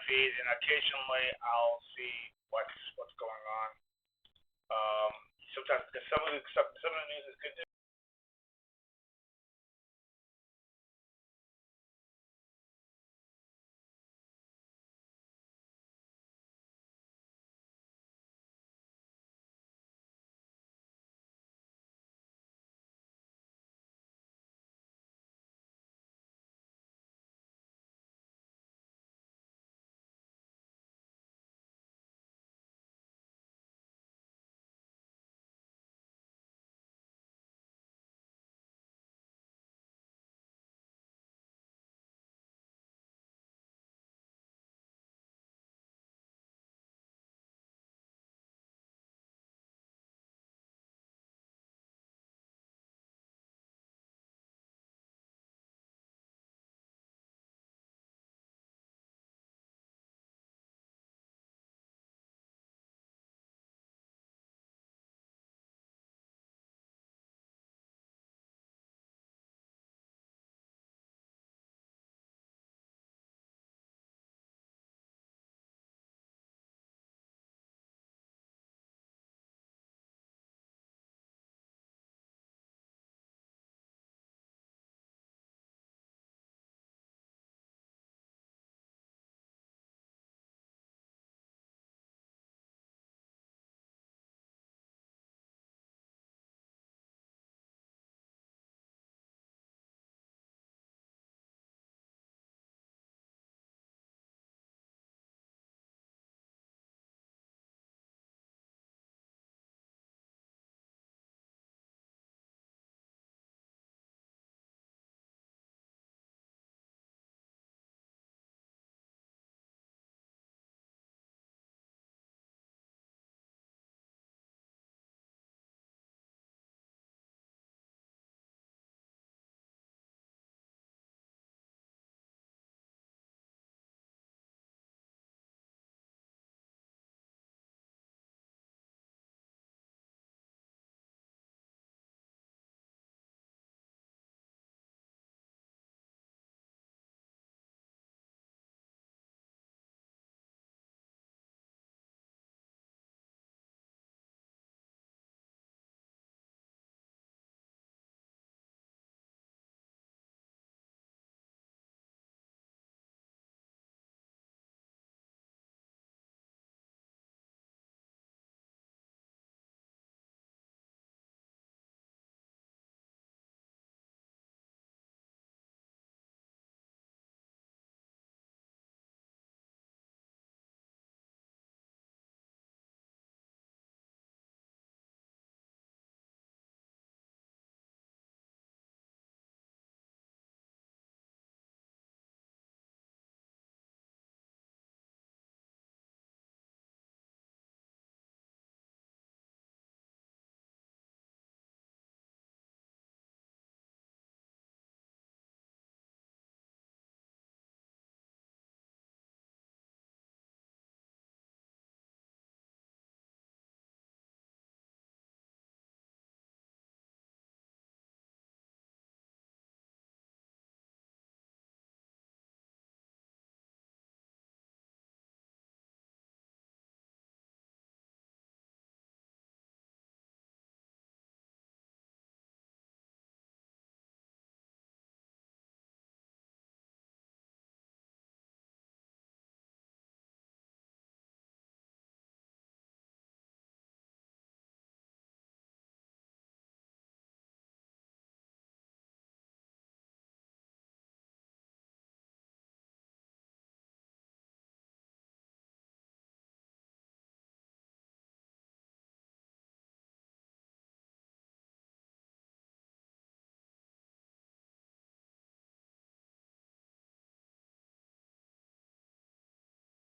feed, and occasionally I'll see what's going on. Sometimes because some of the news is good news.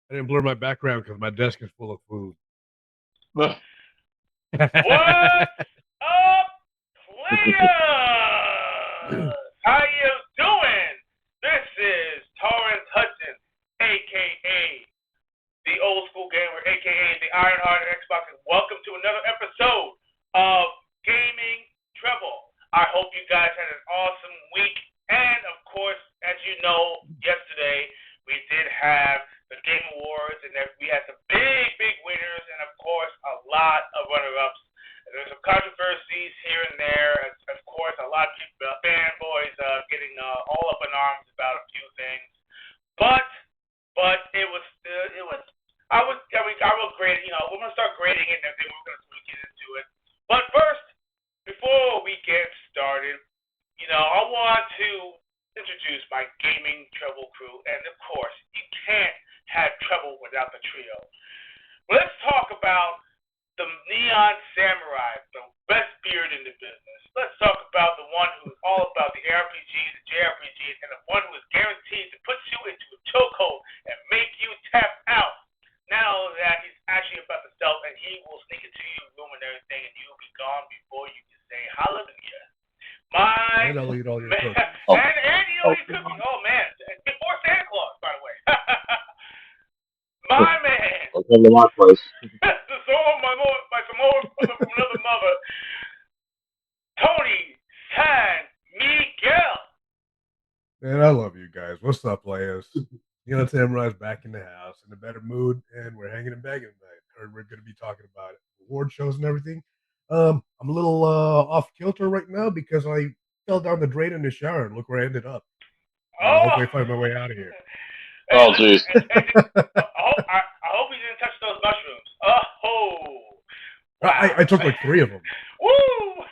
I didn't blur my background because my desk is full of food. What up, players? How you doing? This is Torrance Hudson, a.k.a. the Old School Gamer, a.k.a. the Ironhearted Xbox, and welcome to another episode of Gaming Treble. I hope you guys had an awesome week, and of course, as you know, yesterday we did have the Game Awards, and that we had some big winners, and of course a lot of runner-ups. There's some controversies here and there. Of course, a lot of people, fanboys, getting all up in arms about a few things. But it was. I will grade. We're gonna start grading it, and then we're gonna get into it. But first, before we get started, I want to introduce my gaming Treble crew, and of course, you can't have Treble without the trio. Let's talk about the Neon Samurai, the best beard in the business. Let's talk about the one who's all about the RPGs, the JRPGs, and the one who is guaranteed to put you into a chokehold and make you tap out. Not only that, he's actually about to stealth, and he will sneak into your room and everything, and you'll be gone before you can say hallelujah. And I'll eat all your cookies. And you don't eat cookies. Oh, man. Before Santa Claus, by the way. My man. Welcome to my place. The soul of my Samoan from another mother, Tony San Miguel. Man, I love you guys. What's up, players? Samurai's back in the house in a better mood, and we're hanging and banging tonight. Heard we're going to be talking about it, award shows and everything. I'm a little off kilter right now because I fell down the drain in the shower, and look where I ended up. Hopefully, I find my way out of here. Oh, jeez. I hope you didn't touch those mushrooms. Oh. Wow. I took like 3 of them. Woo!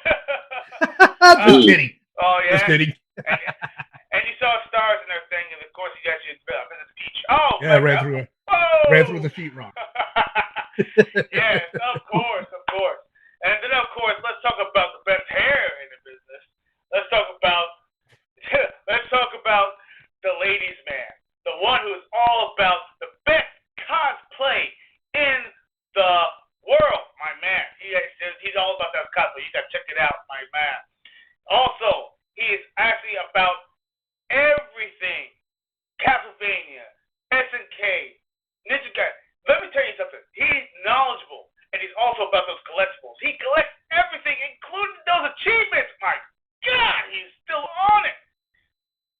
Just kidding. Oh, yeah? Just kidding. And you saw stars and everything, and of course you got your visit the beach. Oh, yeah, ran through the sheetrock. Yes, of course. And then, of course, let's talk about the best hair in the business. Let's talk about the ladies' man, the one who is all about the best cosplay in the world, my man. He's all about that cosplay. You got to check it out, my man. Also, he is actually about everything. Castlevania, SNK, Ninja Guy. Let me tell you something. He's knowledgeable, and he's also about those collectibles. He collects everything, including those achievements. My God, he's still on it.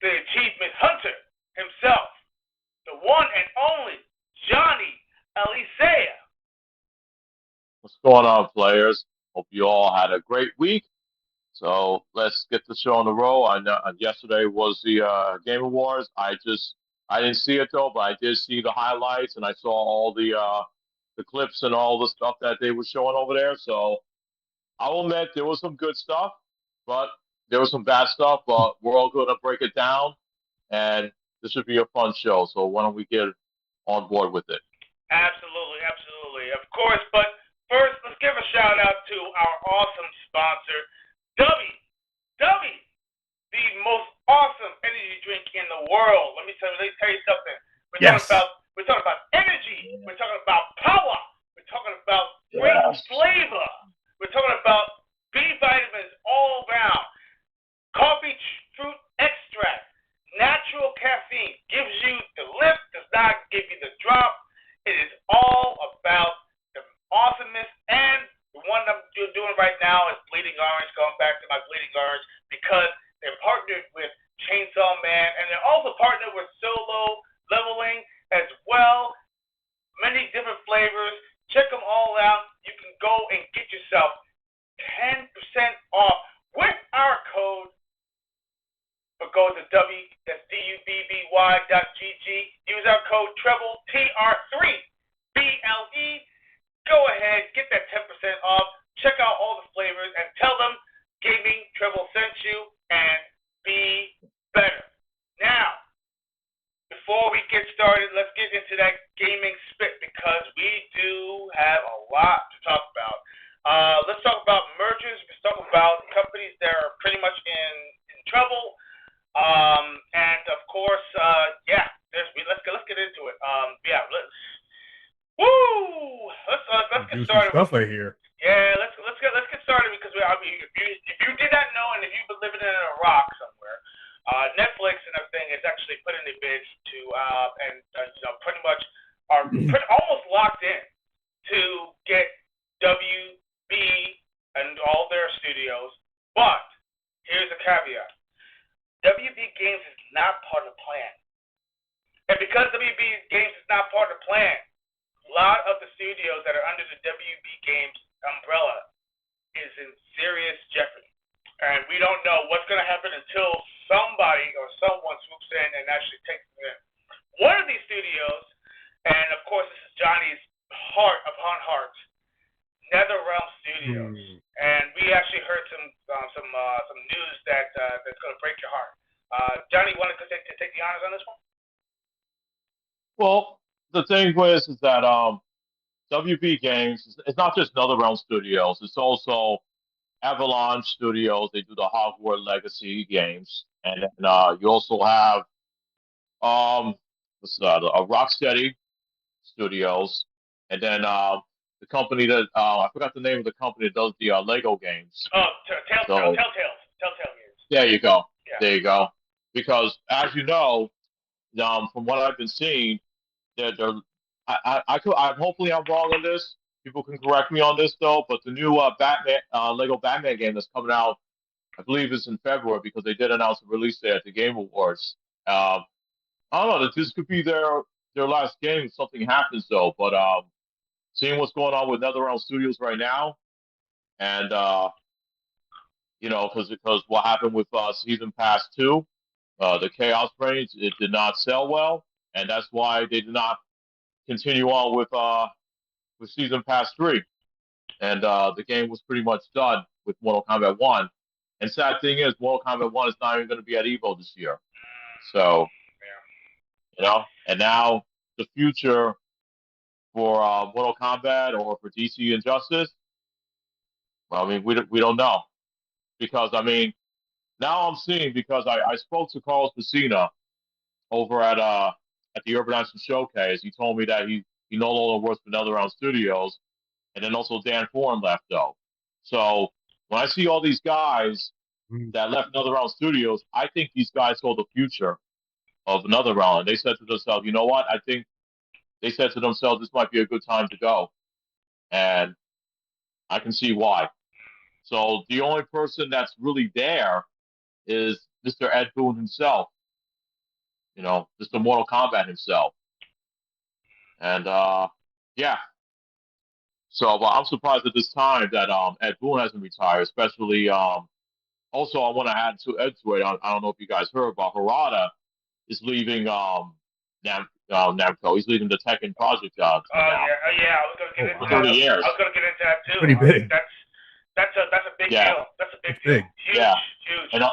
The achievement hunter himself, the one and only Johnny Elisea. What's going on, players? Hope you all had a great week. So let's get the show on the roll. I know yesterday was the Game Awards. I didn't see it though, but I did see the highlights and I saw all the clips and all the stuff that they were showing over there. So I'll admit there was some good stuff, but there was some bad stuff. But we're all going to break it down, and this should be a fun show. So why don't we get on board with it? Absolutely, of course. But first, let's give a shout out to our awesome sponsor, the most awesome energy drink in the world. Let me tell you something. We're talking about energy. We're talking about power. We're talking about great flavor. We're talking about B vitamins all around. Coffee fruit extract. Natural caffeine gives you the lift, does not give you the drop. It is all about the awesomeness, and the one I'm doing right now is Bleeding Orange, going back to my Bleeding Orange, because they're partnered with Chainsaw Man, and they're also partnered with Solo Leveling as well. Many different flavors. Check them all out. You can go and get yourself 10% off with our code. But go to that's DUBBY.GG. Use our code Treble, TR3BLE. Go ahead, get that 10% off. Check out all the flavors and tell them Gaming Treble sent you, and be better. Now, before we get started, let's get into that gaming spit because we do have a lot to talk about. Let's talk about mergers. Let's talk about companies that are pretty much in trouble. And of course, let's get into it. Let's get started. Stuff I hear. Yeah, let's get started because if you did not know, and if you've been living in a rock somewhere, Netflix and everything is actually putting the bids to pretty much are almost locked in to get WB and all their studios. But here's a caveat: WB Games is not part of the plan, and because WB Games is not plan. A lot of the studios that are under the WB Games umbrella is in serious jeopardy. And we don't know what's going to happen until somebody or someone swoops in and actually takes them in. One of these studios, and of course this is Johnny's heart upon heart, NetherRealm Studios. And we actually heard some news that's going to break your heart. Johnny, you want to take the honors on this one? Well, the thing is that WB Games it's not just NetherRealm Studios. It's also Avalanche Studios. They do the Hogwarts Legacy games, and then you also have Rocksteady Studios, and then the company that I forgot the name of the company that does the Lego games. Oh, Telltale Games. There you go. Yeah. There you go. Because as you know, from what I've been seeing, they're hopefully I'm wrong on this. People can correct me on this though. But the new Batman Lego Batman game that's coming out, I believe, is in February because they did announce a release date at the Game Awards. I don't know. This could be their last game if something happens though. But seeing what's going on with NetherRealm Studios right now, and because what happened with Season Pass 2, the Chaos Brains, it did not sell well, and that's why they did not continue on with Season Pass 3. And the game was pretty much done with Mortal Kombat 1. And sad thing is, Mortal Kombat 1 is not even going to be at EVO this year. So, and now the future for Mortal Kombat or for DC Injustice, well, I mean, we don't know. Because, I mean, now I'm seeing, because I spoke to Carlos Messina over at the Evanescence Showcase. He told me that he no longer works for NetherRealm Studios, and then also Dan Foran left though. So when I see all these guys that left NetherRealm Studios, I think these guys saw the future of NetherRealm, and they said to themselves, you know what? I think they said to themselves, this might be a good time to go, and I can see why. So the only person that's really there is Mr. Ed Boon himself. Mr. Mortal Kombat himself. And yeah. So I'm surprised at this time that Ed Boon hasn't retired, especially also I want to add to Ed to it. I don't know if you guys heard about Harada is leaving Namco. He's leaving the Tekken project now. Yeah. I was going to get into that. 30 years. I was going to get into that too. Pretty big. That's a big deal. That's a big deal. Big. Huge. And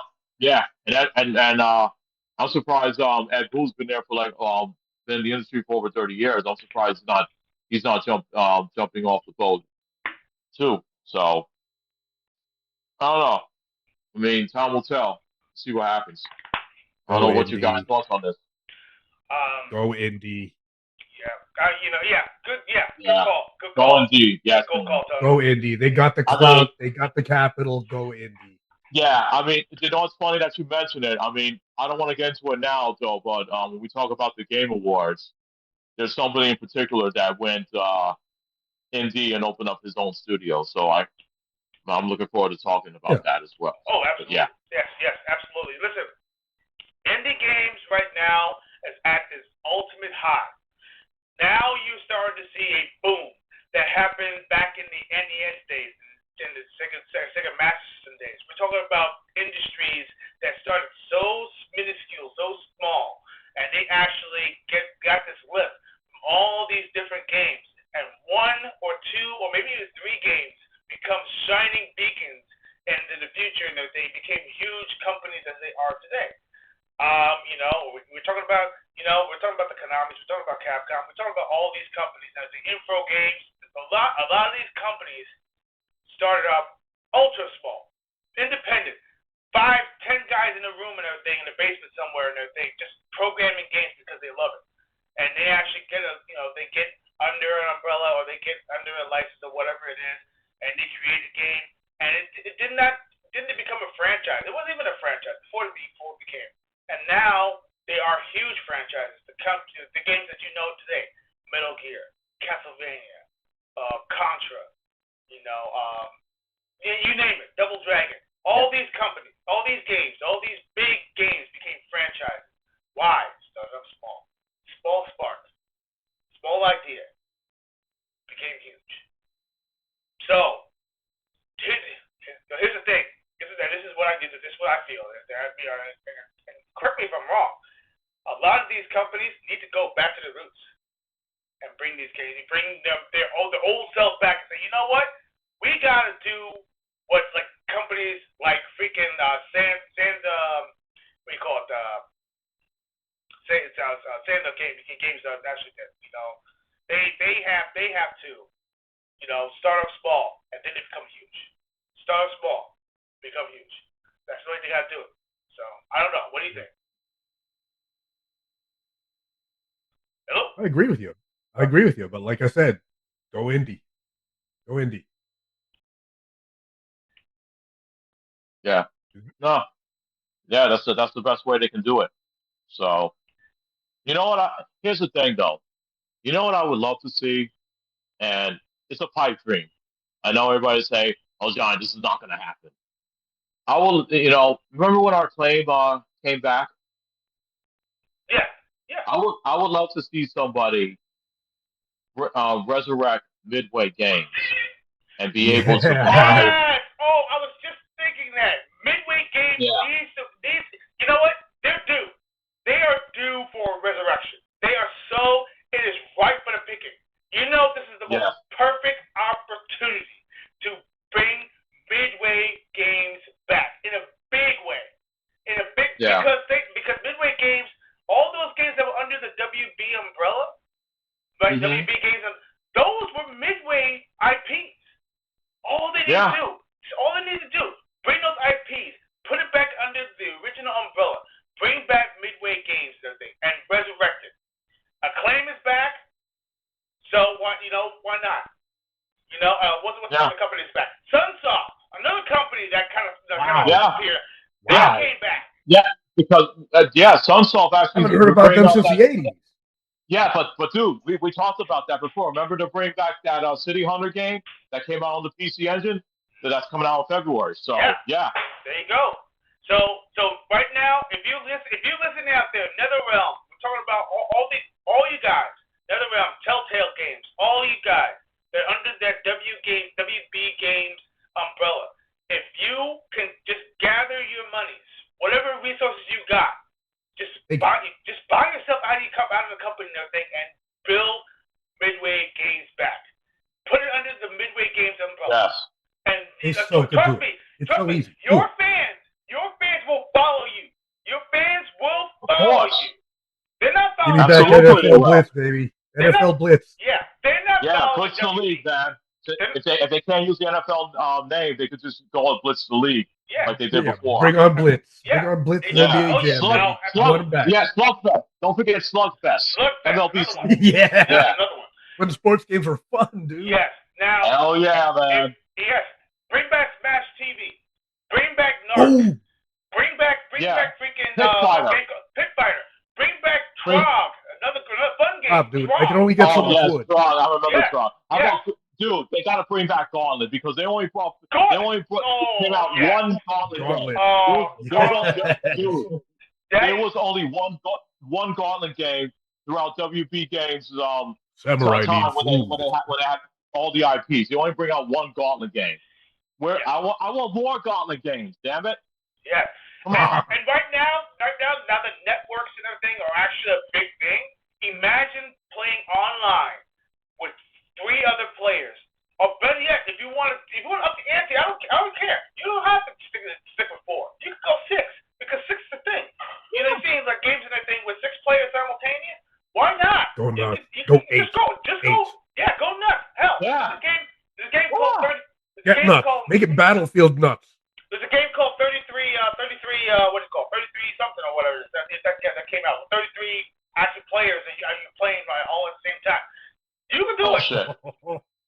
I'm surprised Ed Boon's been there for been in the industry for over 30 years. I'm surprised he's not jumping off the boat too. So I don't know. I mean, time will tell. See what happens. I don't know what you guys thoughts on this. Go Indy. Good call. Go Indy. Yes. Good call, Tony. Go Indy. They got the clout. They got the capital. Go Indy. Yeah, I mean, it's funny that you mentioned it. I mean, I don't want to get into it now, though, but when we talk about the Game Awards, there's somebody in particular that went indie and opened up his own studio. So I'm looking forward to talking about that as well. Oh, absolutely. But Yes, absolutely. Listen, indie games right now is at this ultimate high. Now you started to see a boom that happened back in the NES days, in the Sega Master System days. We're talking about industries that started so minuscule, so small, and they actually got this lift from all these different games, and one or two or maybe even three games become shining beacons into the future, and they became huge companies as they are today. We're talking about the Konamis, we're talking about Capcom, we're talking about all these companies. Now the Info Games, a lot of these companies started off ultra small, independent, 5-10 guys in a room and everything, in the basement somewhere and everything, just programming games because they love it, and they actually get they get under an umbrella or they get under a license or whatever it is, and they create a game, and it didn't become a franchise. It wasn't even a franchise before it became, and now they are huge franchises. The games that you know today, Metal Gear, Castlevania, Contra, you name it, Double Dragon. All these companies, all these games, all these big games became franchises. Why? Started up small. Small sparks. small idea became huge. So, here's the thing. This is what I do. This is what I feel. And correct me if I'm wrong. A lot of these companies need to go back to the roots and bring these games, bring them their old self back and say, you know what? We gotta do what like companies like freaking what do you call it? Stand up games actually did. You know, they have to, you know, start off small and then they become huge. Start off small, become huge. That's the way they gotta do it. So I don't know. What do you think? Hello? I agree with you. But like I said, go indie. Go indie. Yeah. No. Yeah, that's the best way they can do it. So, you know what? Here's the thing, though. You know what I would love to see, and it's a pipe dream. I know everybody say, "Oh, John, this is not going to happen." I will. You know, remember when our claim came back? Yeah. I would love to see somebody resurrect Midway Games and be able to buy. Yes! Oh, I was just thinking that. Midway Games needs, you know what? They're due. They are due for a resurrection. It is right for the picking. You know this is the most perfect opportunity to bring Midway Games back in a big way. Because Midway Games, all those games that were under the WB umbrella, like WB Games, those were Midway IPs. All they need to do, bring those IPs, put it back under the original umbrella, bring back Midway Games and resurrect it. Acclaim is back, so why not? You know, what's the company is back? Sunsoft, another company that kind of disappeared. They came back. Yeah, because Sunsoft actually. I haven't heard about them since the 80s. Yeah, but dude, we talked about that before. Remember to bring back that City Hunter game that came out on the PC Engine? That's coming out in February. So yeah. There you go. So right now, if you listen out there, NetherRealm, we're talking about all you guys, NetherRealm, Telltale Games, all you guys, they're under that WB Games umbrella. If you can just gather your monies, whatever resources you got, just buy yourself out of the company and everything, and build Midway Games back. Put it under the Midway Games umbrella. Yes. And trust me, easy. Your fans will follow you. Your fans will follow you. They're not following you. Give me back NFL Blitz, baby. NFL Blitz. Yeah, they're not following Blitz the league, man. If they can't use the NFL name, they could just go and blitz the league like they did before. Bring on Blitz. Bring on Blitz and NBA Jam. Slugfest. Don't forget Slugfest. MLB. Another one. When the sports games were fun, dude. Yes. Now. Hell yeah, man. Yes. Bring back Smash TV. Bring back Narc. Bring back freaking Pit Fighter. Bring back Trog. Another fun game. Dude, I can only get so much wood. Trog. I remember Trog. How about, dude, they got to bring back Gauntlet because they only came out one Gauntlet. Dude, there was only one Gauntlet game throughout WB Games Samurai time when they had all the IPs. They only bring out one Gauntlet game. I want more Gauntlet games. Damn it. Yes. Come on. And right now the networks and everything are actually a big thing. Imagine playing online with 3 other players. Or better yet, if you want up the ante, I don't care. You don't have to stick with 4. You can go 6 because 6 is the thing. You know what I'm saying? Like games and everything with 6 players simultaneous. Why not? Go nuts. Go 8. Just go. Yeah, go nuts. Hell, there's a game called 30. Get nuts. Make it Battlefield nuts. There's a game called 33. What is it called? 33 something or whatever. That came out with 33 active players and you're playing all at the same time. You can do it. Shit.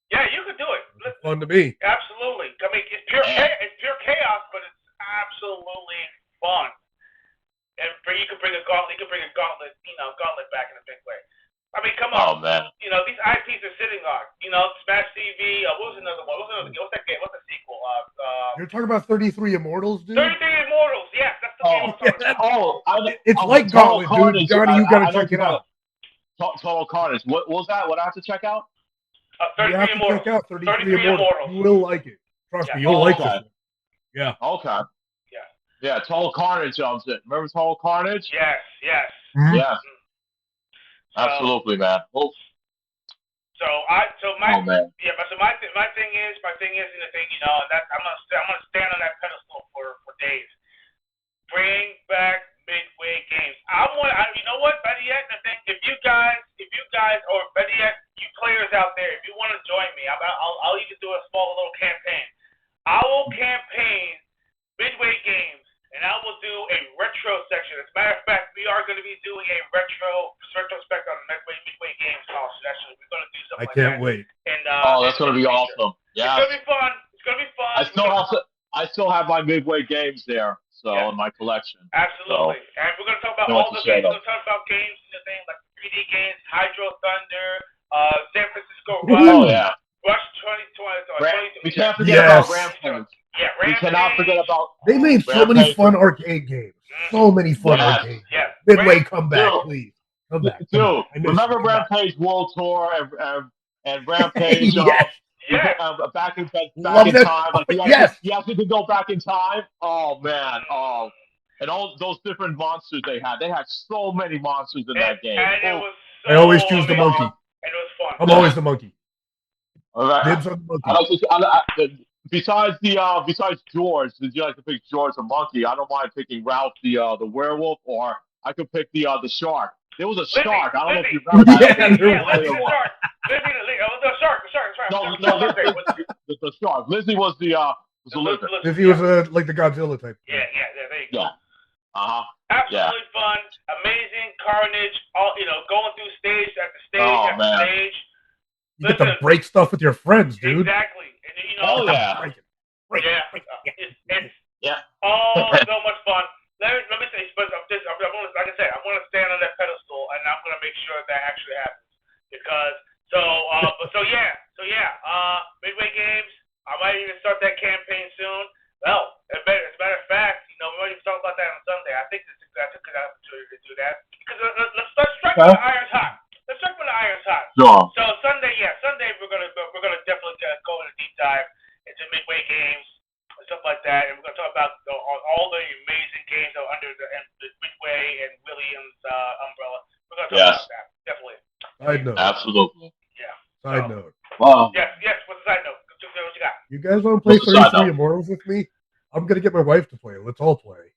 Yeah, you can do it. It's fun to me. Absolutely. I mean, it's pure chaos, but it's absolutely fun. And you can bring a gauntlet. Gauntlet back in a big way. I mean, come on. Oh man. You know these IPs are sitting on. Smash TV. What was another one? What's that game? What's the sequel? You're talking about 33 Immortals, dude. 33 Immortals. Yes, that's the game I'm talking about. It's like Gauntlet, dude. Johnny, you gotta check it out. Total Carnage. What was that? What I have to check out? 33 You have to Immortals. check out 33 33 Immortals. Immortals. You will like it. Trust Yeah. me, you'll like this Okay. one. Yeah. Okay. Yeah. Yeah, Total Carnage jumps it. Remember Total Carnage? Yes. Yes. Mhm. Yeah. Absolutely, man. Oh, So oh man. yeah, but so my thing is and the thing, and that I'm gonna stand on that pedestal for days. Bring back midway games. You know what? Better yet, the thing, if you guys, or better yet, you players out there, if you want to join me, I'll even do a small little campaign. I will campaign midway games, and I will do a retro section. As a matter of fact, we are going to be doing a retrospect on midway games. Actually, we're going to do something like that. I can't wait. And That's going to be awesome. Yeah. It's going to be fun. It's going to be fun. I still have my midway games there, in my collection. Absolutely. So, and we're going to talk about all the games. We're going to talk about games and the thing like 3D games, Hydro Thunder, San Francisco Rush. Oh yeah. Rush 2020. We can't forget about Rampage. Yeah, Rampage. We cannot forget about. They made so many fun arcade games. So many fun arcade games. Midway, come back, please. Come back. Dude, remember Rampage World Tour and Rampage? Back in time. Like he actually could go back in time. Oh man. Oh. And all those different monsters they had. They had so many monsters in that game. And it was so I always choose the monkey. And it was fun. I'm always the monkey. Dibs on the monkey. Besides George, did you like to pick George the monkey? I don't mind picking Ralph the werewolf, or I could pick the shark. There was a shark. I don't know if you remember that. The shark. No, the shark. Lizzie was the lizard. Lizzie was like the Godzilla type. Yeah, there you go. Yeah. Absolutely fun, amazing carnage. All going through stage after stage after stage. You get to break stuff with your friends, dude. Exactly, and Break it. It's so much fun. Let me say, like I said, I'm going to stand on that pedestal, and I'm going to make sure that actually happens. Because midway games. I might even start that campaign soon. Well, as a matter of fact, we might even talk about that on Sunday. I think I took an opportunity to do that. Because let's strike when the iron's hot. Let's strike when the iron's hot. Sure. So Sunday we're gonna definitely go in a deep dive into midway games and stuff like that, and we're gonna talk about all the amazing games that are under the midway and Williams umbrella. We're gonna talk about that definitely. Side note. Absolutely. Yeah. Side note. Wow. Yes. What's the side note? What you got? You guys want to play 33 Immortals with me? I'm gonna get my wife to play. Let's all play.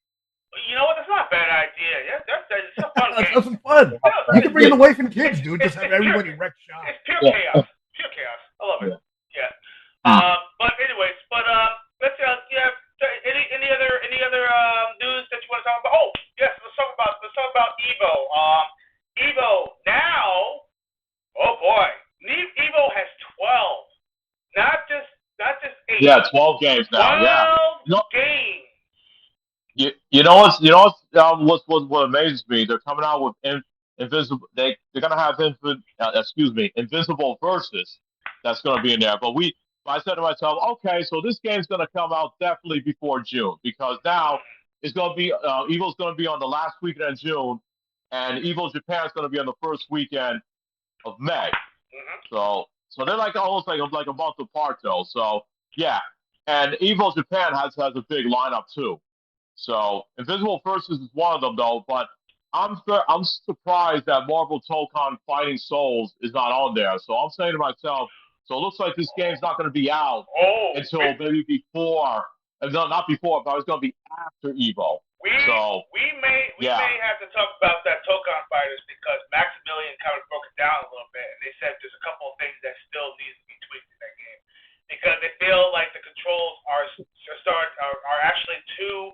You know what? That's not a bad idea. Yeah, that's a fun game. That's some fun. You can bring in the wife and kids, dude. Just have everybody wreck shop. It's pure chaos. Pure chaos. I love it. Yeah. But anyways, let's any other news that you want to talk about? Oh, yes, let's talk about Evo. Evo now. Oh boy, Evo has 12. Not just 8. Yeah, 12 games now. 12 games. You know what amazes me? They're coming out with invisible. They're gonna have invisible versus that's gonna be in there. But I said to myself, okay, so this game's gonna come out definitely before June, because now it's gonna be Evil's gonna be on the last weekend in June, and Evil Japan's gonna be on the first weekend of May. Mm-hmm. So they're like almost like a month apart though. So yeah, and Evo Japan has a big lineup too. So Invisible Versus is one of them though. But I'm surprised that Marvel Tokon Fighting Souls is not on there. So I'm saying to myself, so it looks like this game's not going to be out until maybe before. No, not before, but it's going to be after Evo. We may have to talk about that Tokon Fighters, because Maximilian kind of broke it down a little bit, and they said there's a couple of things that still needs to be tweaked in that game, because they feel like the controls are actually too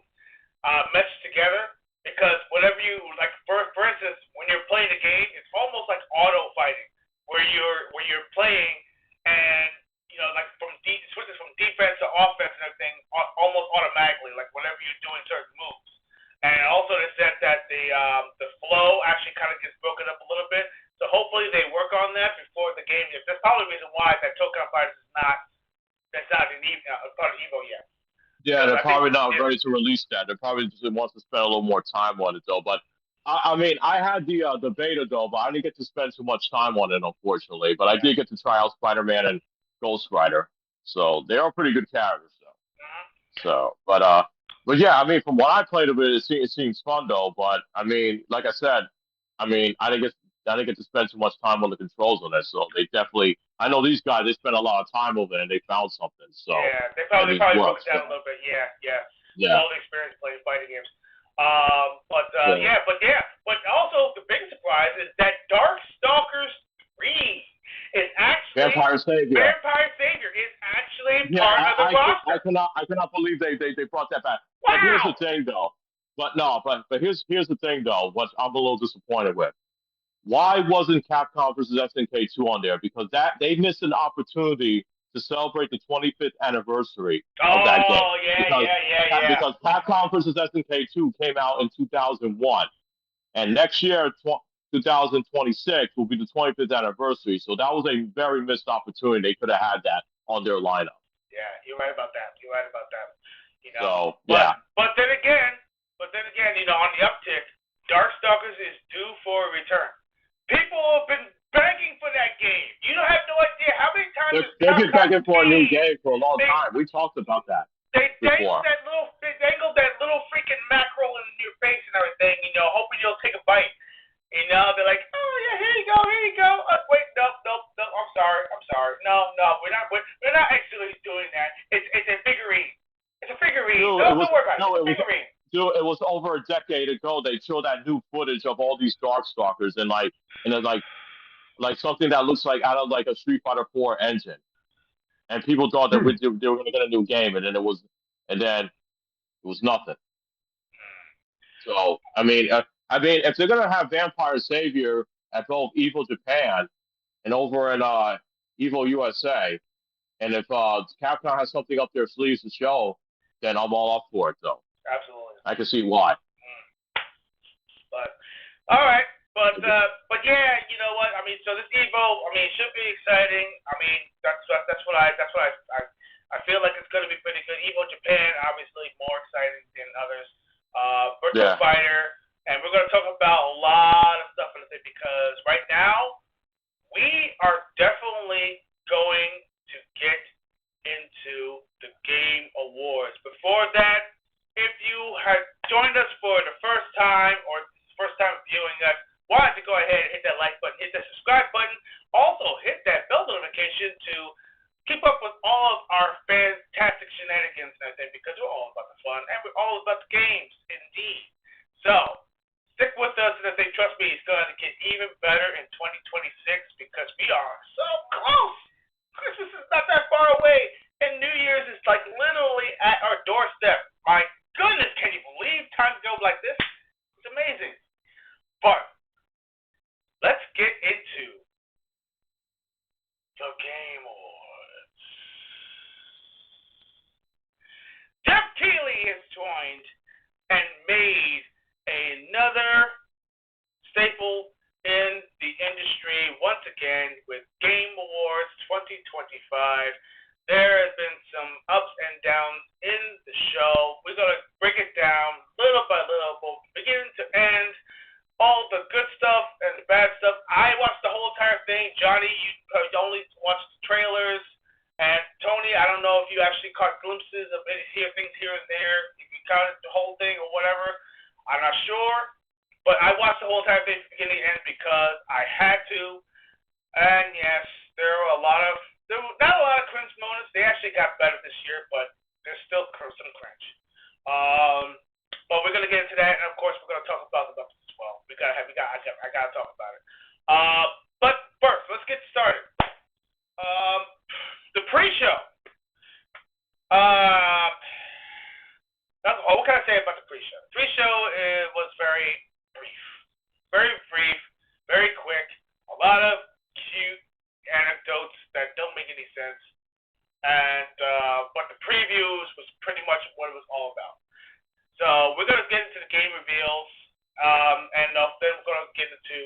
meshed together. Because whenever you for instance, when you're playing a game, it's almost like auto fighting, where you're playing and switches from defense to offense and everything almost automatically, like whenever you're doing certain moves. And also they said that the flow actually kind of gets broken up a little bit. So hopefully they work on that before the game. That's probably the reason why that Tokon Fighters is not part of Evo yet. Yeah, they're probably not ready to release that. They probably just wants to spend a little more time on it though. But I mean, I had the beta though, but I didn't get to spend too much time on it, unfortunately. But I did get to try out Spider-Man and Ghost Rider, so they are pretty good characters. So, but yeah, I mean, from what I played of it, it seems fun though. But I mean, like I said, I mean, I didn't get to spend too much time on the controls on it. So they definitely, I know these guys, they spent a lot of time over it and they found something. So Yeah, they and probably it broke works. it down a little bit. Yeah, yeah. Yeah, All the experience playing fighting games. yeah. But also the big surprise is that Darkstalkers 3 is actually Vampire Savior. Vampire Savior is actually Yeah, part of the roster. I cannot believe they brought that back. But here's the Wow. thing, though. But no, but here's the thing, though. What I'm a little disappointed with. Why wasn't Capcom versus SNK2 on there? Because that they missed an opportunity to celebrate the 25th anniversary of that game. Oh yeah. Because Capcom versus SNK2 came out in 2001, and next year, 2026, will be the 25th anniversary. So that was a very missed opportunity. They could have had that on their lineup. Yeah, you're right about that. You're right about that. You know, So yeah, but then again, on the uptick, Darkstalkers is due for a return. People have been begging for that game. You don't have no idea how many times they've been begging for a new game for a long time. We talked about that. They before. dangled that little freaking mackerel in your face and everything, hoping you'll take a bite. They're like, oh yeah, here you go. Wait, nope. I'm sorry. No, we're not actually doing that. It's a figurine. It's a figurine. Dude, Don't worry about it. It's a figurine. Dude, it was over a decade ago. They showed that new footage of all these Darkstalkers and it's like something that looks like out of like a Street Fighter 4 engine. And people thought that they were going to get a new game, and then it was nothing. So I mean, if they're going to have Vampire Savior at both Evo Japan and over in Evo USA, and if Capcom has something up their sleeves to show, then I'm all up for it. Though. Absolutely. I can see why. But all right, but yeah, you know what? I mean, so this Evo, it should be exciting. That's what I feel like it's going to be pretty good. Evo Japan, obviously more exciting than others. Virtual Fighter, and we're going to talk about a lot of stuff in this because right now we are definitely going to get into the Game Awards. Before that, if you had joined us for the first time or first time viewing us, why don't you go ahead and hit that like button, hit that subscribe button, also hit that bell notification to keep up with all of our fantastic shenanigans and everything because we're all about the fun and we're all about the games, indeed. So, stick with us and say, trust me, it's going to get even better in 2026 because we are so close. Christmas is not that far away, and New Year's is like literally at our doorstep. My goodness, can you believe time goes like this? It's amazing. But let's get into the Game Awards. Jeff Keighley has joined and made another staple in the industry once again with Game Awards 2025. There has been some ups and downs in the show. We're going to break it down little by little, from beginning to end, all the good stuff and the bad stuff. I watched the whole entire thing. Johnny, you only watched the trailers. And Tony, I don't know if you actually caught glimpses of any things here and there, if you counted the whole thing or whatever. I'm not sure. But I watched the whole entire thing from beginning to end because I had to. And yes, there were not a lot of cringe moments. They actually got better this year, but there's still some cringe. But we're gonna get into that, and of course we're gonna talk about the Muppets as well. I gotta talk about it. But first, let's get started. The pre-show. What can I say about the pre-show? The pre-show was very brief, very quick. A lot of cute anecdotes that don't make any sense. And but the previews was pretty much what it was all about. So we're gonna get into the game reveals, and then we're gonna get into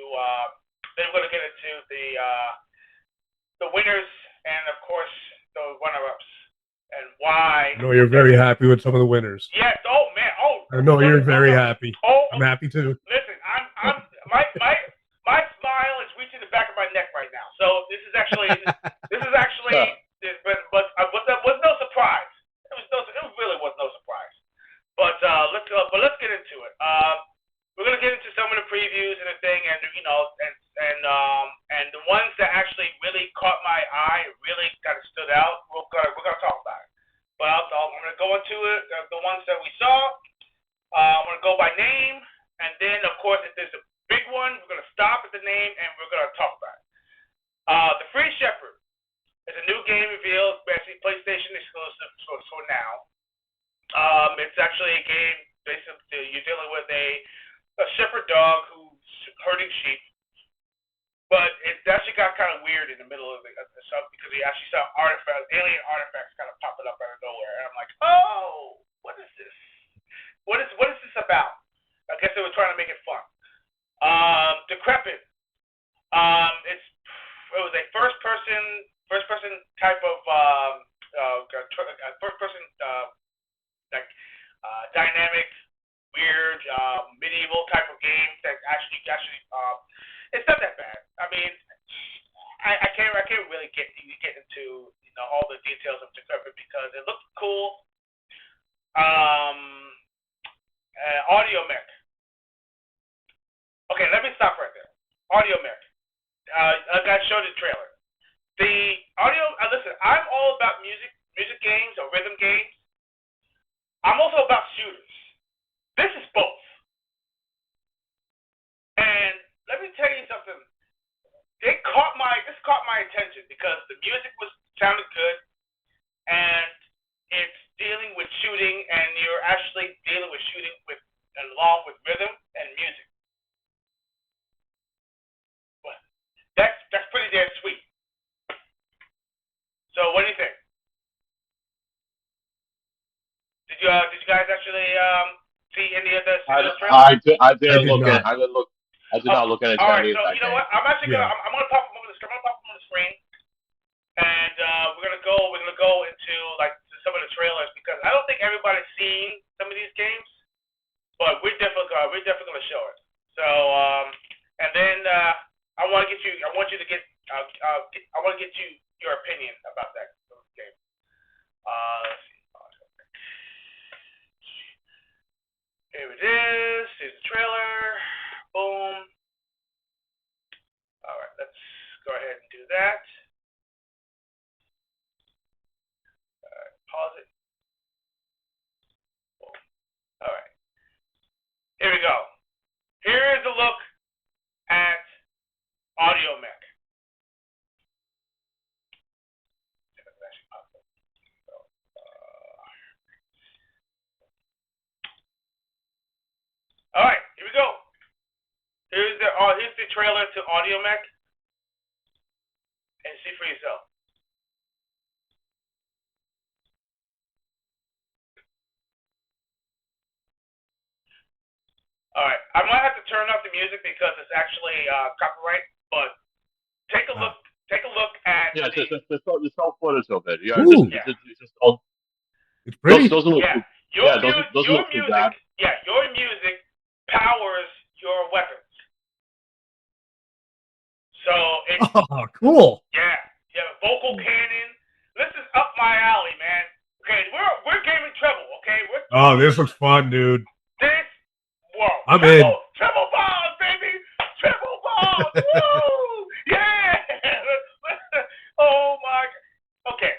the winners and of course the runner-ups and why. I know you're very happy with some of the winners. Yes. Oh man. Oh. I know you're very happy. I'm happy too. Listen, actually PlayStation exclusive for now. It's actually a game basically you're dealing with a shepherd dog who's herding sheep. But it actually got kind of weird in the middle of the stuff because he actually saw alien artifacts kind of popping up out of nowhere, and I'm like, oh, what is this? What is this about? I guess they were trying to make it fun. Decrepit. It was a first person type of first person like dynamic, weird, medieval type of game that actually it's not that bad. I mean, I can't really get into all the details of Decrepit because it looks cool. Audio mech. Okay, let me stop right there. Audio mech. I got showed the trailer. The audio. Listen, I'm all about music games or rhythm games. I'm also about shooters. This is both. And let me tell you something. This caught my attention because the music sounded good, and it's dealing with shooting, and you're actually dealing with shooting along with rhythm and music. But that's pretty damn sweet. So what do you think? Did you guys actually see any of the trailers? I didn't look at. I didn't look. I did not look at it. All right, so you know what? I'm actually gonna pop them on the screen, and we're gonna go into like some of the trailers because I don't think everybody's seen some of these games, but we're definitely gonna show it. So and then I want you to get your opinion about that game. Let's see. Here it is. Here's the trailer. Boom. All right, let's go ahead and do that. All right, pause it. Boom. All right. Here we go. Here's a look at Audio Mech. All right, here we go. Here's the trailer to Audio Mech, and see for yourself. All right, I might have to turn off the music because it's actually copyright. But take a look. Take a look at. Yeah, just footage of it. Yeah, it's pretty. Those look. Your music. Yeah, your music powers your weapons. So it's cool. Yeah, vocal cannon. This is up my alley, man. Okay, we're gaming Treble. Okay, this looks fun, dude. I'm in. Treble balls, baby. Treble balls. Woo! Yeah. Oh my. Okay.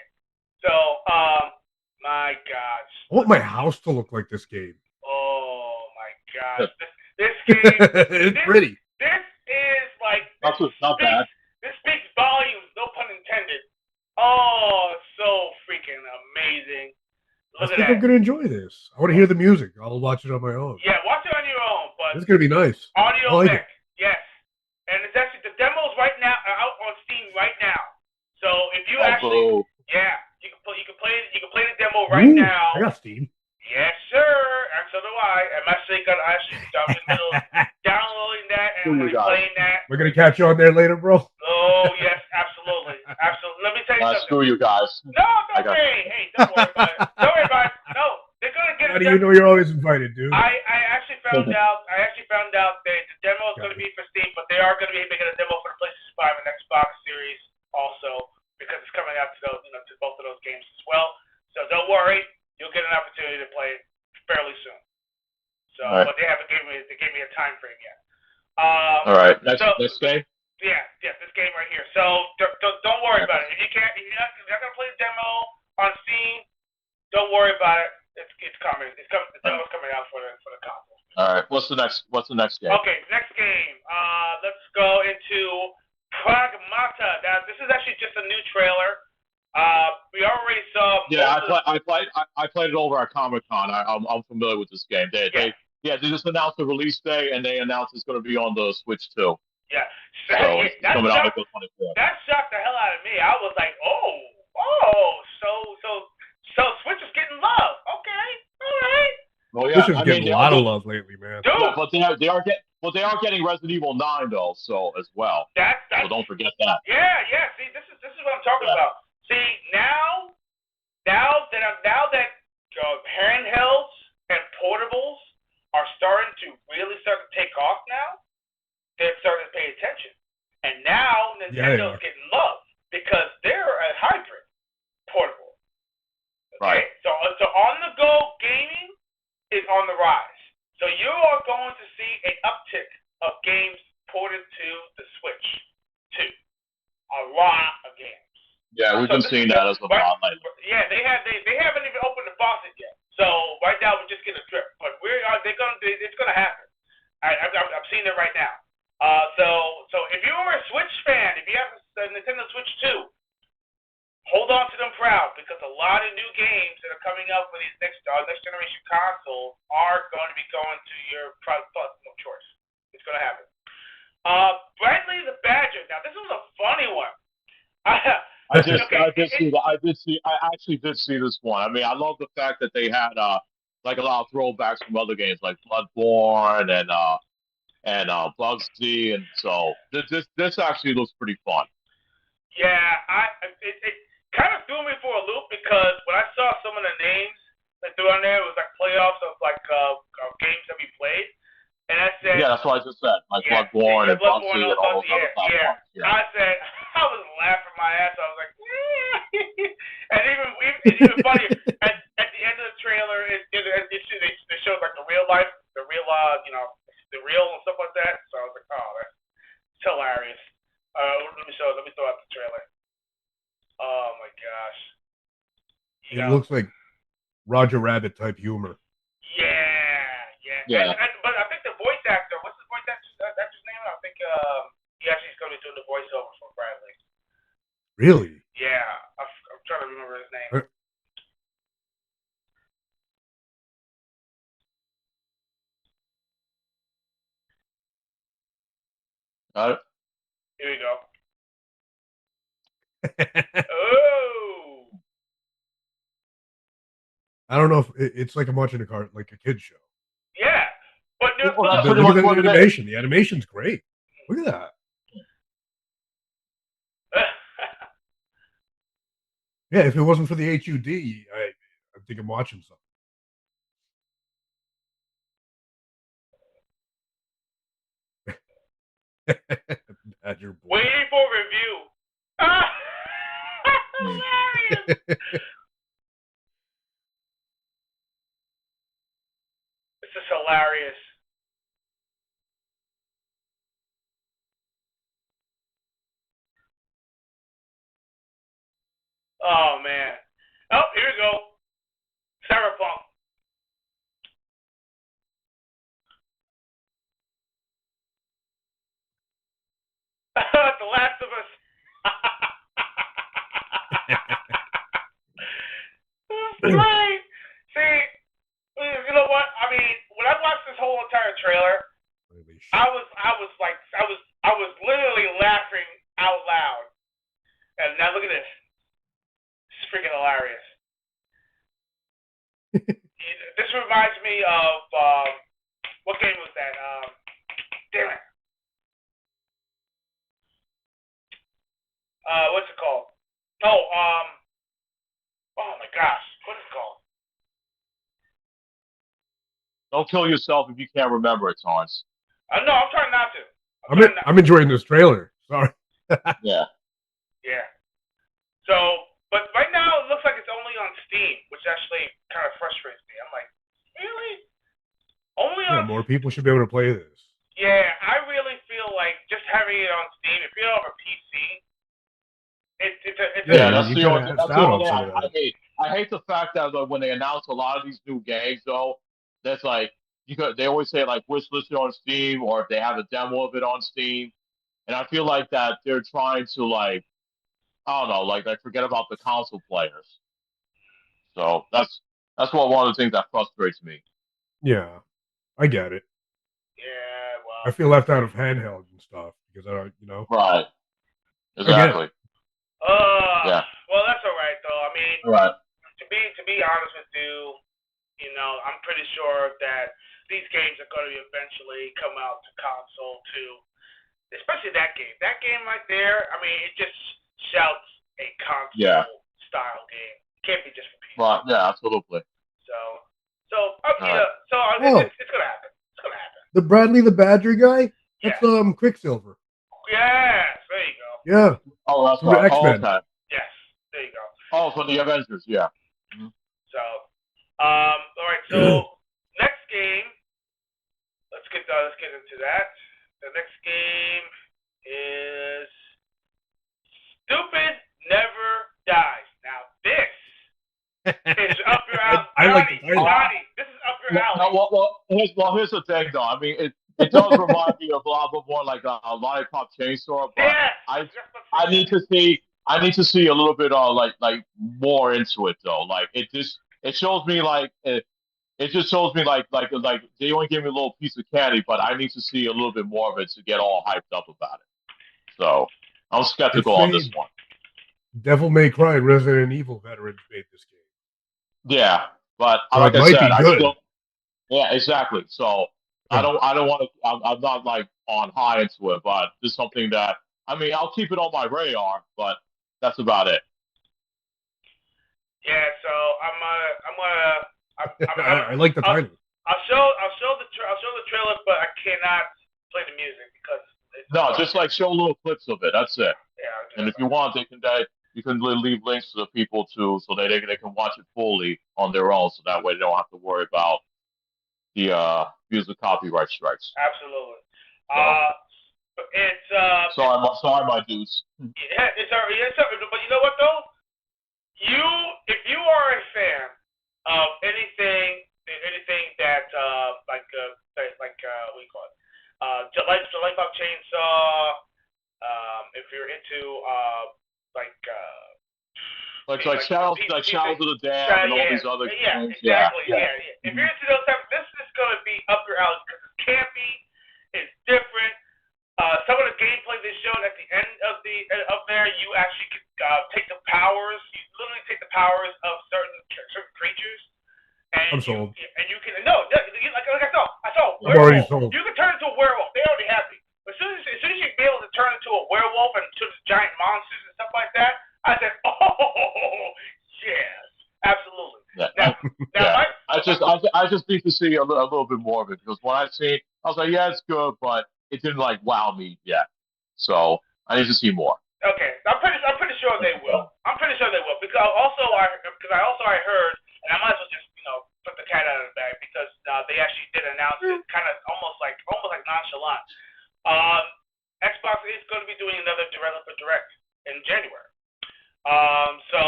So my gosh. I want my house to look like this game. Oh my gosh. This game. It's pretty. This is like. Not bad. This speaks volumes, no pun intended. Oh, so freaking amazing. I think I'm going to enjoy this. I want to hear the music. I'll watch it on my own. Yeah, watch it on your own. But it's going to be nice. Audio Mech, yes. And it's actually, the demo's right now, out on Steam right now. So if you you can play the demo right now. I got Steam. Yes, sir. And so do I. I'm actually in the middle of downloading that and playing that. We're going to catch you on there later, bro. Oh, yes, absolutely. Absolutely. Let me tell you something. Screw you guys. No, hey, don't worry about it. Don't worry about it. No, they're going to get it. How do you know you're always invited, dude? I actually found out that the demo is going to be for Steam, but they are going to be making a demo for the PlayStation 5 and Xbox Series also because it's coming out to both of those games as well. So don't worry. You'll get an opportunity to play it fairly soon. So, but they haven't gave me a time frame yet. All right, next game. Yeah, this game right here. So don't worry about it. If you're not gonna play the demo on Steam, don't worry about it. It's coming. The demo's coming out for the console. All right. What's the next game? Okay, next game. Let's go into Pragmata. Now this is actually just a new trailer. We already saw. Yeah, I played it over at Comic-Con. I'm familiar with this game. They just announced the release day, and they announced it's going to be on the Switch too. Yeah, So yeah, it's coming out April 24th. that shocked the hell out of me. I was like, so Switch is getting love. Okay, all right. Well, Switch yeah, is I mean getting a lot of love lately, man. Dude, yeah, but they are getting Resident Evil 9 though, so as well. So don't forget that. Yeah. See, this is what I'm talking about. See, now that handhelds and portables are starting to really start to take off now, they're starting to pay attention. And now Nintendo's getting love because they're a hybrid portable. Okay? Right. So on-the-go gaming is on the rise. So you are going to see an uptick of games ported to the Switch too. A lot of games. Yeah, we've been seeing that as of lately. Yeah, they haven't even opened the faucet yet. So right now we're just getting a drip, but it's gonna happen. I'm seeing it right now. So if you were a Switch fan, if you have a Nintendo Switch 2, hold on to them proud because a lot of new games that are coming up for these next generation consoles are going to be going to your platform of choice. It's gonna happen. Bradley the Badger. Now this was a funny one. I actually did see this one. I mean, I love the fact that they had like a lot of throwbacks from other games like Bloodborne and Bugsy, and so this actually looks pretty fun. Yeah, it kind of threw me for a loop because when I saw some of the names that threw on there, it was like playoffs of like games that we played, and I said, yeah, that's what I just said, like Bloodborne and Bugsy and all those other platforms. Yeah. I said, I was laughing my ass. I was like, and even funny at the end of the trailer, it showed like the real life, the real and stuff like that. So I was like, oh, that's hilarious. Let me throw out the trailer. Oh my gosh. It looks like Roger Rabbit type humor. Yeah. But I think the voice actor, what's the voice actor's name? I think he actually is going to be doing the voiceover for Bradley. Really? Yeah, I'm trying to remember his name. Here we go. Oh. I don't know if it's like I'm watching like a kid's show. Yeah, but look at the animation. The animation's great. Look at that. Yeah, if it wasn't for the HUD, I think I'm watching something. Badger boy. Waiting for review. Hilarious. This is hilarious. Oh man. Oh, here we go. Cyberpunk. The Last of Us. Right. See, you know what? I mean, when I watched this whole entire trailer, I was literally laughing out loud. And now look at this. It's freaking hilarious. This reminds me of what game was that? Damn it. What's it called? Oh my gosh, what is it called? Don't kill yourself if you can't remember it, Torrance. No, I'm trying not to. I'm enjoying this trailer. Sorry. Yeah. Yeah. So, but right now it looks like it's only on Steam, which actually kind of frustrates me. I'm like, really? Only on? More people should be able to play this. Yeah, I really feel like just having it on Steam. If you don't have a PC, that's the only thing I hate the fact that when they announce a lot of these new games, though, that's like they always say like wish listed on Steam, or if they have a demo of it on Steam, and I feel like that they're trying to like I don't know, like forget about the console players. So that's one of the things that frustrates me. Yeah, I get it. Yeah, well. I feel left out of handhelds and stuff because I don't, Right. I get it. Exactly. Yeah. Well, that's all right though. I mean, Right. to be honest with you, I'm pretty sure that these games are going to eventually come out to console too. Especially that game. That game right there. I mean, it just shouts a console style game. It can't be just for PC. Right. Yeah. Absolutely. It's gonna happen. It's gonna happen. The Bradley the Badger guy. That's Quicksilver. Yes, there you go. Yeah. Oh, that's right. X-Men. Okay. Yes, there you go. Oh, for the Avengers, yeah. Mm-hmm. So, all right. So next game, let's get into that. The next game is Stupid Never Dies. Now this is up your alley. I like the title. This is up your alley. Here's the thing, though. I mean, it does remind me of a lot more like a lollipop chainsaw, but I need to see a little bit like more into it though. Like it shows me like it just shows me like they only give me a little piece of candy, but I need to see a little bit more of it to get all hyped up about it. So I'm skeptical on this one. Devil May Cry Resident Evil veterans made this game. Yeah, but so like it I said, might be good. Yeah, exactly. So I don't want to. I'm not like on high into it, but it's something that I'll keep it on my radar, but that's about it. Yeah, so I like the title. I'll show the trailer, but I cannot play the music because just like show little clips of it. That's it. Yeah. And if you want, you can leave links to the people too, so they can watch it fully on their own. So that way they don't have to worry about the music copyright strikes. Absolutely. It's sorry, my dudes. Yeah, it's but you know what though? If you are a fan of anything that what do you call it? Lollipop Chainsaw. If you're into Shadows of the Dam and all these other games. Exactly. Yeah. If you're into those types, this is gonna be up your alley because it's campy, it's different. Some of the gameplay they showed at the end of there, you actually could take the powers. You literally take the powers of certain creatures, and you can like I saw a werewolf. You can turn into a werewolf. They already have me. But as soon as you be able to turn into a werewolf and to the giant monsters and stuff like that, I said, oh yes, absolutely. Yeah. I just need to see a little bit more of it because when I see, I was like, yeah, it's good, but it didn't like wow me yet. So I need to see more. Okay, I'm pretty sure they will. Because I heard, and I might as well just put the cat out of the bag because they actually did announce it, kind of almost like nonchalant. Xbox is going to be doing another developer direct in January. So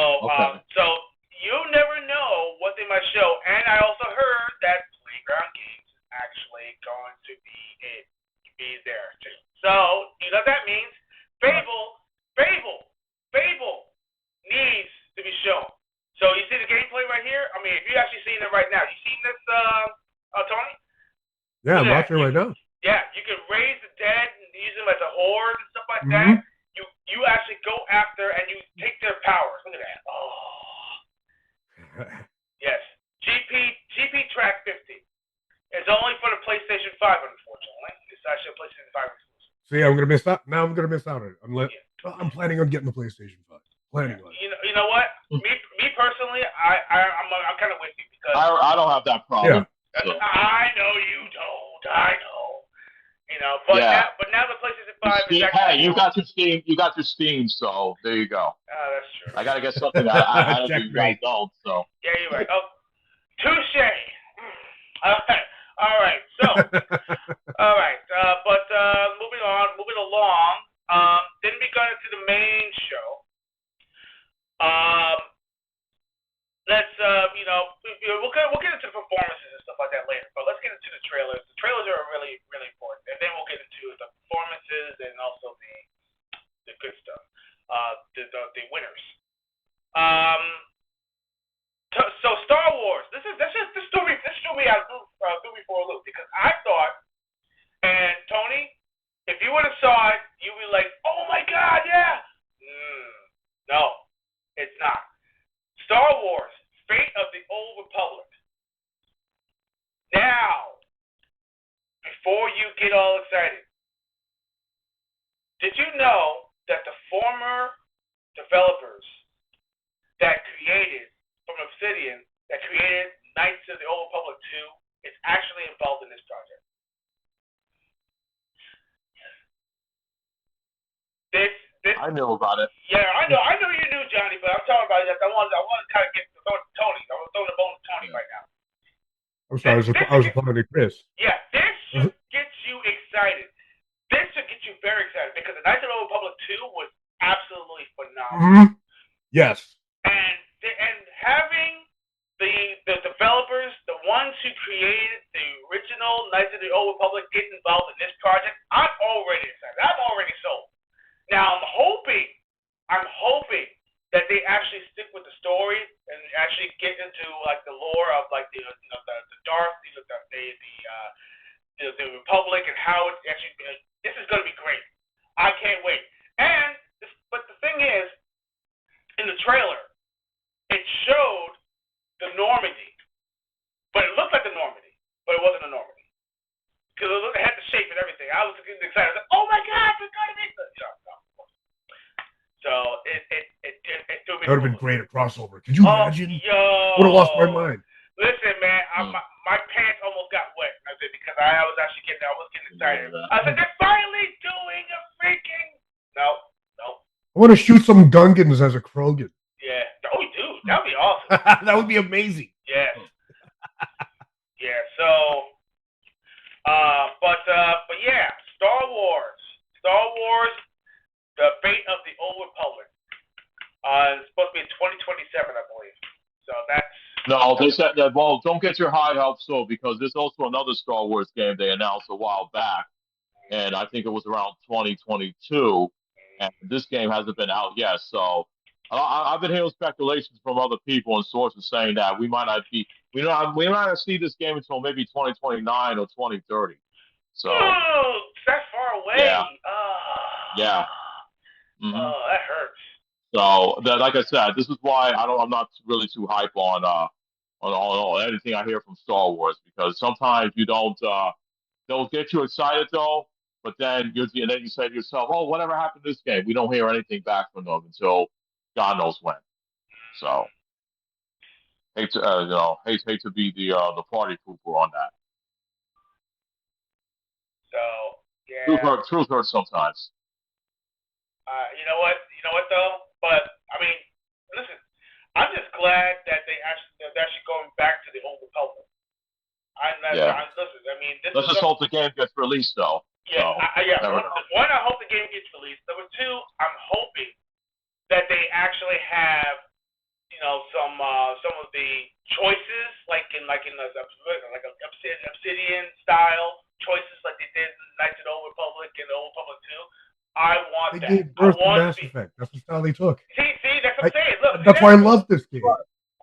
you never know what they might show, and I also heard that Playground Games is actually going to be there too. So you know what that means? Fable needs to be shown. So you see the gameplay right here? I mean, if you actually seen it right now, you seen this, Tony? Yeah, I'm watching right now. Yeah, you can raise the dead and use them as a horde and stuff like that. You actually go after and you take their powers. Look at that. Oh. Yes. GP Track 50. It's only for the PlayStation 5, unfortunately. It's actually a PlayStation 5 exclusive. See, I'm gonna miss out. Now I'm gonna miss out on it. I'm planning on getting the PlayStation 5. You know what? Me personally, I'm kind of with you because I don't have that problem. Yeah. So. I know you don't. I know. But now the PlayStation 5 is actually. Hey, you got your Steam, so there you go. That's true. I gotta get something I do you guys don't. So. Yeah, you're right. Oh, touche. All right. So, all right. But moving along. Then we got into the main show. Let's we'll get into the performances and stuff like that later. But let's get into the trailers. The trailers are really, really important, and then we'll get into the performances and also the good stuff. The Um, so Star Wars. This threw me out threw me for a loop because I thought, and Tony, if you would have saw it, you'd be like, oh my God, yeah. No, it's not. Star Wars: Fate of the Old Republic. Now, before you get all excited, did you know that the former developers that created from Obsidian, that created Knights of the Old Republic 2, is actually involved in this project? This. I knew about it. Yeah, I know you knew, Johnny, but I'm talking about that. I want to kind of get to Tony. I want to throw the bone to Tony right now. I'm sorry, I was replying to Chris. Yeah, this should get you excited. This should get you very excited because the Knights of the Old Republic 2 was absolutely phenomenal. Yes. And having the developers, the ones who created the original Knights of the Old Republic, get involved in this project, I'm already excited. I'm already sold. Now I'm hoping that they actually stick with the story and actually get into like the lore of like the Darth, the Republic, and how it actually. This is going to be great. I can't wait. But the thing is, in the trailer, it showed the Normandy, but it looked like the Normandy, but it wasn't a Normandy because it had the shape and everything. I was getting excited. I was like, oh my God, it's going to be no. So it threw me. That would have been great, a crossover. Could you imagine? Yo, would have lost my mind. Listen, man, my pants almost got wet because I was actually getting excited. I was like, they're finally doing a freaking no. I want to shoot some Gungans as a Krogan. Yeah. Oh, dude, that'd be awesome. That would be amazing. Yes. Yeah. So, but yeah, Star Wars, the Fate of the Old Republic. It's supposed to be in 2027, I believe. So that's. No, they said that. Well, don't get your high hopes so because there's also another Star Wars game they announced a while back, and I think it was around 2022, and this game hasn't been out yet. So I've been hearing speculations from other people and sources saying that we might not see this game until maybe 2029 or 2030. So that's far away. Yeah. Yeah. Mm-hmm. Oh, that hurts. So like I said, this is why I'm not really too hype on anything I hear from Star Wars because sometimes you they'll get you excited though, but then you say to yourself, oh, whatever happened to this game? We don't hear anything back from them until God knows when. So hate to hate to be the party pooper on that. So yeah, truth hurts sometimes. You know what though? But I mean, listen, I'm just glad that they're actually going back to the Old Republic. Listen, I mean, let's just hope the game gets released though. Yeah, so, one, I hope the game gets released. Number two, I'm hoping that they actually have, some of the choices like in the Obsidian style choices like they did in Knights of the Old Republic and the Old Republic 2. I want that. They gave birth to Mass Effect. That's the style they took. See, that's what I'm saying. Look, that's why I love this game.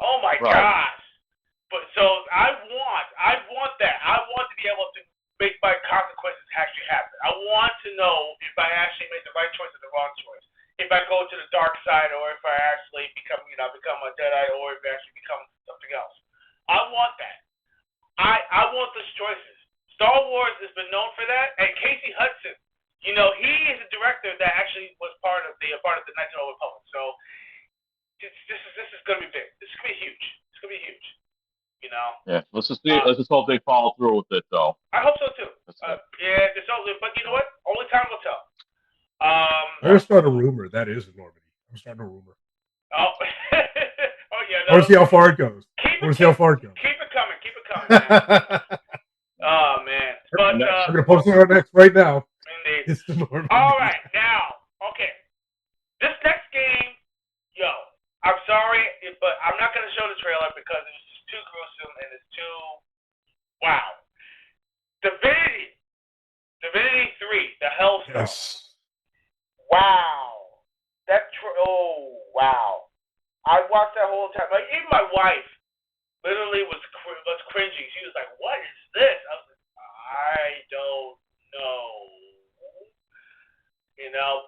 Oh my gosh! But so I want that. I want to be able to make my consequences actually happen. I want to know if I actually made the right choice or the wrong choice. If I go to the dark side, or if I actually become a Jedi, or if I actually become something else. I want that. I want those choices. Star Wars has been known for that, and Casey Hudson. He is a director that actually was part of the Knights of the Old Republic. So this is gonna be big. This is gonna be huge. It's gonna be huge. Yeah. Let's just hope they follow through with it, though. I hope so too. But you know what? Only time will tell. I'm gonna start a rumor. That is a Normandy. I'm starting a rumor. Oh, oh yeah. I want to see how far it goes. Keep it coming. Keep it coming, man. Oh man. But I'm gonna post it on X right now. Indeed. It's the Normandy. All right, now, okay. This next game, I'm sorry, but I'm not gonna show the trailer because it's just too gruesome and it's too wow. Divinity 3, the Hellstorm. Yes. Wow. Wow. I watched that whole time. Like even my wife literally was cringing. She was like, "What is this?" I was like, "I don't know."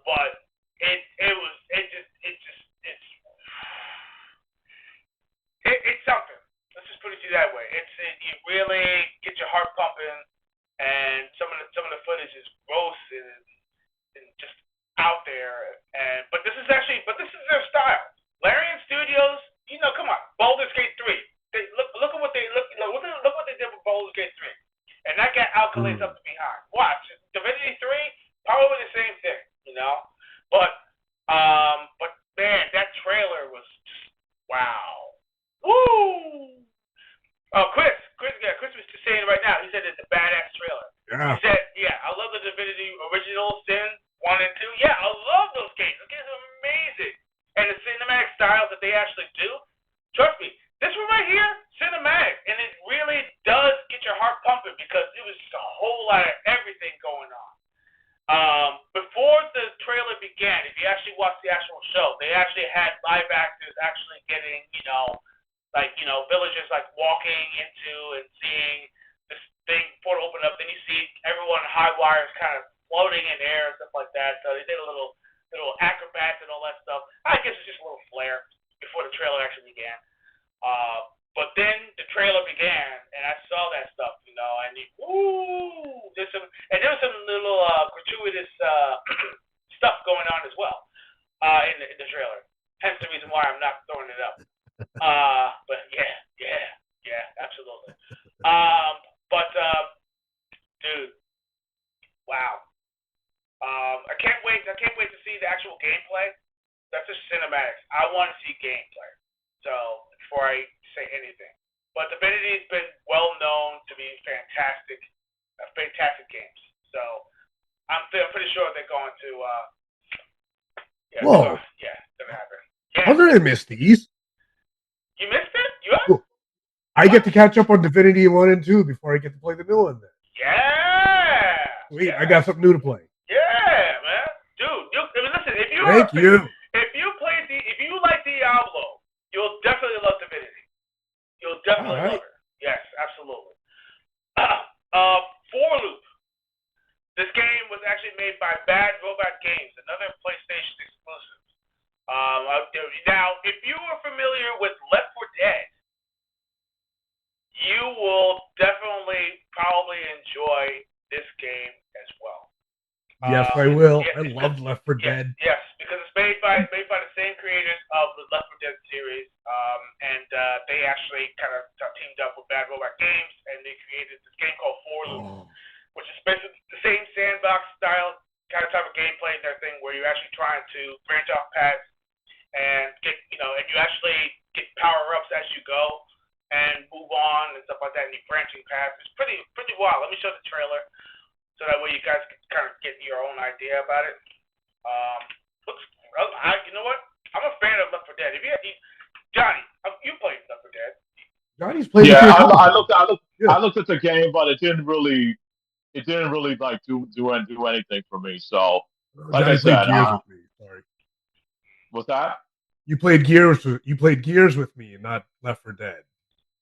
But it's something. Let's just put it to you that way. You really get your heart pumping, and some of the footage is gross and just out there. But this is their style. Larian Studios, come on, Baldur's Gate 3. Look at what they look what they did with Baldur's Gate 3, and that got accolades up to behind. Watch Divinity 3, probably the same thing, but man, that trailer was just wow. Woo! Oh, Chris was just saying right now. He said it's a badass trailer. Yeah. He said, "Yeah, I love the Divinity original Sin 1 and 2. Yeah, I love those games. Those games are amazing, and the cinematic styles that they actually do. Trust me, this one right here, cinematic, and it really does get your heart pumping because it was just a whole lot of everything going on. Before the trailer began, if you actually watched the actual show, they actually had live actors actually getting, villagers like walking into and seeing this thing before it opened up. Then you see everyone in high wires kind of floating in air and stuff like that. So they did a little acrobats and all that stuff. I guess it's just a little flair before the trailer actually began. But then the trailer began, and I saw that stuff, and there was some little gratuitous stuff going on as well in the trailer. Hence the reason why I'm not throwing it up. But yeah, absolutely. Dude, wow. I can't wait to see the actual gameplay. That's just cinematics. I want to see gameplay. So before I say anything, but Divinity's been well known to be fantastic games. So I'm pretty sure they're going to. Whoa! They're gonna happen. Yeah. How did I miss these? You missed it? You have? I get to catch up on Divinity 1 and 2 before I get to play the new one. Then. Yeah. Sweet. Yeah. I got something new to play. Yeah, man. Dude, listen. If you if you like Diablo, you'll definitely love Divinity. You'll definitely love it. Yes, absolutely. For Loop. This game was actually made by Bad Robot Games, another PlayStation exclusive. Now, if you are familiar with Left 4 Dead, you will definitely probably enjoy this game as well. Yes, I will. I loved Left 4 Dead. Yes, because it's made by the same creators of the Left 4 Dead series, and they actually kind of teamed up with Bad Robot Games, and they created this game called For Loop, which is basically the same sandbox style kind of type of gameplay and everything, where you're actually trying to branch off paths and get, and you actually get power-ups as you go and move on and stuff like that, and you're branching paths. It's pretty wild. Let me show the trailer so that way you guys can kind of get your own idea about it. You know what? I'm a fan of Left 4 Dead. Johnny, you played Left 4 Dead. Johnny's played. Yeah, I looked at the game, but it didn't really like do anything for me. So, like I said, with me. Sorry. What's that? You played Gears with me, not Left 4 Dead.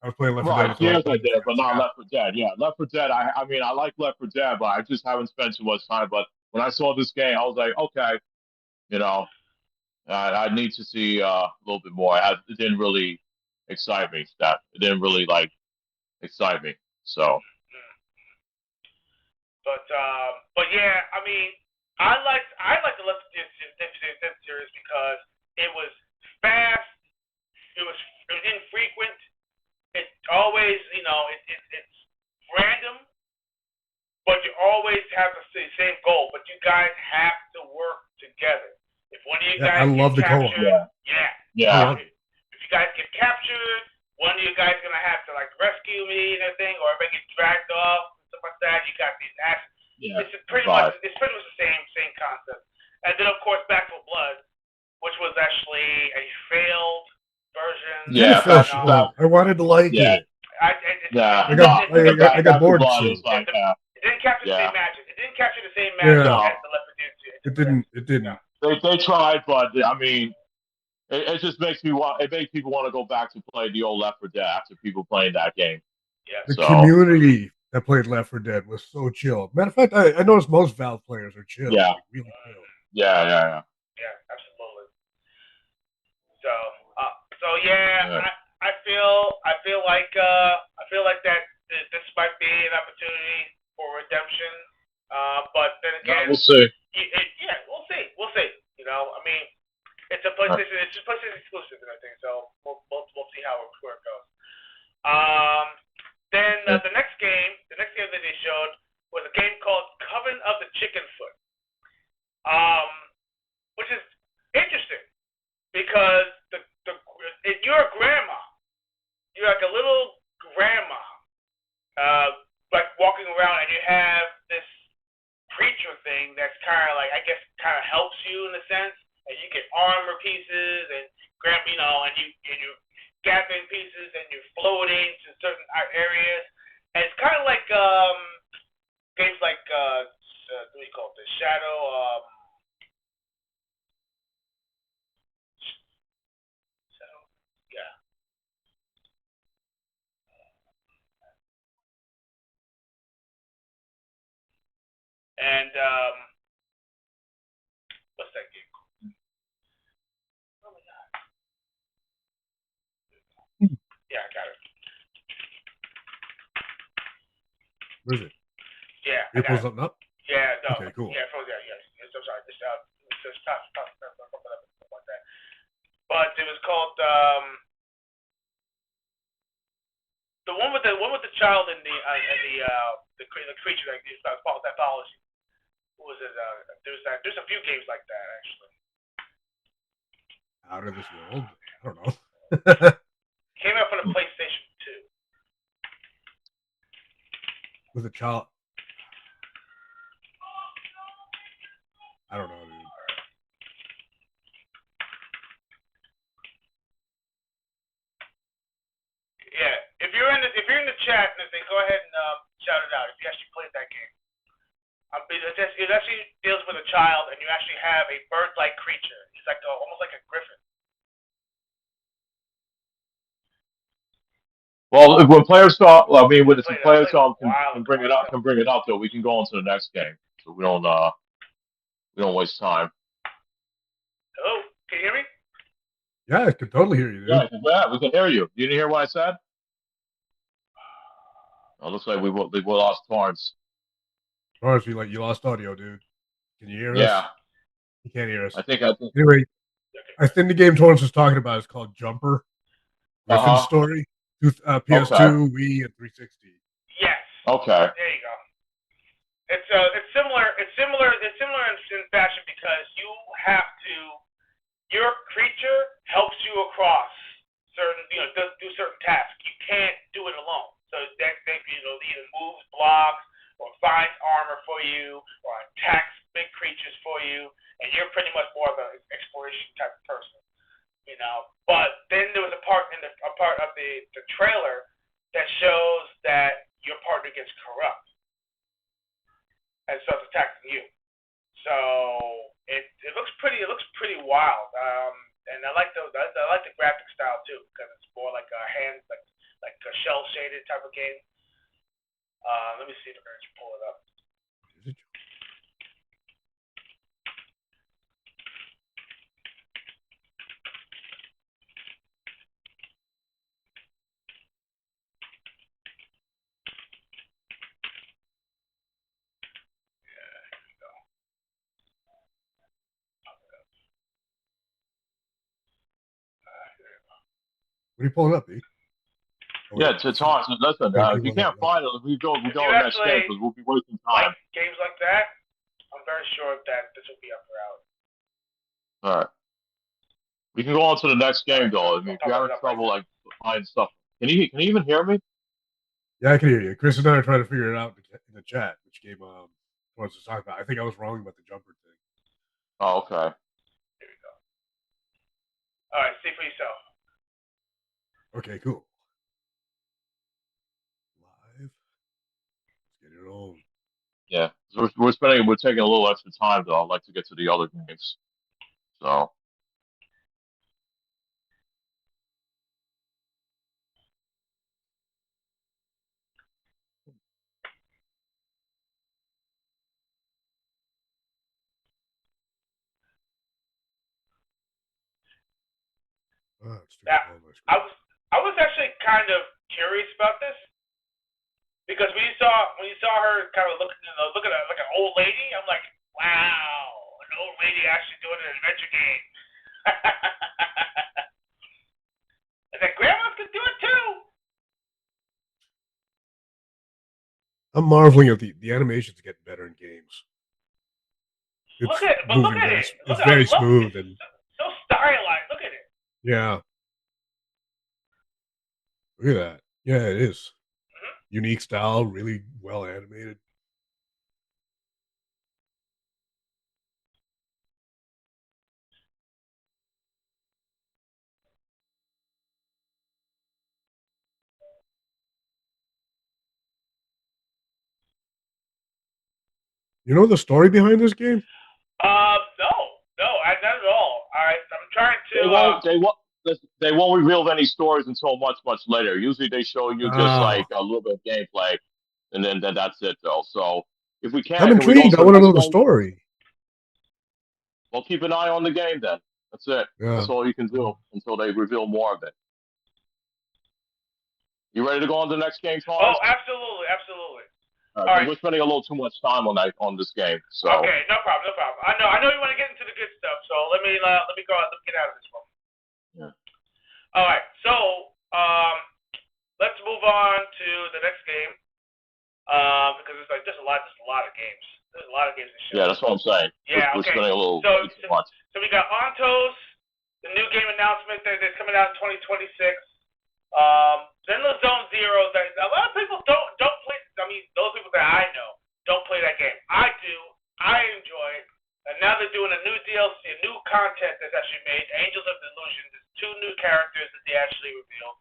I was playing Left 4 Dead. Gears I did, but not Left 4 Dead. Yeah, Left 4 Dead. I mean, I like Left 4 Dead, but I just haven't spent too much time. But when I saw this game, I was like, okay, I need to see a little bit more. It didn't really excite me. It didn't really excite me. So. But yeah, I mean, I like the Left 4 Dead series because it was fast, it was infrequent, it always, it's random, but you always have the same goal, but you guys have to work together. If one of you guys get captured, if you guys get captured, one of you guys is gonna have to rescue me and everything, or if I get dragged off and stuff like that, you got these actions. Yeah, it's pretty much the same concept. And then of course Back 4 Blood, which was actually a failed version. Yeah, I wanted to like it. I got bored. It didn't capture the same magic. It didn't capture the same magic as the Left 4 Dead series. It didn't. They tried, but I mean, It just makes me want. It makes people want to go back to play the old Left 4 Dead after people playing that game. Yeah. The So community that played Left 4 Dead was so chill. Matter of fact, I noticed most Valve players are chill, yeah, like really chill. yeah. Yeah, absolutely. So, yeah, Yeah. I feel like that this might be an opportunity for redemption. But then No, again, we'll see. yeah, we'll see. You know, I mean, it's a PlayStation, it's just PlayStation exclusive and everything. So we'll see where it goes. Then the next game that they showed was a game called Coven of the Chicken Foot. Um, which is interesting because you're a grandma. You're like a little grandma, like walking around, and you have this creature thing that's kind of like, I guess, kind of helps you in a sense, and you get armor pieces and and you gathering pieces and you're floating to certain areas, and it's kind of like games like what do you call it? The Shadow. Shadow. Yeah. And what's that game called? Oh my god. Yeah, I got it. Where is it? Yeah, I You got pull it. something up? Yeah, no. Okay, cool. Yeah, yeah. I'm sorry. Just top like that. But it was called the one with the child and the creature that is called pathology. What was it? There's a few games like that actually. Out of this world? I don't know. Came out for the PlayStation 2. With a child. I don't know, dude. Yeah, if you're in the chat and everything, go ahead and shout it out if you actually played that game. It actually deals with a child, and you actually have a bird-like creature. He's like almost like a griffin. Well, when players talk, I mean, when I players played a talk, while can ago bring it up. myself. Can bring it up, though. We can go on to the next game, so we don't waste time. Hello, can you hear me? Yeah, I can totally hear you, dude. Yeah, we can hear you. You didn't hear what I said? Oh, looks like we lost Torrance. Torrance, you lost audio, dude. Can you hear us? Yeah, You can't hear us. I think. Anyway, I think the game Torrance was talking about is called Jumper. Griffin's Story. PS2, Okay. Wii, and 360. Yes. Okay. There you go. It's similar. It's similar in fashion because your creature helps you across certain do certain tasks. You can't do it alone. So that either moves blocks or finds armor for you or attacks big creatures for you, and you're pretty much more of an exploration type of person. But then there was a part of the trailer that shows that your partner gets corrupt and starts attacking you. So it looks pretty wild. And I like the graphic style too because it's more like a like a shell shaded type of game. Let me see if I can just pull it up. What are you pulling up, B? Oh, yeah, to Torrance, listen, if you can't find it, we go to the next game because we'll be wasting time. Like games like that, I'm very sure that this will be up your alley. All right. We can go on to the next game, though. I mean, if you're having trouble like finding stuff, can you even hear me? Yeah, I can hear you. Chris and I are trying to figure it out in the chat which game wants to talk about. I think I was wrong about the jumper thing. Oh, okay. Here we go. All right, see for yourself. Okay, cool. Live. Let's get it on. Yeah, so we're taking a little extra time, though. I'd like to get to the other games. So Oh, it's too Now, small on my screen. I was actually kind of curious about this because when you saw her kind of looking at like an old lady, I'm like, wow, an old lady actually doing an adventure game. I said, grandmas can do it too. I'm marveling at the animations getting better in games. It's Look at very, it. it's very smooth and so stylized. Look at it. yeah. Look at that. Yeah, it is. Mm-hmm. Unique style, really well animated. You know the story behind this game? No, not at all. I'm trying to. They won't. They won't reveal any stories until much later. Usually they show you just Oh, like a little bit of gameplay, and then that's it though. So if we I'm can we go intrigued. to I the want to next know the game? story. Well, keep an eye on the game then. That's it. Yeah. That's all you can do until they reveal more of it. You ready to go on to the next game, Oh, Torres? absolutely. All All right, right. we're spending a little too much time on this game. So Okay, no problem. I know you want to get into the good stuff, so let me go. Let me get out of this one. yeah. All right, so let's move on to the next game because there's a lot of games. There's a lot of games to show. Yeah, that's what I'm saying. Yeah, We're okay. spending a little So, too much. so we got Ontos, the new game announcement that's coming out in 2026. Then the Zone Zero. That a lot of people don't play. I mean, those people that I know don't play that game. I do. I enjoy it. And now they're doing a new DLC, a new content that's actually made. Angels of Delusion. There's 2 new characters that they actually revealed.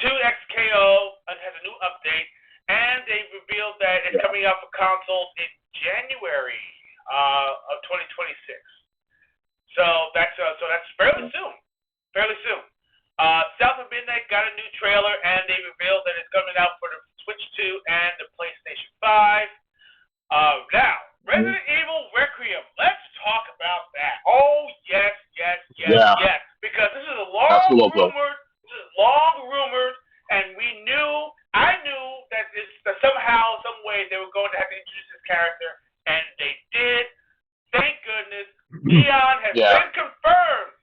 2XKO has a new update, and they revealed that it's coming out for consoles in January of 2026. So that's fairly soon. Fairly soon. South of Midnight got a new trailer, and they revealed that it's coming out for the Switch 2 and the PlayStation 5. Now, Resident Evil Requiem. Let's talk about that. Oh, yes. Because this is Absolutely. long rumored, and I knew that somehow, some way, they were going to have to introduce this character, and they did. Thank goodness. Leon has been confirmed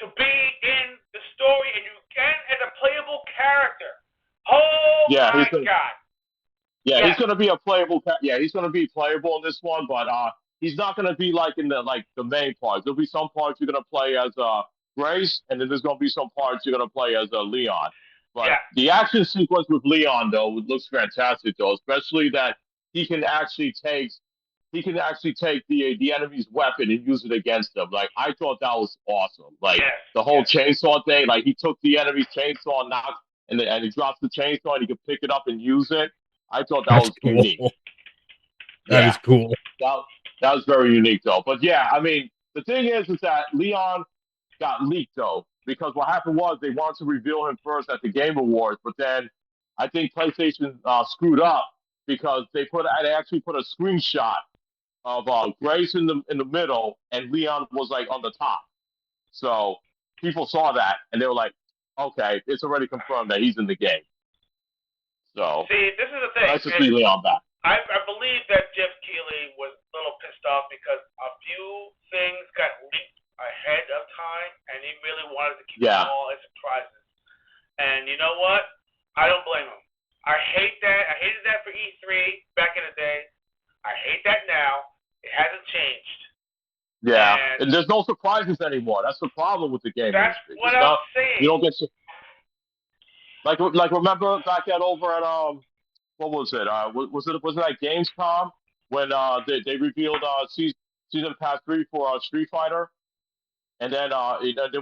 to be in the story, and you can as a playable character. Oh my God! Yeah, he's going to be a playable. Yeah, he's going to be playable in this one, but he's not going to be like in the main parts. There'll be some parts you're going to play as Grace, and then there's going to be some parts you're going to play as Leon. But the action sequence with Leon though looks fantastic though, especially that he can actually take the enemy's weapon and use it against them. Like I thought that was awesome. Like the whole chainsaw thing. Like he took the enemy's chainsaw, and he drops the chainsaw, and he can pick it up and use it. I thought that was cool. unique. That is cool. That was very unique though. But yeah, I mean, the thing is that Leon got leaked though, because what happened was they wanted to reveal him first at the Game Awards, but then I think PlayStation screwed up because they actually put a screenshot of Grace in the middle and Leon was like on the top. So people saw that and they were like, okay, it's already confirmed that he's in the game. So see, this is the thing. Nice to see Leon back. I believe that Jeff Keighley was a little pissed off because a few things got leaked ahead of time, and he really wanted to keep them all as surprises. And you know what? I don't blame him. I hate that. I hated that for E3 back in the day. I hate that now. It hasn't changed. Yeah, and there's no surprises anymore. That's the problem with the game. That's what I'm saying. You don't get like remember back over at what was it? Was it at Gamescom when they revealed season pass 3 for Street Fighter, and then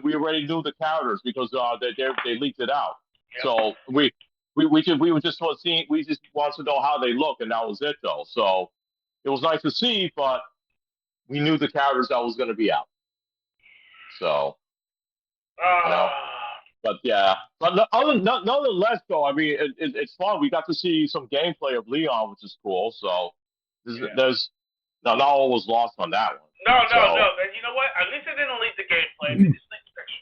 we already knew the characters because they leaked it out. Yep. So we were just sort of seeing. We just wanted to know how they look, and that was it though. So it was nice to see, but we knew the characters that was going to be out. So, you know. But yeah, but nonetheless, though, I mean, it's fun. We got to see some gameplay of Leon, which is cool. So there's not all was lost on that one. No. And you know what? At least they didn't leak the gameplay. They just leaked the picture.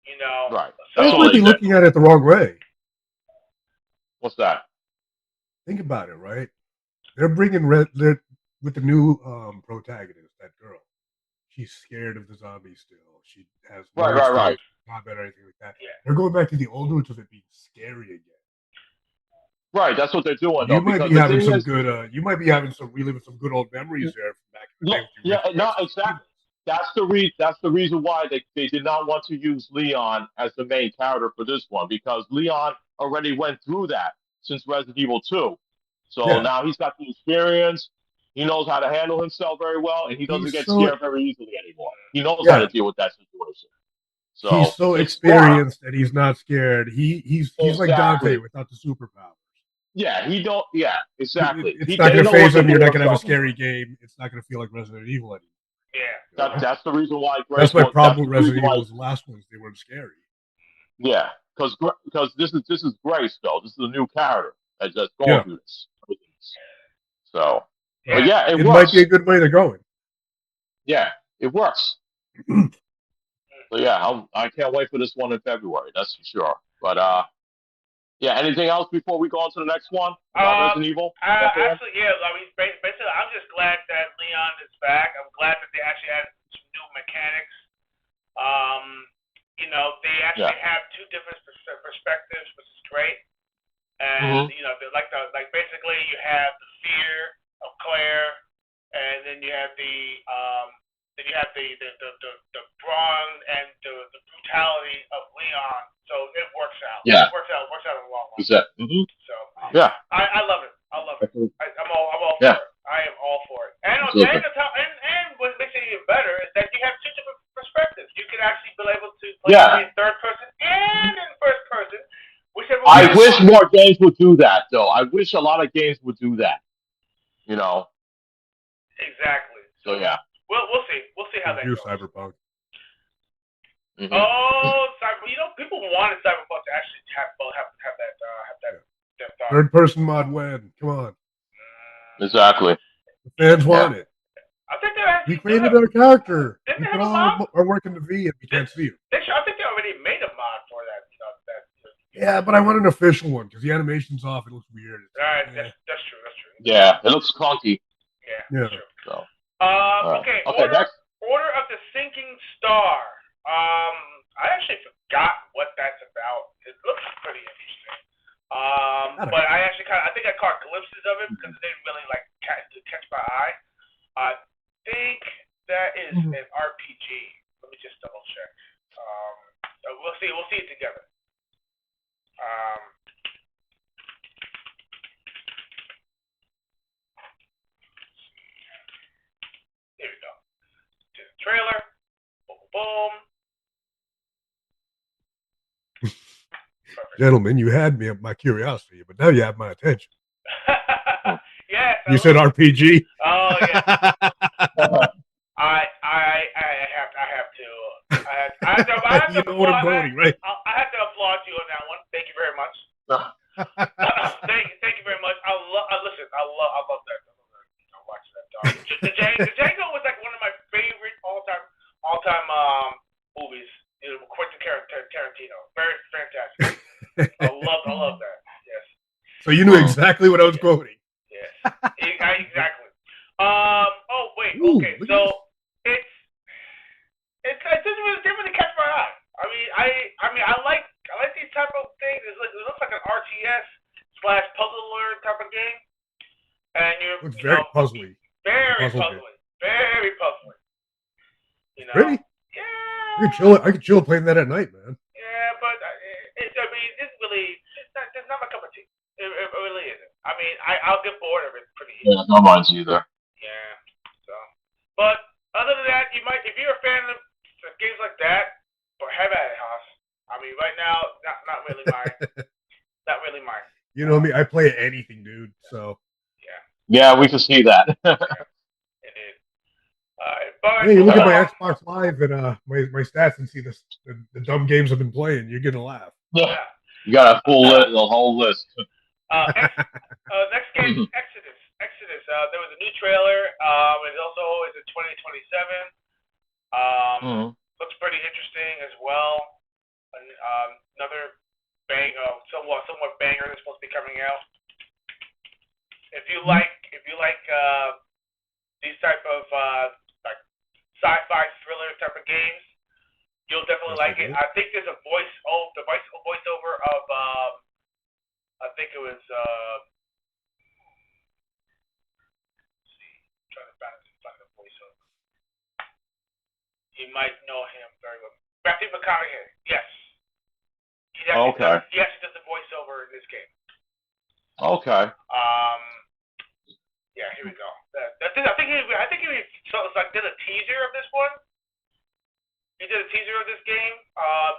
You know, Right. so You That's guys all might they be did. looking at it the wrong way. What's that? Think about it, right? They're bringing they're with the new protagonist, that girl. She's scared of the zombies still. She has no Right. instinct, combat or anything like that. yeah, They're going back to the old roots of it being scary again. Right. That's what they're doing You though. might Because be the having thing some is, good. You might be having some reliving some good old memories there from back in the day with the yeah, original no, Resident exactly. Evil. That's the reason why they did not want to use Leon as the main character for this one because Leon already went through that since Resident Evil 2. So Yeah, now he's got the experience. He knows how to handle himself very well, and he doesn't he's get so scared very easily anymore. He knows how to yeah deal with that situation. he's So so it's smart. experienced that he's not scared. He's like Dante Exactly. without the superpowers. Yeah, he don't. Yeah, exactly. It's not They going to know what phase to him. do You're with not going to have a himself. scary game. It's not going to feel like Resident Evil anymore. yeah. You know? That's the reason why That's Grace. my That's problem with the reason Resident why. Evil. Was the last ones they weren't scary. Yeah, because this is Grace though. This is a new character that's going Yeah, through this. So, but but Yeah. yeah, it it might be a works. good way they're going. Yeah, it works. So yeah, I can't wait for this one in February. That's for sure. But yeah. Anything else before we go on to the next one about Resident Evil? Actually, yeah. I mean, basically, I'm just glad that Leon is back. I'm glad that they actually added some new mechanics. You know, they Yeah. actually have two different perspectives, which is great. And Hmm. you know, like basically, you have the fear of Claire, and then you have the brawn and the brutality of Leon. So it works out. Yeah. It works out in the long run. Is that? Hmm. So Yeah. I love it. I love it. I'm all Yeah. for it. I am all for it. And Absolutely. what makes it even better is that you have two different perspectives. You can actually be able to play Yeah. in third person and in first person, whichever way I you wish want. more games would do that though. I wish a lot of games would do that. You know. Exactly. So yeah. We'll see. We'll see how that Review goes. Cyberpunk. Hmm. Oh, you know, people wanted Cyberpunk to actually that Third person mod win. Come on, Exactly. the fans Yeah. want it. I think they We actually do created have. our character. Didn't We they put have a all mod? our work into V, and we can't see it. I think they already made a mod for that. You know, that. Yeah, but I want an official one because the animation's off. It looks weird. All right, Yeah. that's true. That's true. Yeah. It looks clunky. Yeah, Yeah. that's true. So. All right. Okay. Okay. Next. Order of the Sinking Star. I actually forgot what that's about. It looks pretty interesting. But I actually I think I caught glimpses of it because it didn't really like catch my eye. I think that is an RPG. Let me just double check. We'll see. We'll see it together. Here we go. To the trailer. Boom, boom. Perfect. Gentlemen, you had me at my curiosity, but now you have my attention. Yes. You said RPG. Oh yeah. I have to. You know what I'm going, right? I have to applaud you on that one. Thank you very much. Thank you very much. Listen. I love that. I watch that. The Django was like one of my favorite all time movies. You know, Quentin Tarantino. Very fantastic. I love that. Yes. So you knew exactly what I was quoting. Yes. Exactly. Oh wait. Ooh, Okay. So it didn't really catch my eye. I like these type of things. It looks like an RTS / puzzler type of game, and It's very puzzly. very puzzling. You know. Pretty. Yeah. I could chill playing that at night, man. Yeah, but it's not my cup of tea. It really isn't. I mean, I'll get bored of it pretty easily. Yeah. No mine's either. Yeah. So, but other than that, if you're a fan of games like that, or have at it, Haas. I mean, right now, not really mine. Not really mine. You know me, I play anything, dude. So. Yeah. Yeah, we can see that. Yeah, it is. But Hey, you look at my Xbox Live and my stats and see the dumb games I've been playing. You're gonna laugh. Yeah. You got a whole list. Next game, Exodus. There was a new trailer. It also is in 2027. Looks pretty interesting as well. Another somewhat banger that's supposed to be coming out. If you like these type of like sci-fi thriller type of games, you'll definitely like it. I think there's a voiceover of I think it was let's see, I'm trying to find the voiceover. You might know him very well. Matthew McConaughey. Yes. He actually does the voiceover in this game. Okay. Yeah, here we go. I think he did a teaser of this one. He did a teaser of this game. I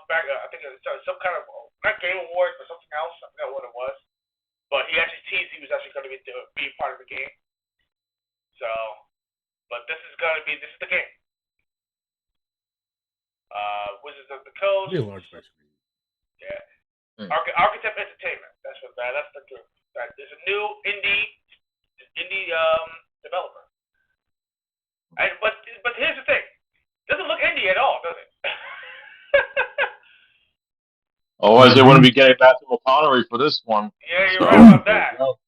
think it was some kind of not Game Awards, but something else. I forgot what it was. But he actually teased he was actually going to be part of the game. So, but this is the game. Wizards of the Coast. Be a large place. Yeah. Archetype Entertainment. That's the group. There's a new indie developer. But here's the thing. Doesn't look indie at all, does it? Otherwise, they wouldn't be getting Matthew McConaughey for this one. Yeah, you're right about that. No.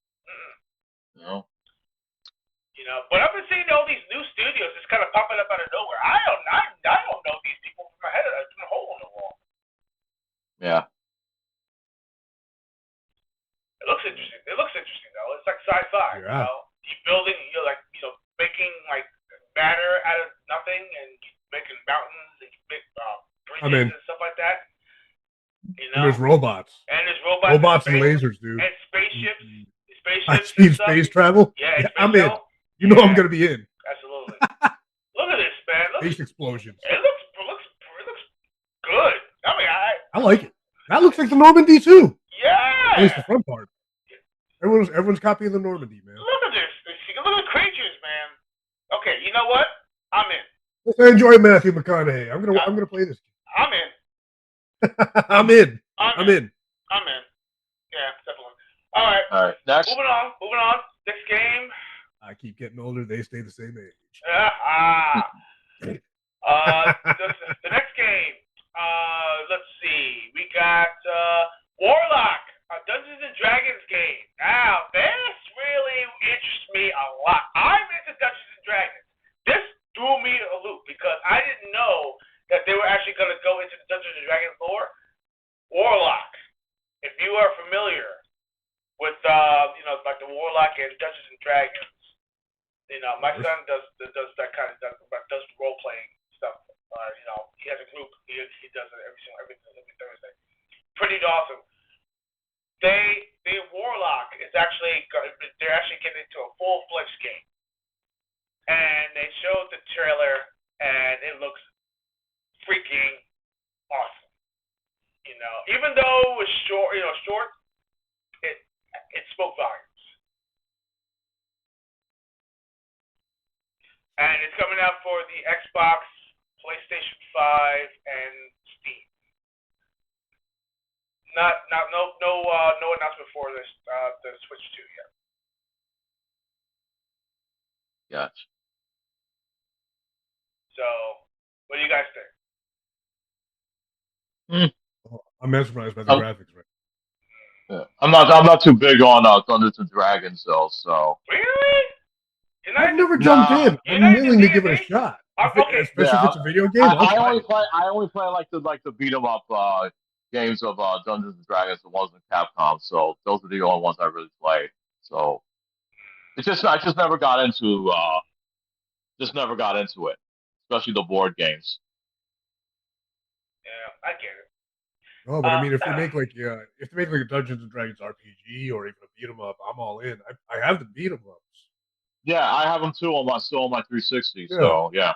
But I've been seeing all these new studios just kind of popping up out of nowhere. I don't know these people from my head from a hole in the wall. Yeah. It looks interesting though. It's like sci-fi. Yeah. You're building, making like matter out of nothing and making mountains and bridges and stuff like that. And there's robots. Robots and lasers, dude. And spaceships. High-speed space travel. Yeah, I'm in. I'm gonna be in. Absolutely. Look at this, man. Space explosions. It looks good. I mean, I like it. That looks like the Normandy too. Yeah. At least the front part. Everyone's copying the Normandy, man. Look at this. Look at the creatures, man. Okay, you know what? I'm in. I enjoy Matthew McConaughey. I'm gonna play this. I'm in. I'm in. Yeah, definitely. All right. Next. Moving on. Next game. I keep getting older. They stay the same age. The next game. Let's see. We got Warlock, a Dungeons and Dragons game. Now, this really interests me a lot. I'm into Dungeons and Dragons. This threw me a loop because I didn't know that they were actually going to go into the Dungeons and Dragons lore. Warlock. If you are familiar with like the Warlock and Dungeons and Dragons, my son does that kind of does role playing stuff. He has a group. He does it every Thursday. Pretty awesome. The Warlock is they're actually getting into a full-fledged game, and they showed the trailer, and it looks freaking awesome. Even though it was short, it spoke volumes. And it's coming out for the Xbox, PlayStation 5, and Steam. No announcement for this the Switch 2 yet. Gotcha. So, what do you guys think? I'm mesmerized by the graphics, right? Yeah. I'm not too big on Dungeons and Dragons though, so. Really? I've never jumped in. I'm willing to give it a shot. Especially if it's a video game. I only play like the beat 'em up games of Dungeons and Dragons, the ones in Capcom. So those are the only ones I really played. So I just never got into it, especially the board games. Yeah, I get it. Oh, but I mean, if they make like a Dungeons and Dragons RPG or even a beat 'em up, I'm all in. I have the beat 'em ups. Yeah, I have them too on my 360. Yeah. So yeah,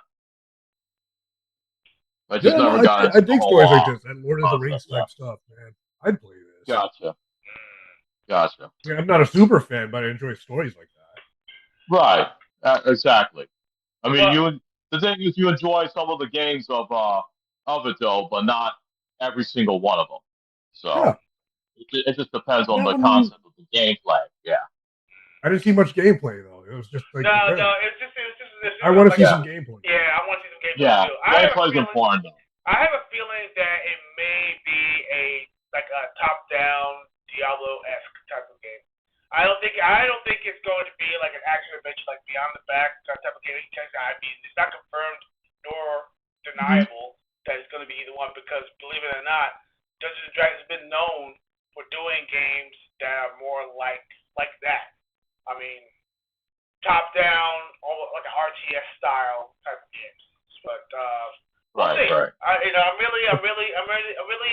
I just never got into. I dig stories like this, that Lord of the Rings type stuff, man. I'd play this. Gotcha. Yeah, I'm not a super fan, but I enjoy stories like that. Right. Exactly. I mean, the thing is, you enjoy some of the games of it though, but not every single one of them. So it just depends on the concept of the gameplay. Yeah. I didn't see much gameplay though. It was just like it's just I want to see some gameplay. Yeah, I want to see some gameplay. Yeah, too. gameplay is important though. I have a feeling that it may be a top-down Diablo-esque type of game. I don't think it's going to be like an action adventure like Beyond the Back type of game. I mean, it's not confirmed nor deniable that it's going to be either one because, believe it or not, Dungeons and Dragons has been known for doing games that are more like that. I mean, top-down, almost like an RTS style type of games. But we'll see. Right. I'm really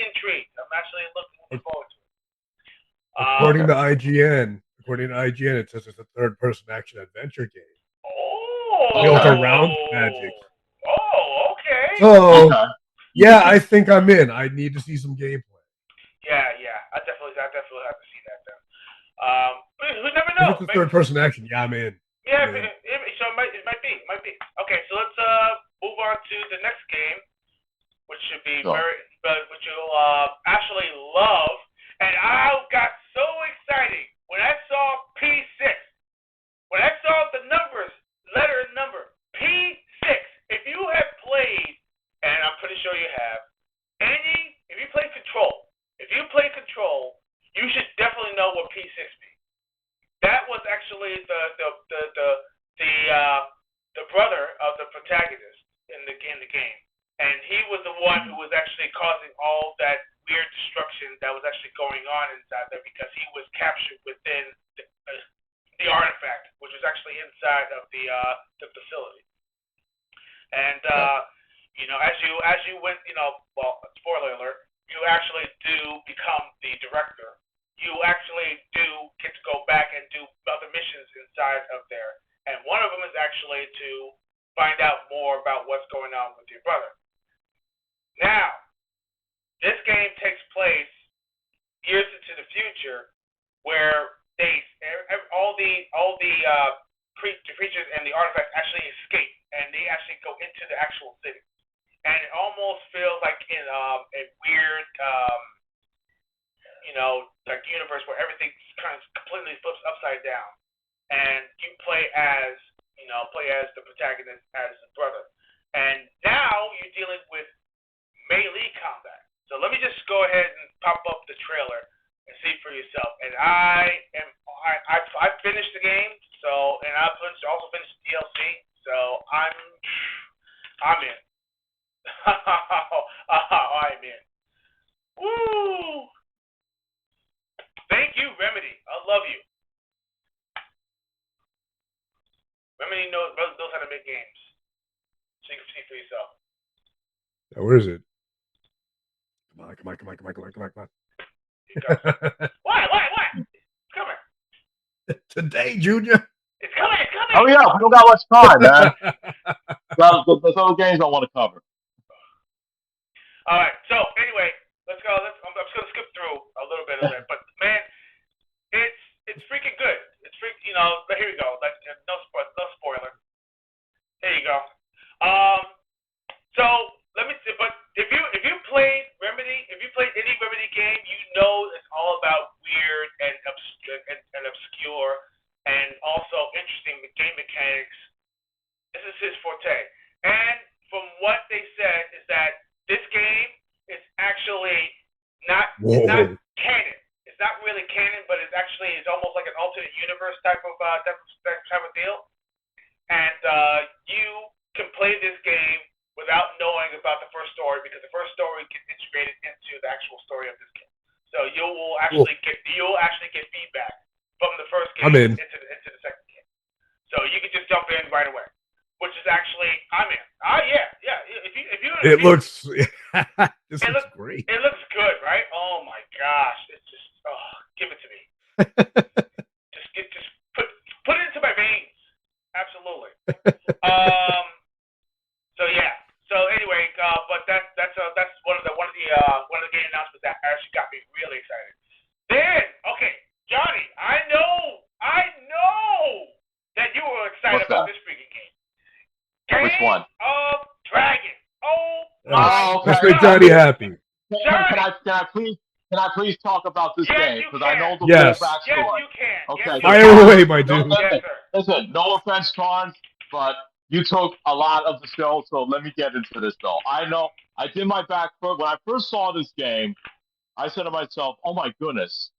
intrigued. I'm actually looking forward to it. According to IGN, it says it's a third-person action adventure game. Built around magic. Oh, okay. So, yeah, I think I'm in. I need to see some gameplay. Yeah. I definitely have to see that then. Who never knows? If it's a third-person action, yeah, I'm in. Yeah, so it might be. Okay, so let's move on to the next game, which should be which you'll actually love. And I got so excited when I saw P6. When I saw the letter and number, P6. If you have played, and I'm pretty sure you have, if you play Control, you should definitely know what P6 means. That was actually the brother of the protagonist in the game, and he was the one who was actually causing all that weird destruction that was actually going on inside there because he was captured within the artifact, which was actually inside of the facility. And as you went, well, spoiler alert, you actually do become the director. You actually do get to go back and do other missions inside of there. And one of them is actually to find out more about what's going on with your brother. Now, this game takes place years into the future where all the creatures and the artifacts actually escape and they actually go into the actual city. And it almost feels like in a weird like universe where everything kind of completely flips upside down, and you play as the protagonist as the brother, and now you're dealing with melee combat. So let me just go ahead and pop up the trailer and see for yourself. And I finished the game, and I also finished the DLC, so I'm in. I'm in. Woo! Thank you, Remedy. I love you. Remedy knows how to make games, so you can see for yourself. Now, where is it? Come on. What? It's coming. Today, Junior. It's coming. Hurry up. We don't got much time, man. There's other games I want to cover. All right. So anyway, let's go. I'm just gonna skip through a little bit of that, but man, it's freaking good. It's freaking. Here we go. No spoiler. There you go. So let me see. But if you played Remedy, if you played any Remedy game, you know it's all about weird and obscure and also interesting game mechanics. This is his forte. And from what they said is that this game is actually not canon. It's not really canon, but it's almost like an alternate universe type of deal. And you can play this game without knowing about the first story because the first story gets integrated into the actual story of this game. So you'll actually get feedback from the first game into the second game. So you can just jump in right away, which is actually I'm in. This looks great. It looks good, right? Oh my gosh, it's just give it to me. just put it into my veins. Absolutely. So yeah. So anyway, but that's one of the game announcements that actually got me really excited. Then Johnny, I know that you were excited about this freaking game. Which one? Of Dragon. Oh my! Let's make Johnny happy. Can I please talk about this game? Because I know the full backstory. Yes, you can. Okay. Fire away, my dude. Listen, no offense, Torrance, but you took a lot of the show, so let me get into this though. I I did my back first. When I first saw this game, I said to myself, "Oh my goodness,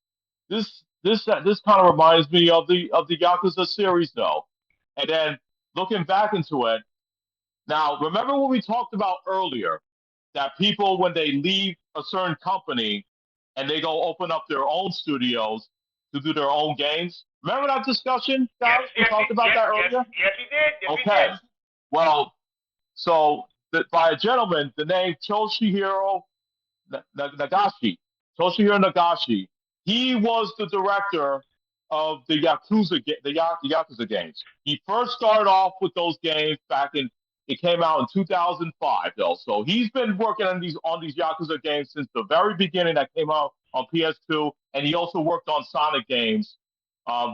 this kind of reminds me of the Yakuza series, though." And then looking back into it, now remember what we talked about earlier, that people when they leave a certain company and they go open up their own studios to do their own games. Remember that discussion, guys? We talked about that earlier. Yes, we did. Yes, Okay. we did. Well, so by a gentleman, the name Toshihiro Nagashi. Toshihiro Nagashi. He was the director of the Yakuza games. He first started off with those games back in. It came out in 2005, though. So he's been working on these Yakuza games since the very beginning. That came out on PS2, and he also worked on Sonic games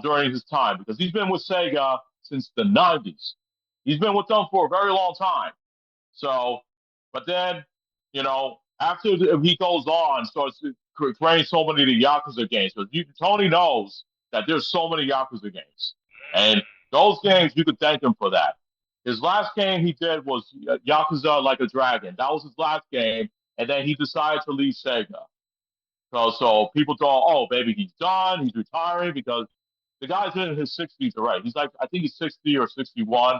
during his time because he's been with Sega since the 90s. He's been with them for a very long time. So, but then, after he goes on, starts creating so many of the Yakuza games. But Tony knows that there's so many Yakuza games. And those games, you could thank him for that. His last game he did was Yakuza Like a Dragon. That was his last game. And then he decided to leave Sega. So people thought, oh, maybe he's done. He's retiring because the guy's in his 60s already. He's like, I think he's 60 or 61.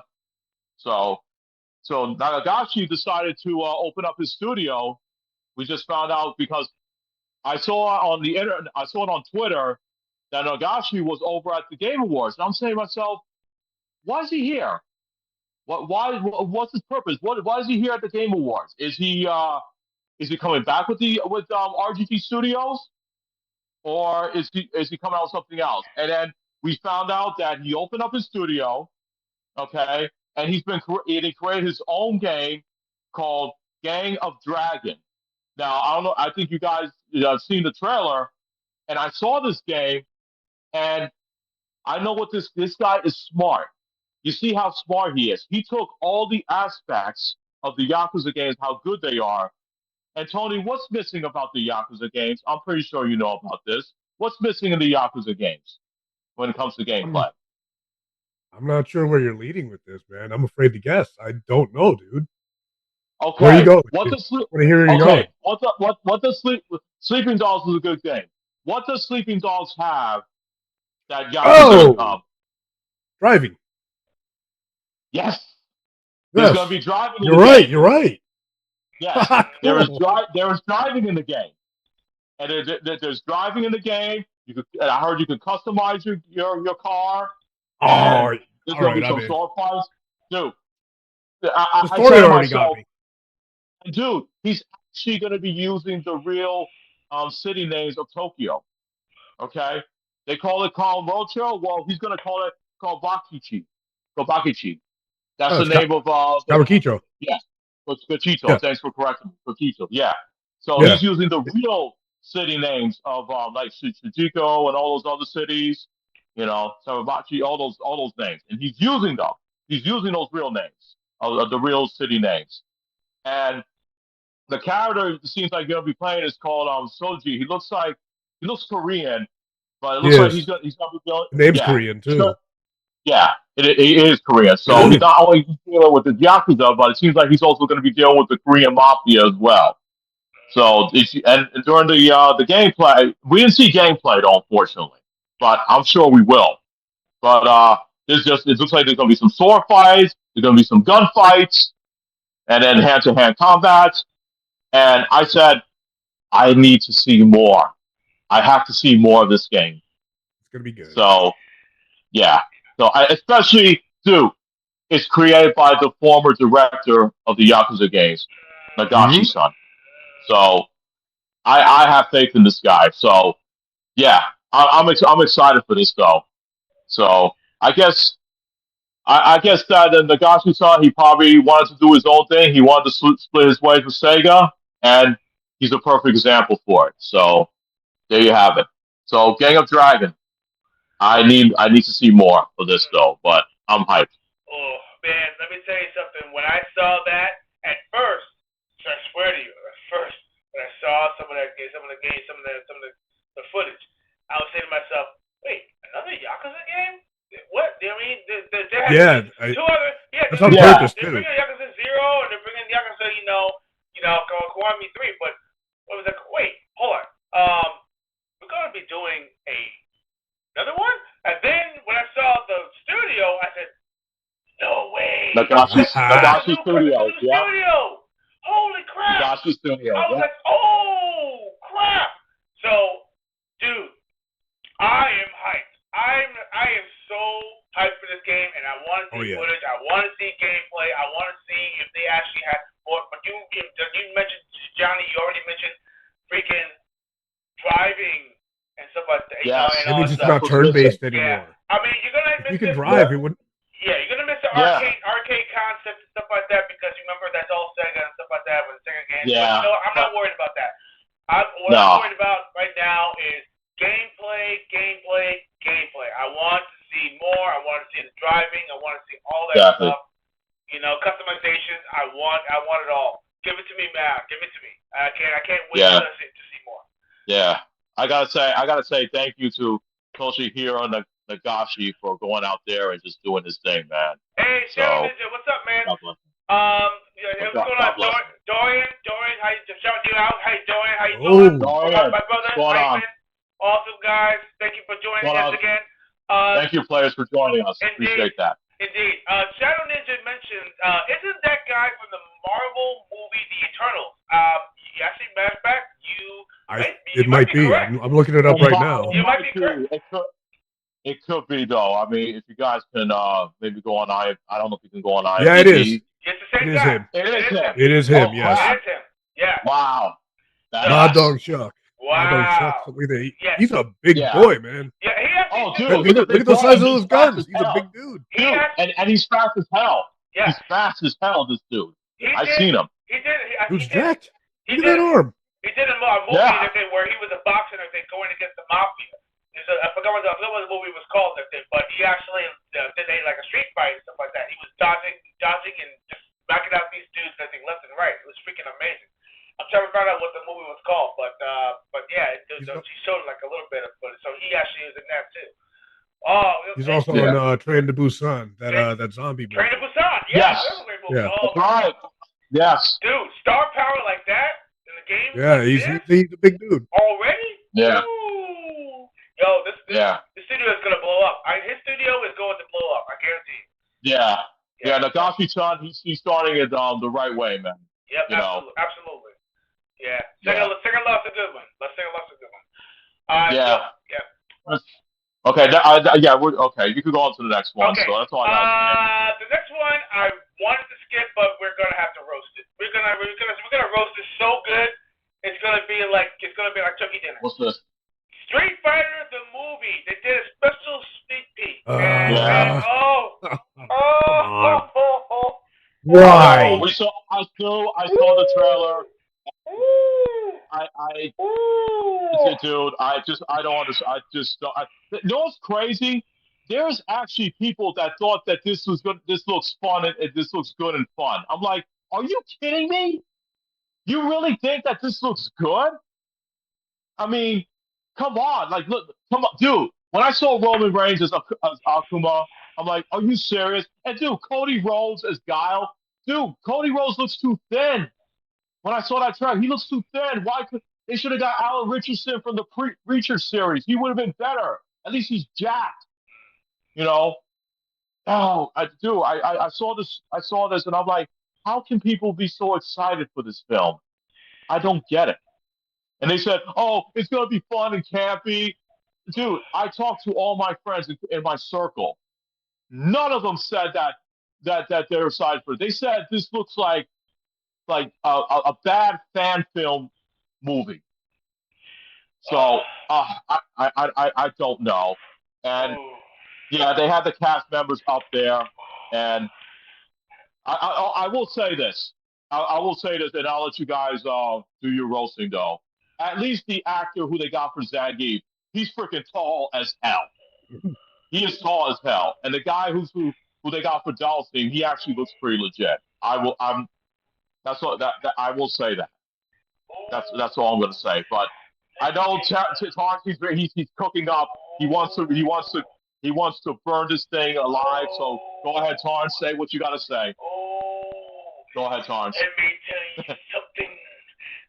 So Nagashi decided to open up his studio. We just found out because I saw on the internet, I saw it on Twitter that Nagashi was over at the Game Awards. And I'm saying to myself, why is he here? What's his purpose? Why is he here at the Game Awards? Is he coming back with RGT Studios, or is he coming out with something else? And then we found out that he opened up his studio, okay, and he created his own game called Gang of Dragon. Now I don't know. I think you guys have seen the trailer, and I saw this game, and I know what this guy is smart. You see how smart he is. He took all the aspects of the Yakuza games, how good they are. And Tony, what's missing about the Yakuza games? I'm pretty sure you know about this. What's missing in the Yakuza games when it comes to gameplay? I'm not sure where you're leading with this, man. I'm afraid to guess. I don't know, dude. Okay. Where are you going? What does Sleeping Dogs is a good game. What does Sleeping Dogs have that Yakuza driving. Yes. There's going to be driving in the game. You're right. Yes. There is driving in the game. And there's driving in the game. I heard you can customize your car. Oh, there's going to be some sword fights. Dude. The story already got me. Dude, he's actually going to be using the real city names of Tokyo. Okay? They call it Kamurocho. Well, he's going to call it Kobakichi. That's the name of Kawakicho. Yeah. Kokicho. Yeah. Thanks for correcting me. Kokicho. Yeah. So he's using the real city names of like Shichiko and all those other cities, Samabachi, all those names. And he's using them. He's using those real names, of the real city names. And the character it seems like you're gonna be playing is called Soji. He looks Korean, but it looks like he's gonna be dealing. The name's Korean too. So, yeah, it is Korean. So he's not only dealing with the Yakuza, but it seems like he's also going to be dealing with the Korean mafia as well. So and during the gameplay, we didn't see gameplay though, unfortunately, but I'm sure we will. But it looks like there's going to be some sword fights, there's going to be some gun fights, and then hand-to-hand combat. And I said, I need to see more. I have to see more of this game. It's going to be good. So, yeah. So, especially, dude, it's created by the former director of the Yakuza games, Nagashi-san. So, I have faith in this guy. So, yeah, I'm excited for this, though. So, I guess that Nagashi-san, he probably wanted to do his own thing. He wanted to split his ways with Sega, and he's a perfect example for it. So, there you have it. So, Gang of Dragon. I need to see more of this though, but I'm hyped. Oh man, let me tell you something. When I saw that at first, I swear to you, when I saw some of the footage, I was saying to myself, "Wait, another Yakuza game? What? I mean, there two other. Yeah, that's on purpose too. They're bringing Yakuza 0 and they're bringing Yakuza, be doing another one. And then when I saw the studio, I said, no way. Nagashi Studios, yeah. Studio. Holy crap. Nagashi Studios, I was like, oh, crap. So, dude, I am hyped. I am so hyped for this game, and I want to see footage. I want to see gameplay. I want to see if they actually have more. But you mentioned, Johnny, you already mentioned freaking driving and stuff like that. Yeah, maybe it's not turn-based anymore. Yeah. I mean, you're going to miss if you can drive, it wouldn't. Yeah, you're going to miss the arcade concept and stuff like that because you remember that's all Sega and stuff like that with Sega games. Yeah. But I'm not worried about that. What I'm worried about right now is gameplay. I want to see more. I want to see the driving. I want to see all that stuff. You know, customizations. I want it all. Give it to me, man. Give it to me. I can't wait to see more. Yeah. I gotta say thank you to Toshihiro Nagashi for going out there and just doing his thing, man. Hey, Shadow Ninja, what's up, man? What's going on, Dorian? How you shout you out? Hey, Dorian, how you doing? Dorian, my brother, what's going on? Awesome, guys. Thank you for joining us again. Thank you, players, for joining us. Indeed, appreciate that. Indeed. Shadow Ninja mentioned, isn't that guy from the Marvel movie The Eternals? Actually, matter of fact, it might be. I'm looking it up right now. You might be correct. It could be, though. I mean, if you guys can maybe go on I don't know if you can go on IMDb. Yeah, it is. It's the same guy. Him. It is him, yes. It is him. Yeah. Wow. Nah, Dog Shuck. Wow. He's a big boy, man. Yeah, he actually. Look at the size of those guns. He's a big dude. And he's fast as hell. Yeah. He's fast as hell, this dude. I've seen him. Who's jacked? Look at that arm. He did a movie where he was a boxer and going against the mafia. I forgot what the movie was called, but he actually did like a street fight and stuff like that. He was dodging and just knocking out these dudes, I think, left and right. It was freaking amazing. I'm trying to find out what the movie was called, but yeah, she showed like a little bit of footage. So he actually is in that too. Oh, he's also on Train to Busan, that zombie movie. Train to Busan, yes. That's a great movie. Yeah. Oh, right. Yes. Dude, star power like that in the game. Yeah, he's a big dude. Already? Yeah. Ooh. Yo, this studio is gonna blow up. His studio is going to blow up. I guarantee you. Yeah. Nagashi-chan, he's starting it the right way, man. Yep, absolutely. Yeah. Second Love's a good one. Second Love's a good one. Okay. Okay. You could go on to the next one. Okay. So that's all I got. The next one I wanted to skip, but we're gonna have to roast it. We're gonna roast it so good. It's gonna be like turkey dinner. What's this? Street Fighter the movie. They did a special sneak peek. Why? I saw the trailer. Dude, I don't understand. You know what's crazy? There's actually people that thought that this was good. This looks fun and this looks good and fun. I'm like, are you kidding me? You really think that this looks good? I mean, come on, come on, dude. When I saw Roman Reigns as Akuma, I'm like, are you serious? And dude, Cody Rhodes as Guile, dude, Cody Rhodes looks too thin. When I saw that trailer, he looks too thin. They should have got Alan Richardson from the Preacher series? He would have been better. At least he's jacked. You know? Oh, I saw this. I saw this, and I'm like, how can people be so excited for this film? I don't get it. And they said, oh, it's going to be fun and campy. Dude, I talked to all my friends in my circle. None of them said that they're excited for it. They said this looks like a bad fan film movie. So I don't know. And yeah, they had the cast members up there, and I will say this. I will say this, and I'll let you guys do your roasting though. At least the actor who they got for Zangief, he's freaking tall as hell. He is tall as hell. And the guy who they got for Dalstein, he actually looks pretty legit. I will say that. That's all I'm gonna say. But I know he's cooking up. He wants to burn this thing alive. So go ahead, Torrance, say what you gotta say. Go ahead, Torrance.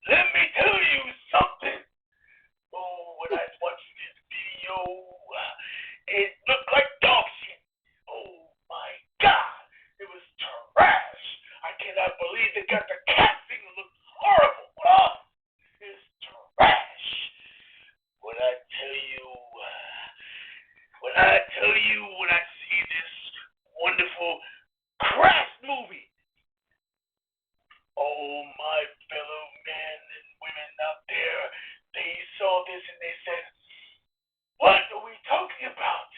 Let me tell you something. Oh, when I watched I tell you, when I see this wonderful Crash movie, oh, my fellow men and women out there, they saw this and they said, what are we talking about?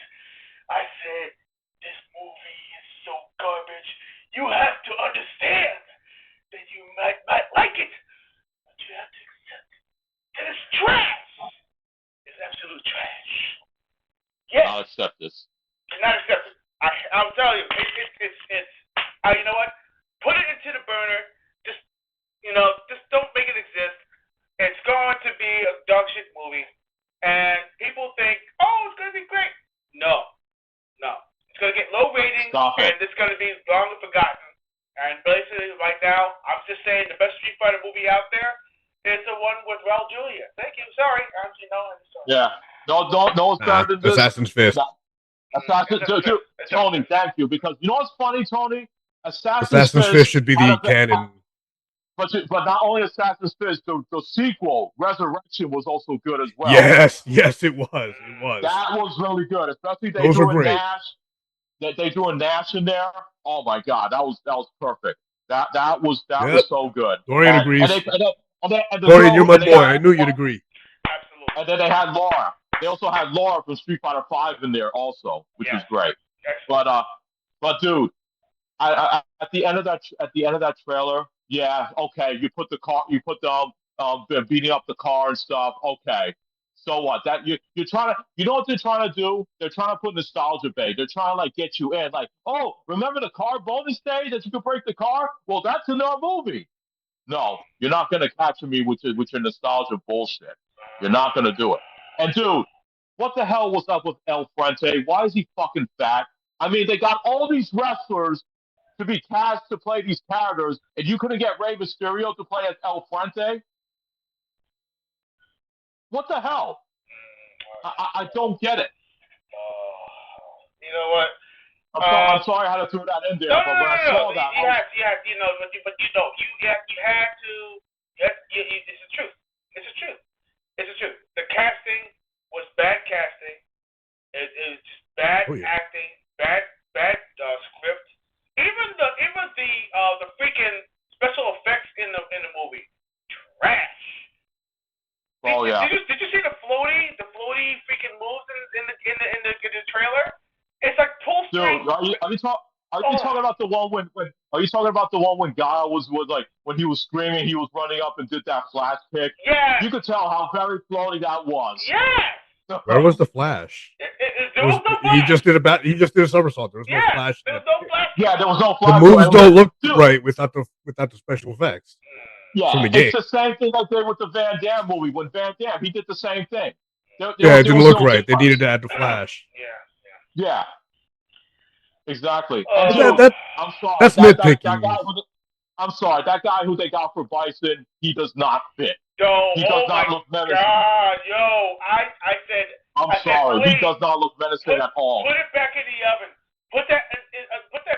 I said, this movie is so garbage. You have to understand that you might not like it, but you have to accept that it's trash. It's absolute trash. Yes. I'll accept this. Cannot accept it. I'm telling you, it's you know what? Put it into the burner. Just don't make it exist. It's going to be a dog shit movie, and people think, oh, it's going to be great. No. It's going to get low ratings, and it's going to be long and forgotten. And basically, right now, I'm just saying the best Street Fighter movie out there is the one with Raul Julia. Thank you. Sorry. I'm sorry. Yeah. No. Assassin's Fist. Tony, thank you. Because you know what's funny, Tony? Assassin's Fist should be the canon. But not only Assassin's Fist, the sequel, Resurrection, was also good as well. Yes, it was. That was really good, especially those were great. Nash. They threw a Nash in there. Oh my God, that was perfect. That was so good. Dorian agrees. And Dorian, you're my boy. I knew you'd agree. Absolutely. And then they had Laura. They also had Laura from Street Fighter V in there also, which is great. Excellent. But dude, I at the end of that trailer, yeah, okay, you put the beating up the car and stuff. Okay, so what? That you're trying to, you know what they're trying to do? They're trying to put nostalgia bait. They're trying to like get you in, like, oh, remember the car bonus stage that you could break the car? Well, that's in our movie. No, you're not gonna capture me with your nostalgia bullshit. You're not gonna do it. And dude, what the hell was up with El Frente? Why is he fucking fat? I mean, they got all these wrestlers to be cast to play these characters, and you couldn't get Rey Mysterio to play as El Frente? What the hell? I don't get it. You know what? I'm sorry I had to throw that in there, but when I saw that, you had to. It's the truth. The casting was bad casting. It was just bad acting, bad script. Even the freaking special effects in the movie, trash. Did you see the floaty freaking moves in the trailer? It's like pull string. Dude, are you talking about the one when are you talking about the one when Guile was like when he was screaming, he was running up and did that flash kick? Yeah. You could tell how very floaty that was. Yeah. Where was the Flash? There was no Flash. He just did a somersault. There was no Flash. There was no Flash. Yeah, there was no Flash. The moves don't look right without the special effects. Yeah, from the game. It's the same thing like they did with the Van Damme movie. When Van Damme, he did the same thing. It didn't look right. They needed to add the Flash. Yeah. Exactly. I'm sorry. That's nitpicking. I'm sorry. That guy who they got for Bison, he does not fit. He does not look menacing. God, I said. I'm sorry. He does not look menacing at all. Put it back in the oven. Put that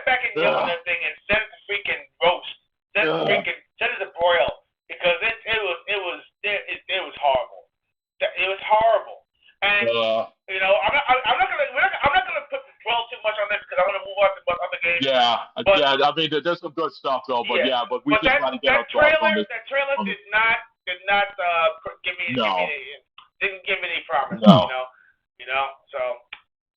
back in the oven, that thing, and set it to freaking roast. Set it to broil, because it was horrible. It was horrible. And I'm not gonna dwell too much on this because I want to move on to other games. Yeah. I mean, there's some good stuff though, but we just got to get our thoughts on this. That trailer did not give me didn't give me any promise. No. So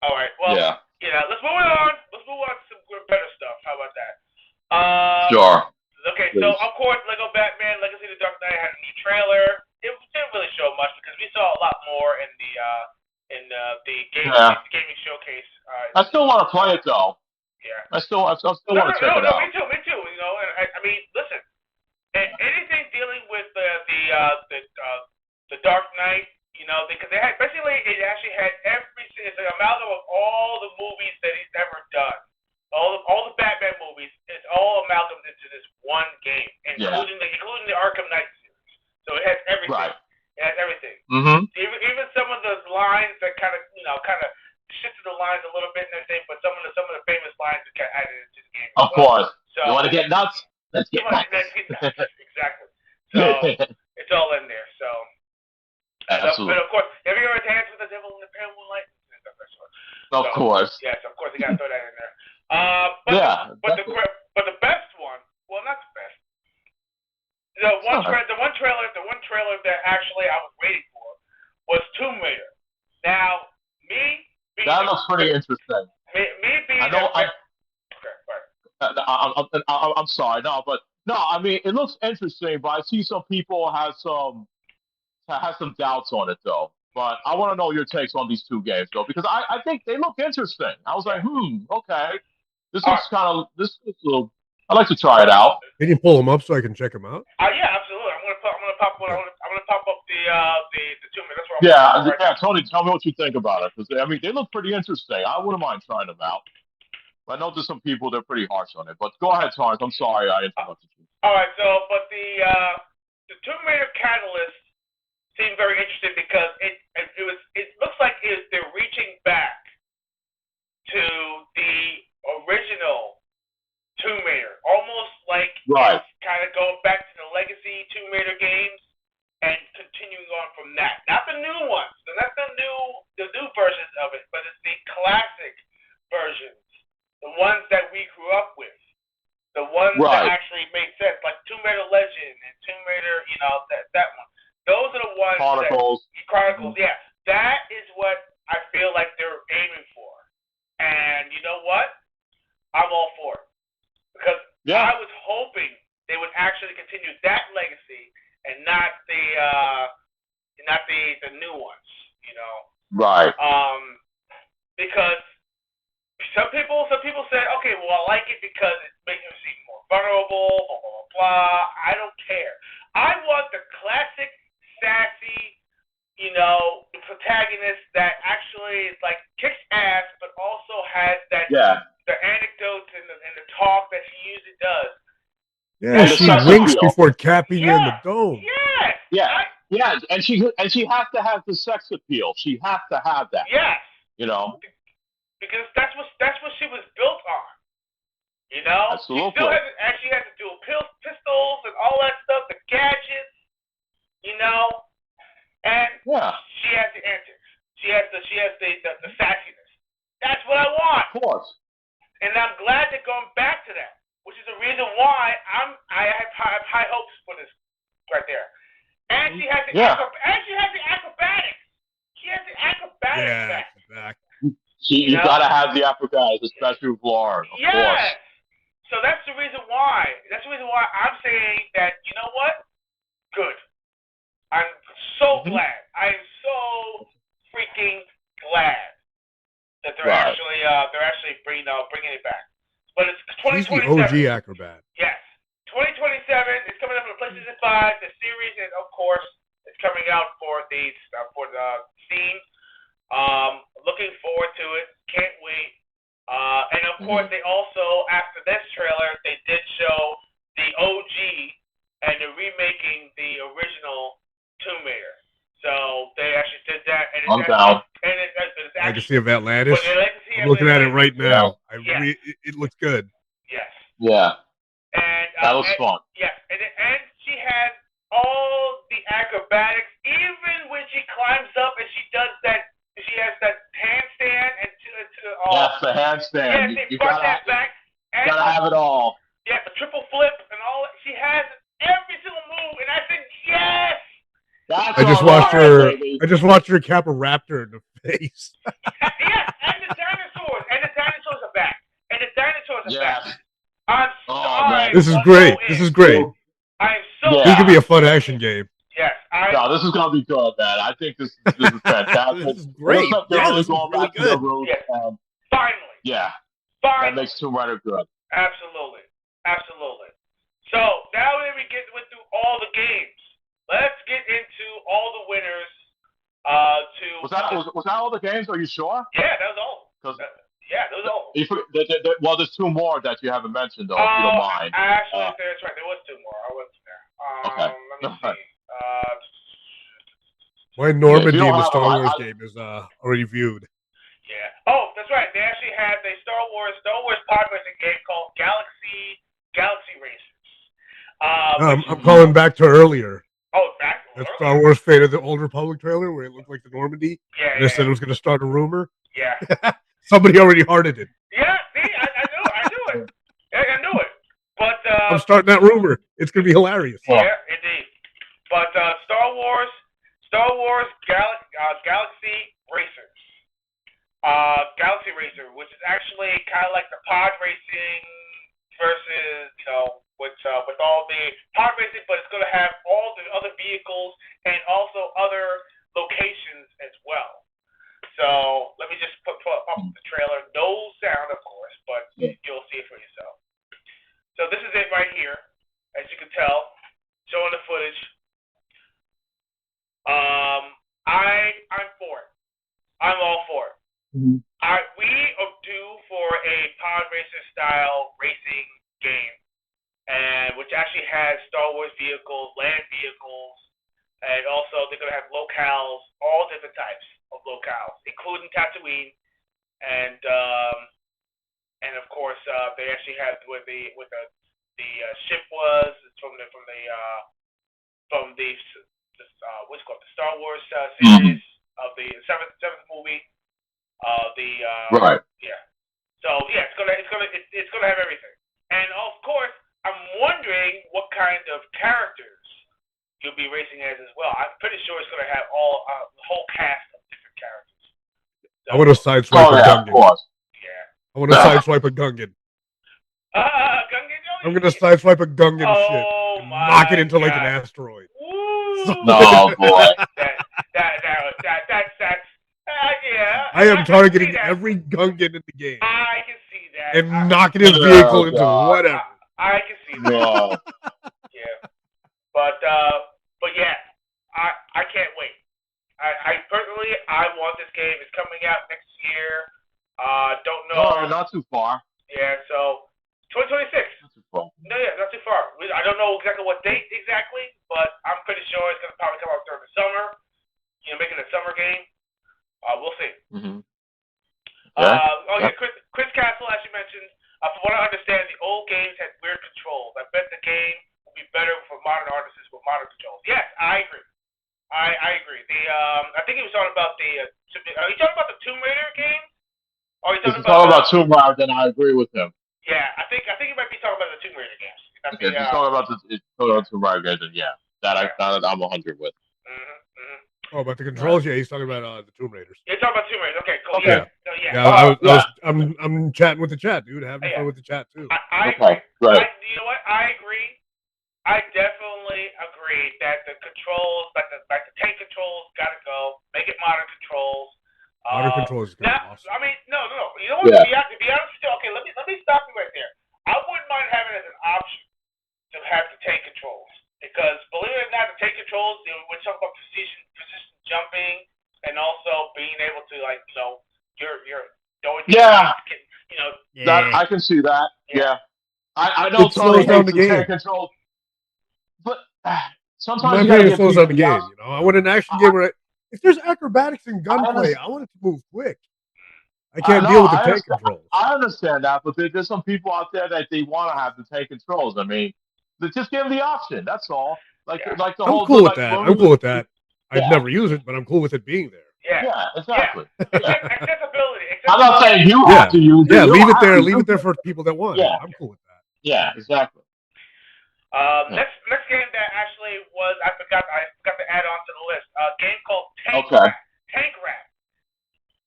all right. Well, let's move on. Let's move on to some better stuff. How about that? Sure. Okay, Please. so of course, Lego Batman Legacy of the Dark Knight had a new trailer. It didn't really show much because we saw a lot more in the gaming showcase. I still want to play it though. Yeah. I still want to check it out. Me too. I mean, listen, anything dealing with the Dark Knight, because it actually had it's an amalgam of all the movies that he's ever done. All the Batman movies, it's all amalgamated into this one game, including the Arkham Knight series. So it has everything. Right. It has everything. Mm-hmm. Even some of those lines that kind of shifted the lines a little bit and everything, but some of the famous lines that got added into the game. Of course. So, you want to get nuts? Let's get nuts. Exactly. So it's all in there. So. Absolutely. But of course, have you ever danced with the devil in the pale moonlight? Of course. Yes, of course, they gotta throw that in there. But the best one, well, not the best. The one trailer that actually I was waiting for was Tomb Raider. Now, that looks pretty interesting. Me being I know. okay, I'm sorry, no, but no, I mean it looks interesting, but I see some people have some doubts on it though. But I want to know your takes on these two games though, because I think they look interesting. I was like, okay, this looks a little. I'd like to try it out. Can you pull them up so I can check them out? Yeah, absolutely. I'm gonna pop up the Tomb Raider. That's what Yeah. Tony, tell me what you think about it, because I mean they look pretty interesting. I wouldn't mind trying them out. I know there's some people they're pretty harsh on it, but go ahead, Torrance. I'm sorry I interrupted you. All right, but the Tomb Raider Catalyst seemed very interesting because it looks like they're reaching back to the original Tomb Raider, almost like it's kind of going back to the legacy Tomb Raider games and continuing on from that. Not the new ones, not the new versions of it, but it's the classic versions. The ones that we grew up with, the ones that actually made sense, like Tomb Raider Legend and Tomb Raider, that one. Those are the ones. Chronicles, yeah. That is what I feel like they're aiming for, and you know what? I'm all for it because I was hoping they would actually continue that legacy and not the new ones, Right. Because. Some people said, okay, well, I like it because it's making him seem more vulnerable, blah, blah, blah, blah. I don't care. I want the classic, sassy, the protagonist that actually is like kicks ass, but also has that the anecdotes and the talk that she usually does. Yeah, she winks before capping you in the dome. Yeah, and she has to have the sex appeal. She has to have that. Yes. Because that's what she was built on, Absolutely. She has the dual pistols and all that stuff, the gadgets, and she has the antics. She has the sassiness. That's what I want. Of course. And I'm glad they're going back to that, which is the reason why I have high hopes for this right there. And she has the acrobatics. She has the acrobatics back. You gotta have the acrobatics, especially with Lauren, of course. So that's the reason why. I'm saying that, you know what? Good. I'm so glad. I am so freaking glad that they're actually bringing it back. But it's 2027. He's the OG acrobat. Yes. 2027. It's coming up on the PlayStation 5, the series, and of course, it's coming out for the Steam. Looking forward to it. Can't wait. And of course, they also, after this trailer, they did show the OG and they're remaking the original Tomb Raider. So they actually did that. And I'm down. Legacy of Atlantis. I'm looking at it right now. It looks good. Yes. Yeah. And that looks fun. Yes. And she has all the acrobatics, even when she climbs up and she does that. She has that handstand and yes, the handstand. Yeah, you gotta have it all. Yeah, the triple flip and all. She has every single move, and I said yes. I just watched her cap a raptor in the face. Yeah, and the dinosaurs are back. I'm sorry. This is great. This is great. I am so. This could be a fun action game. Yes. No, this is gonna be good, man. I think this is fantastic. This is great. This is really good. Finally. Yeah. Finally. That makes Tomb Raider good. Absolutely. So now that we went through all the games, let's get into all the winners. Was that all the games? Are you sure? Yeah, that was all. That was all. Well, there's two more that you haven't mentioned, though. If you don't mind. Actually, that's right. There was two more. I wasn't there. Okay. Let me see. My Normandy in the Star Wars game is already viewed. Yeah. Oh, that's right. They actually had a Star Wars pod racing game called Galaxy Races. I'm calling back to earlier. Oh, back to that Star Wars Fate of the Old Republic trailer where it looked like the Normandy. Yeah. And they said it was going to start a rumor. Yeah. Somebody already hearted it. Yeah, see, I knew it. I knew it. But I'm starting that rumor. It's gonna be hilarious. Yeah, indeed. But Star Wars Galaxy Racers. Galaxy Racer, which is actually kind of like the pod racing versus, with all the pod racing, but it's going to have all the other vehicles and also other locations as well. So let me just put up the trailer. No sound, of course, but you'll see it for yourself. So this is it right here, as you can tell, showing the footage. I'm for it. I'm all for it. Mm-hmm. We are due for a pod racer style racing game, and which actually has Star Wars vehicles, land vehicles, and also they're gonna have locales, all different types of locales, including Tatooine, and of course they actually have where the ship was from the what's it called, the Star Wars series of the seventh movie. Right. Yeah. So yeah, it's gonna have everything, and of course I'm wondering what kind of characters you'll be racing as well. I'm pretty sure it's gonna have the whole cast of different characters. So, I want to sideswipe a Gungan. Of course. Yeah. I want to sideswipe a Gungan. Gungan. I'm gonna sideswipe a Gungan ship and knock it into like an asteroid. No, boy. That's yeah. I am targeting every Gungan in the game. I can see that. And knocking his vehicle into whatever. I can see that. No. Yeah. But yeah, I can't wait. I personally want this game. It's coming out next year. Don't know. No, not too far. Yeah, so 2026. Not too far. No, yeah, not too far. I don't know exactly what date exactly, but I'm pretty sure it's gonna probably come out during the summer. Making a summer game. We'll see. Mm-hmm. Yeah. Chris Castle, as you mentioned, from what I understand, the old games had weird controls. I bet the game will be better for modern artists with modern controls. Yes, I agree. I agree. I think he was talking about the. Are you talking about the Tomb Raider game? Or are you talking about Tomb Raider, then I agree with him. Yeah, I think you might be talking about the Tomb Raider games. If he's talking about Tomb Raider games, then yeah, I'm 100 with. Oh, about the controls? Yeah, he's talking about the Tomb Raiders. You're talking about Tomb Raiders. Okay, cool. Okay. I'm chatting with the chat, dude. Having fun with the chat too. I agree. Right. You know what? I agree. I definitely agree that the controls, like the tank controls, gotta go. Make it modern controls. Modern controls is gonna be awesome. I mean, no. You know what? To be honest with you, okay, let me stop you right there. I wouldn't mind having it as an option to have the tank controls. Because believe it or not, the tank controls, we're talking about precision jumping, and also being able to you're going. Yeah. That I can see that. Yeah. I know it slows down the game. Tank control, but sometimes you gotta slows down the game. I want an action game where if there's acrobatics and gunplay, I want it to move quick. I can't deal with the tank controls. I understand that, but there's some people out there that they want to have the tank controls. I mean, just give them the option. That's all. Like the whole. I'm cool with that. I'm cool with that. I'd never use it, but I'm cool with it being there. Yeah, exactly. Accessibility. I'm not saying you have to use it. Yeah, leave it there. Leave it there for people that want it. I'm cool with that. Yeah, exactly. Next game that actually was I forgot to add on to the list. A game called Tank Rap.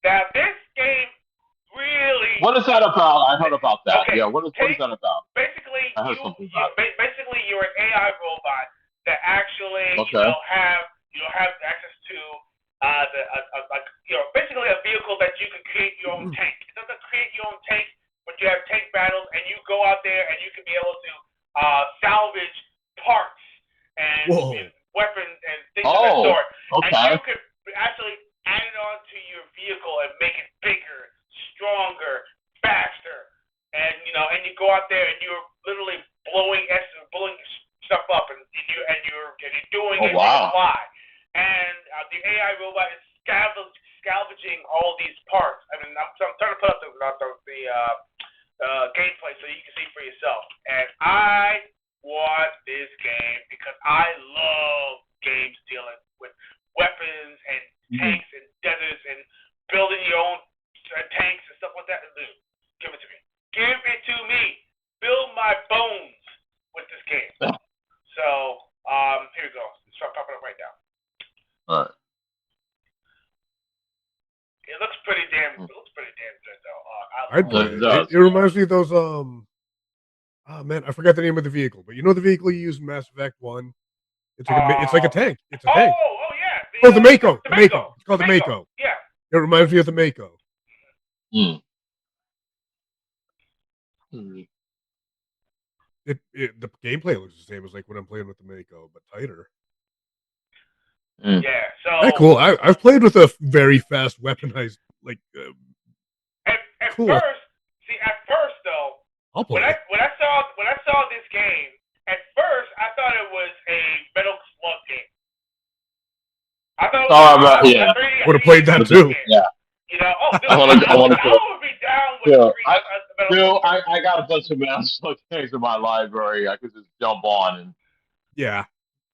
Now this game really. What is that about? I heard about that. Okay. Yeah. What is that about? Basically, I heard something about it. Basically, you're an AI robot that actually have access to basically a vehicle that you can create your own tank. It doesn't create your own tank, but you have tank battles, and you go out there and you can be able to salvage parts and weapons and things of that sort. Okay. And you could actually add it onto your vehicle and make it bigger, stronger, faster, and you go out there and you're literally blowing stuff up, and you're doing it on the fly. And the AI robot is scavenging all these parts. I mean, I'm trying to put up the gameplay so you can see for yourself. And I want this game because I love games dealing with weapons and tanks and deserts and building your own tanks and stuff It looks pretty damn good though. I'd play It it. does. It reminds me of those oh man, I forgot the name of the vehicle, but you know the vehicle you use in Mass Effect 1? It's like a tank. It's a tank. Oh yeah. Oh, the Mako. The The Mako. It's called the Mako. Mako. Yeah. It reminds me of the Mako. Mm. The gameplay looks the same as like when I'm playing with the Mako, but tighter. Mm. Yeah. So That's cool. I've played with a very fast weaponized like. At cool. first though, I'll play when I saw this game, at first I thought it was a Metal Slug game. I thought it was would have played that too. Yeah. You know, I want to. I would be down with I got a bunch of Metal Slug games in my library. I could just jump on and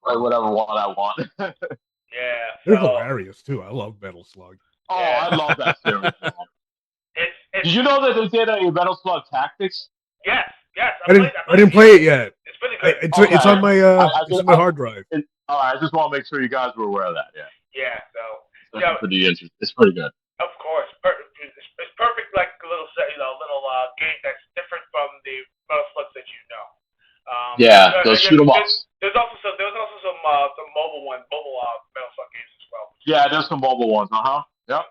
play whatever one I want. Yeah, they're hilarious too. I love Metal Slug. Oh, yeah. I love that series. Did you know that they did a Metal Slug Tactics? Yes. I didn't play it yet. It's pretty good. It's on my it's on my hard drive. All right, I just want to make sure you guys were aware of that. Yeah. Yeah. So it's pretty interesting. It's pretty good. Of course, it's perfect. Like a little game that's different from the Metal Slugs that you know. Those shoot 'em ups. There was also some mobile Metal Slug games as well. Yeah, there's some mobile ones. Yep.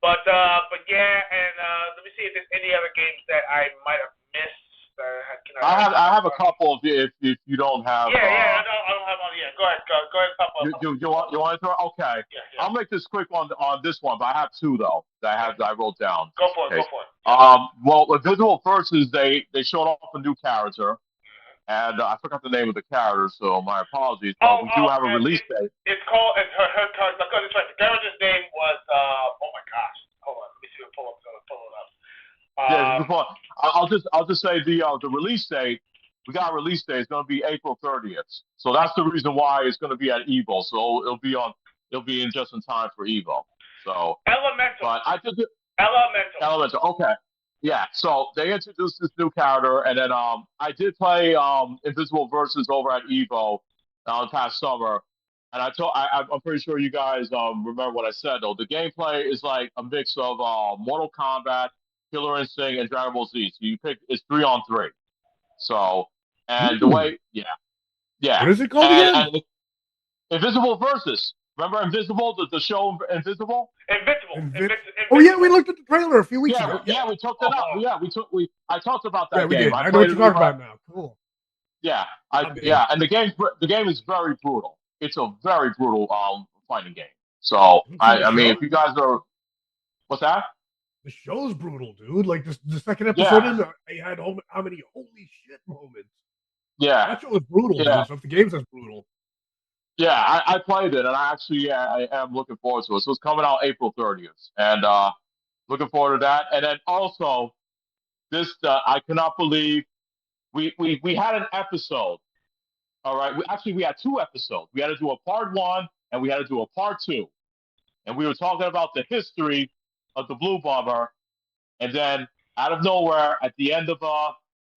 But yeah, and let me see if there's any other games that I might have missed. I have a couple if you don't have. I don't have one. Yeah, go ahead, pop up. You want to throw? Okay. Yeah. I'll make this quick on this one, but I have two though that I wrote down. Go for it. Well, with Visible Versus, they showed off a new character, and I forgot the name of the character, so my apologies. But we do have a release date. It's called her character. The character's name was oh my gosh. Hold on, let me see if pull it up. I'll just say the release date. We got a release date. It's going to be April 30th. So that's the reason why it's going to be at Evo. So it'll be in just in time for Evo. So Elemental. But I just Elemental. Okay. Yeah. So they introduced this new character, and then I did play Invisible Versus over at Evo the past summer. And I'm pretty sure you guys remember what I said though. The gameplay is like a mix of Mortal Kombat, Killer Instinct, and Dragon Ball Z. So it's 3-on-3. So the way, yeah. What is it called again? And Invisible Versus. Remember Invisible, the show Invisible? Invincible. Oh yeah, we looked at the trailer a few weeks ago. Yeah, we talked it up. Yeah, I talked about that we game. did. I know what you're talking about now. Cool. Yeah, and the game is very brutal. It's a very brutal fighting game. So I mean, if you guys are, what's that? The show's brutal, dude. Like the second episode in, I had how many holy shit moments. Yeah, that show was brutal. Dude. So if the game's as brutal. Yeah, I played it, and I am looking forward to it. So it's coming out April 30th, and looking forward to that. And then also, this I cannot believe we had an episode. All right, we had 2 episodes. We had to do a part 1, and we had to do a part 2, and we were talking about the history of the Blue Bomber, and then out of nowhere, at the end of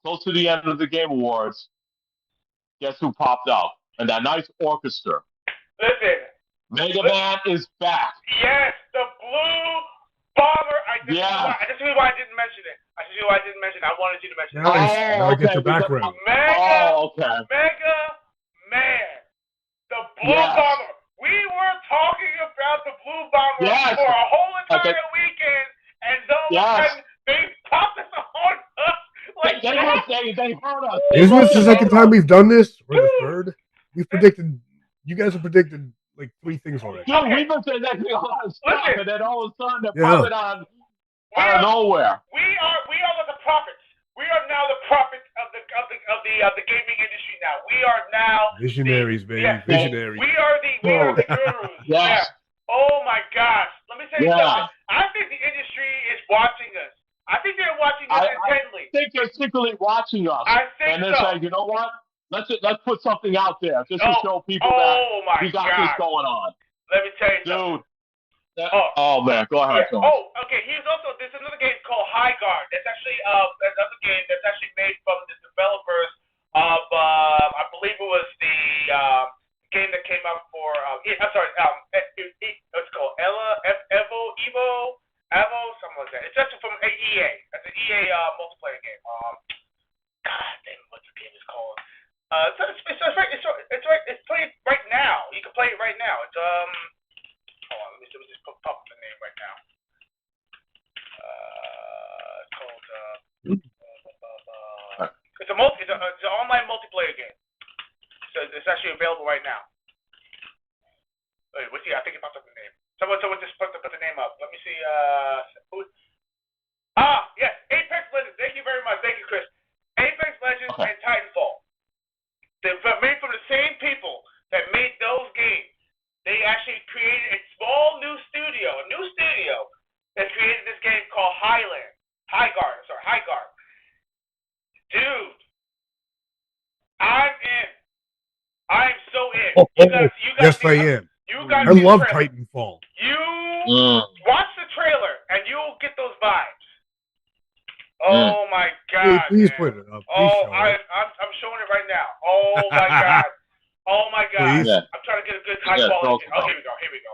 close to the end of the Game Awards, guess who popped up? And that nice orchestra. Listen. Mega Man is back. Yes, the Blue Bomber. This is why I didn't mention it. I wanted you to mention it. Now I get your background. Mega Man. The Blue Bomber. We were talking about the Blue Bomber for a whole entire weekend, and then they popped us on us. Like they heard us. Isn't this the second time we've done this? Or the third? We've predicted. You guys have predicted like 3 things already. Yeah, we've been predicting a lot of stuff, and then all of a sudden they're popping out of nowhere. We are the prophets. We are now the prophets of the gaming industry. Now we are now visionaries, baby. Visionaries. We are the gurus. Yes. Oh my gosh. Let me tell you something. I think the industry is watching us. I think they're watching us intently. I think they're secretly watching us. I think and they're saying, you know what? Let's put something out there just to show people that we got this going on. Let me tell you something. Dude. Oh man, go ahead. Yeah. Okay. There's another game called High Guard. That's actually another game that's actually made from the developers of I believe it was the game that came out for it's called Let me just pump up the name right now. It's called. It's an online multiplayer game. So it's actually available right now. Wait, what's I think it popped up the name. Someone just put the name up. Let me see. Yes, Apex Legends. Thank you very much. Thank you, Chris. Apex Legends and Titanfall. They're made from the same people that made those games. They actually created a small new studio that created this game called Highguard. Dude, I'm in. I'm so in. You guys yes, I am. I love Titanfall. You watch the trailer and you'll get those vibes. Oh my God! Hey, please man. put it up. I'm showing it right now. Oh my God! Oh my God! Please? I'm trying to get a good high quality. Oh, here we go.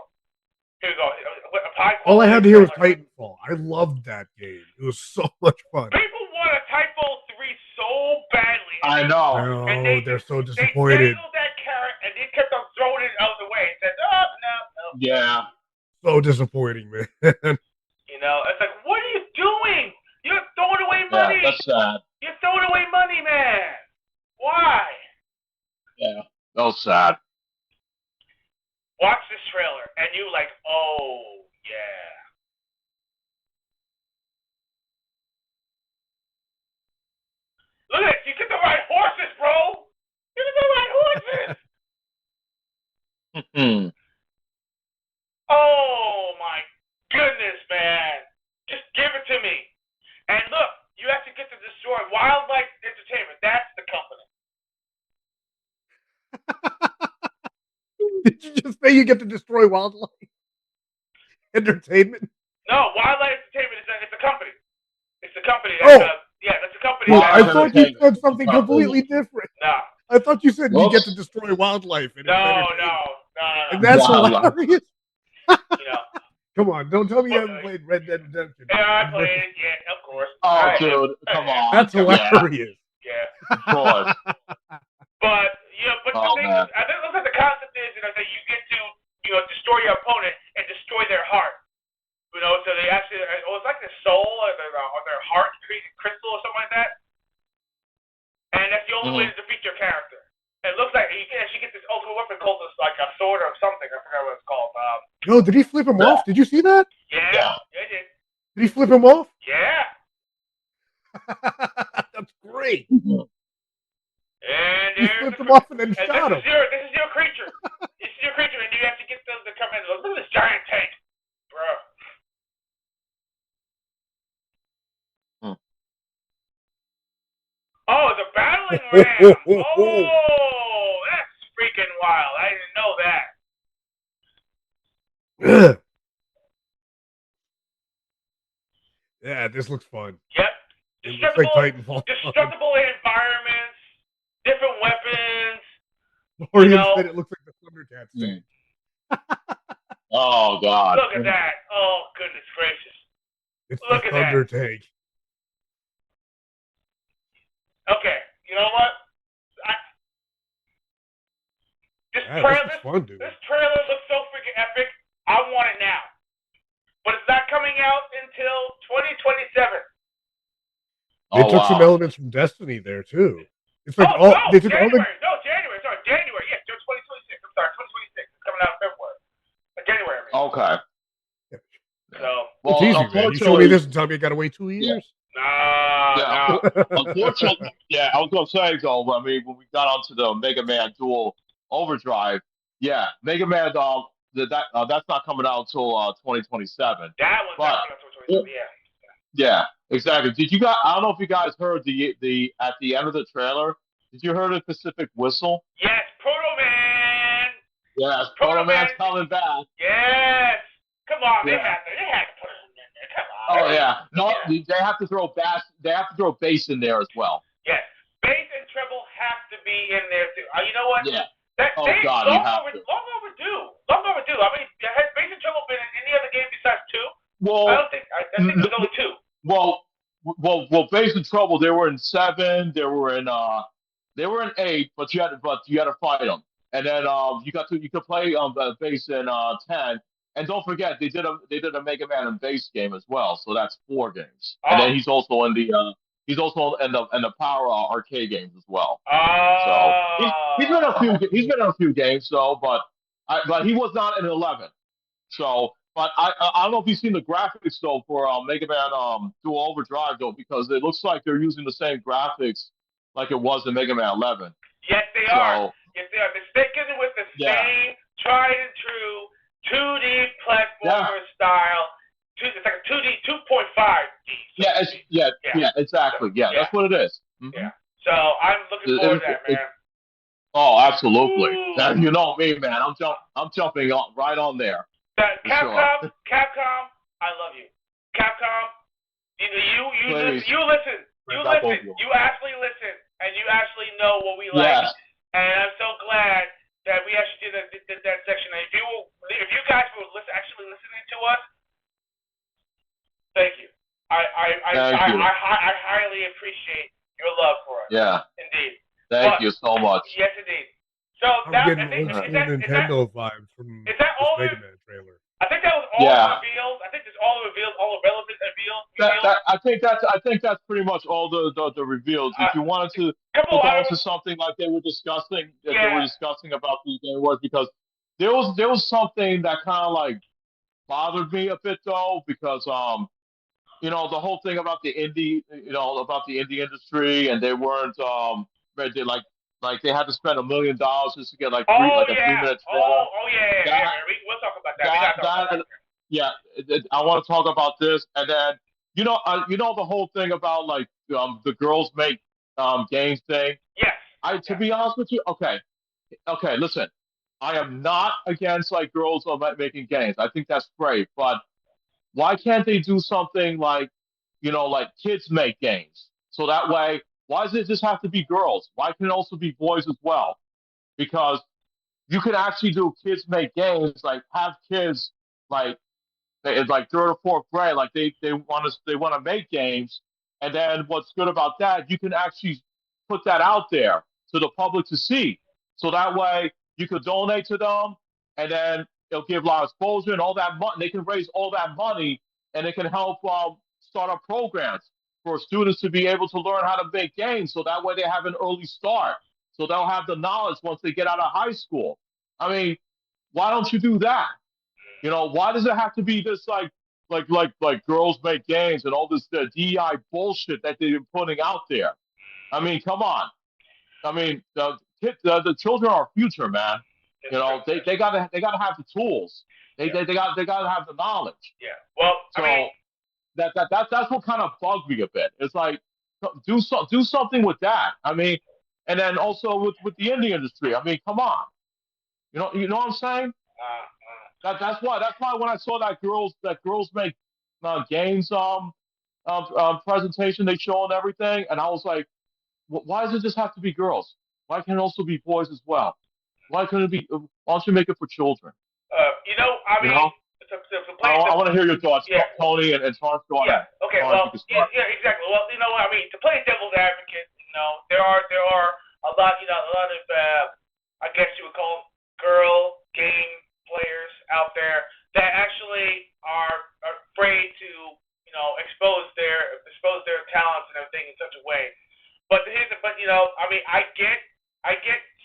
All I had to hear was Titanfall. I loved that game. It was so much fun. People want a Titanfall 3 so badly. I know. And they're so disappointed. They dangled that carrot and they kept on throwing it out of the way and said, "Oh no." Yeah. So disappointing, man. You know, it's like, what are you doing? You're throwing away money. Yeah, that's sad. You're throwing away money, man. Why? Yeah, that was sad. Watch this trailer, and you like, oh, yeah. Look at it. You get the right horses, bro. You get the right horses. Oh, my goodness, man. Just give it to me. And look, you actually get to destroy Wildlife Entertainment. That's the company. Did you just say you get to destroy Wildlife Entertainment? No, Wildlife Entertainment is a company. It's a company. That's a company. Well, I thought you said something completely different. No. I thought you said you get to destroy wildlife. No. And that's hilarious. You know. Come on, don't tell me you haven't played Red Dead Redemption. Yeah, I played it. Yeah, of course. Oh, dude, come on. That's hilarious. Yeah. Of course. But the thing is, I think look at the concept is, that you get to, destroy your opponent and destroy their heart. So they actually, it was like their soul or their heart crystal or something like that. And that's the only way to defeat your character. And it looks like you can actually get this ultimate weapon called like a sword or something. I forgot what it's called. Yo, did he flip him off? Did you see that? Yeah, he did. Did he flip him off? Yeah. That's great. And he flipped him off and then shot him. This is your creature. This is your creature, and you have to get them to come in. Look at this giant tank, bro. Oh, it's a battling ram. Oh, that's freaking wild. I didn't know that. Yeah, this looks fun. Yep. It looks like Titanfall. Destructible environments, different weapons. Orion said it looks like the Thundercats tank. Oh, God. Look at that. Oh, goodness gracious. It's the Thunder tank. Okay, you know what? This trailer looks so freaking epic. I want it now. But it's not coming out until 2027. They took some elements from Destiny there, too. It's like January. Sorry, January. Yes, 2026. I'm sorry, 2026. It's coming out in February. January, I mean. Okay. So, it's easy, man. You showed me this and tell me I got to wait 2 years? No. Unfortunately, I was going to say, though, I mean, when we got onto the Mega Man Dual Overdrive, Mega Man, that's not coming out until 2027. That one's not coming out until 2027, Yeah, exactly. Did you guys? I don't know if you guys heard the at the end of the trailer. Did you hear the Pacific Whistle? Yes, Proto Man. Yes, Proto Man's coming back. Yes. Come on, they had to put him in there. Come on. Oh yeah, no, they have to throw bass. They have to throw bass in there as well. Yes, bass and treble have to be in there too. You know what? Yeah. Long overdue. I mean, has bass and treble been in any other game besides 2? Well, I think there's only 2. Well, Bass in Trouble. They were in 7. They were in 8. But you had to fight them. And then you could play bass in 10. And don't forget, they did a Mega Man and base game as well, so that's 4 games. And Oh. then he's also in the Power arcade games as well. So he's been in a few games though, but he was not in 11. So, but I don't know if you've seen the graphics though for Mega Man Dual Overdrive though, because it looks like they're using the same graphics like it was in Mega Man 11. Yes, they are. Yes, they are. They're sticking with the same tried and true 2D platformer style. It's like a 2D 2.5D. Exactly. That's what it is. Mm-hmm. Yeah. So I'm looking forward to that, man. Oh, absolutely. You know me, man. I'm jumping right on there. Capcom, I love you. Capcom, you listen. You actually listen, and you actually know what we like. Yes. And I'm so glad that we actually did that section. And if you guys were actually listening to us, thank you. I highly appreciate your love for us. Yeah. Indeed. Thank you so much. Yes, indeed. So I'm getting Nintendo vibes from this Mega Man trailer. I think that was all the reveals. I think that's all the reveals, all the relevant reveals. I think that's pretty much all the reveals. If you wanted to go on to something like they were discussing about the Game Awards, because there was something that kind of like bothered me a bit though, because the whole thing about the indie industry, and they weren't they they had to spend $1 million just to get a 3-minute trailer. We'll talk about that. I want to talk about this, and then the whole thing about the girls make games thing. Yes. To be honest with you, okay, listen, I am not against girls making games. I think that's great, but why can't they do something like kids make games? So that way, why does it just have to be girls? Why can it also be boys as well? Because you can actually do kids make games, have kids in third or fourth grade, they want to make games, and then what's good about that, you can actually put that out there to the public to see. So that way you could donate to them, and then it'll give a lot of exposure and all that money. They can raise all that money, and it can help start up programs for students to be able to learn how to make games. So that way they have an early start. So they'll have the knowledge once they get out of high school. I mean, why don't you do that? Why does it have to be this like girls make games and all this DEI bullshit that they're putting out there? I mean, come on. I mean, the children are our future, man. They gotta have the tools. They gotta have the knowledge. Yeah. Well, so that's what kind of bugged me a bit. It's like do something with that. I mean, and then also with the indie industry. I mean, come on. You know what I'm saying? That's why when I saw that girls make games presentation they show and everything, and I was like, why does it just have to be girls? Why can't it also be boys as well? Why couldn't it be? Why don't you make it for children? I want to hear your thoughts, Tony and Charles. Go ahead. Okay. Exactly. Well, you know what I mean. To play devil's advocate, there are a lot of I guess you would call them girl game players out there that actually are afraid to expose their talents and everything in such a way. But I mean, I get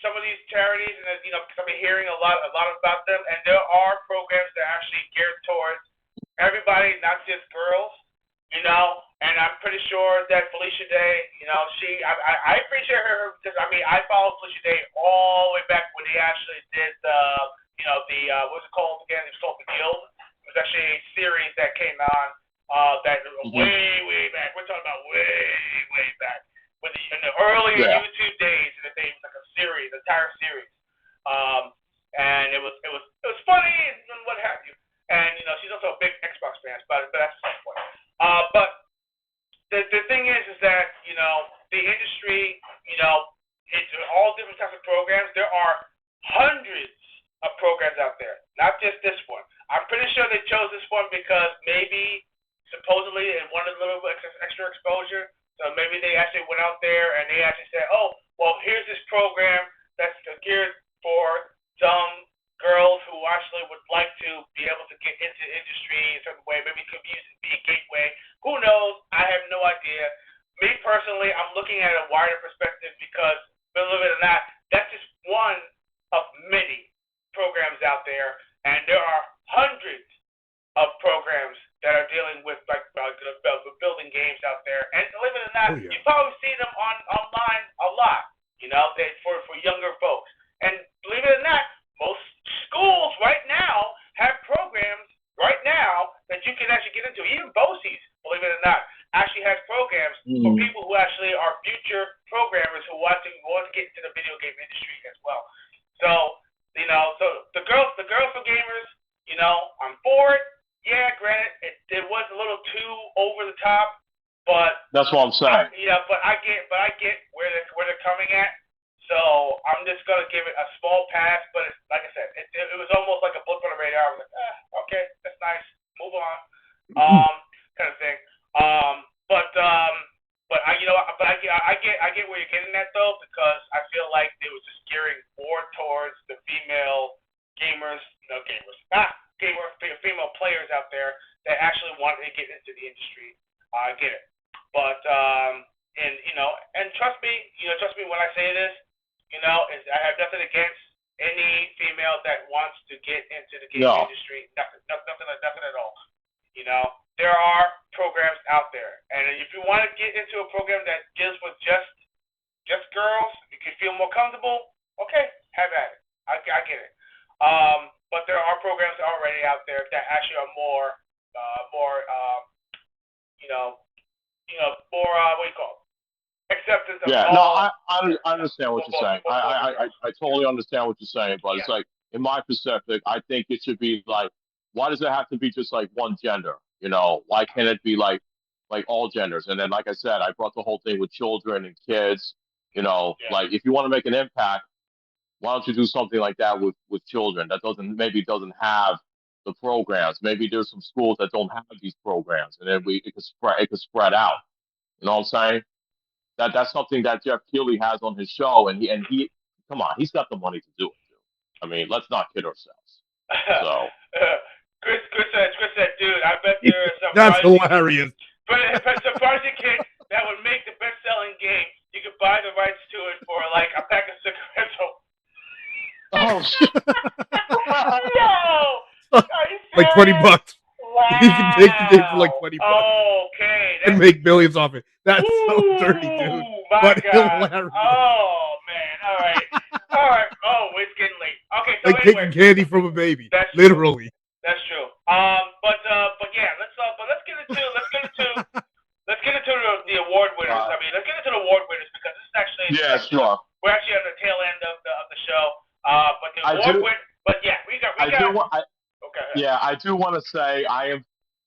some of these charities, and because I've been hearing a lot about them, and there are programs that are actually geared towards everybody, not just girls. And I'm pretty sure that Felicia Day, I appreciate her because I mean I followed Felicia Day all the way back when they actually did the what's it called again? It's called The Guild. It was actually a series that came on that way back. We're talking about way back in the earlier YouTube days, and it was like a series, an entire series. And it was funny and what have you. And she's also a big Xbox fan, but that's the same point. But the thing is that the industry, it's all different types of programs. There are hundreds of programs out there, not just this one. I'm pretty sure they chose this one because maybe supposedly it wanted a little bit extra exposure. So maybe they actually went out there and they actually said, oh, well, here's this program that's geared for some girls who actually would like to be able to get into the industry in a certain way. Maybe it could be a gateway. Who knows? I have no idea. Me personally, I'm looking at a wider perspective because, believe it or not, that's just one of many programs out there, and there are hundreds of programs that are dealing with building games out there. And believe it or not, yeah. you probably see them online a lot. For younger folks. And believe it or not, most schools right now have programs right now that you can actually get into. Even BOCES, believe it or not, actually has programs for people who actually are future programmers who want to get into the video game industry as well. So the girls for gamers, I'm for it. Yeah, granted, it was a little too over the top, but that's what I'm saying. But I get where they're coming at. So I'm just gonna give it a small pass. But like I said, it was almost like a blip on the radar. I was like, okay, that's nice. Move on, kind of thing. But I get where you're getting at though, because I feel like they was just gearing more towards the female female players out there that actually wanted to get into the industry. I get it, but and trust me when I say this, I have nothing against any female that wants to get into the game industry. Nothing at all. There are programs out there, and if you want to get into a program that deals with just girls, you can feel more comfortable. Okay, have at it. I get it. But there are programs already out there that actually are more what do you call it? Acceptance of all. I understand what you're saying. I totally understand what you're saying, but it's like, in my perspective, I think it should be like, why does it have to be just like one gender? Why can't it be like all genders? And then, like I said, I brought the whole thing with children and kids. Like, if you want to make an impact, why don't you do something like that with children that doesn't have the programs? Maybe there's some schools that don't have these programs, and then it could spread out. You know what I'm saying? That's something that Jeff Keighley has on his show, and he come on, he's got the money to do it too. I mean, let's not kid ourselves. So Chris said, dude, I bet there is some that's hilarious. But some project kit that would make the best-selling game. You could buy the rights to it for like a pack of cigarettes. Oh shit! No, like $20. Wow. You can take the game for like $20. Okay. And make millions off it. That's so dirty, dude. But God. hilarious. Oh man. All right. Oh, it's getting late. Okay, so like anyway, taking candy from a baby. That's literally. True. That's true. But yeah, let's get into the award winners. I mean, let's get into the award winners because this is actually sure. We're actually on the tail end of the show. But the award win. But yeah, we got. Okay. Yeah, I do want to say I am.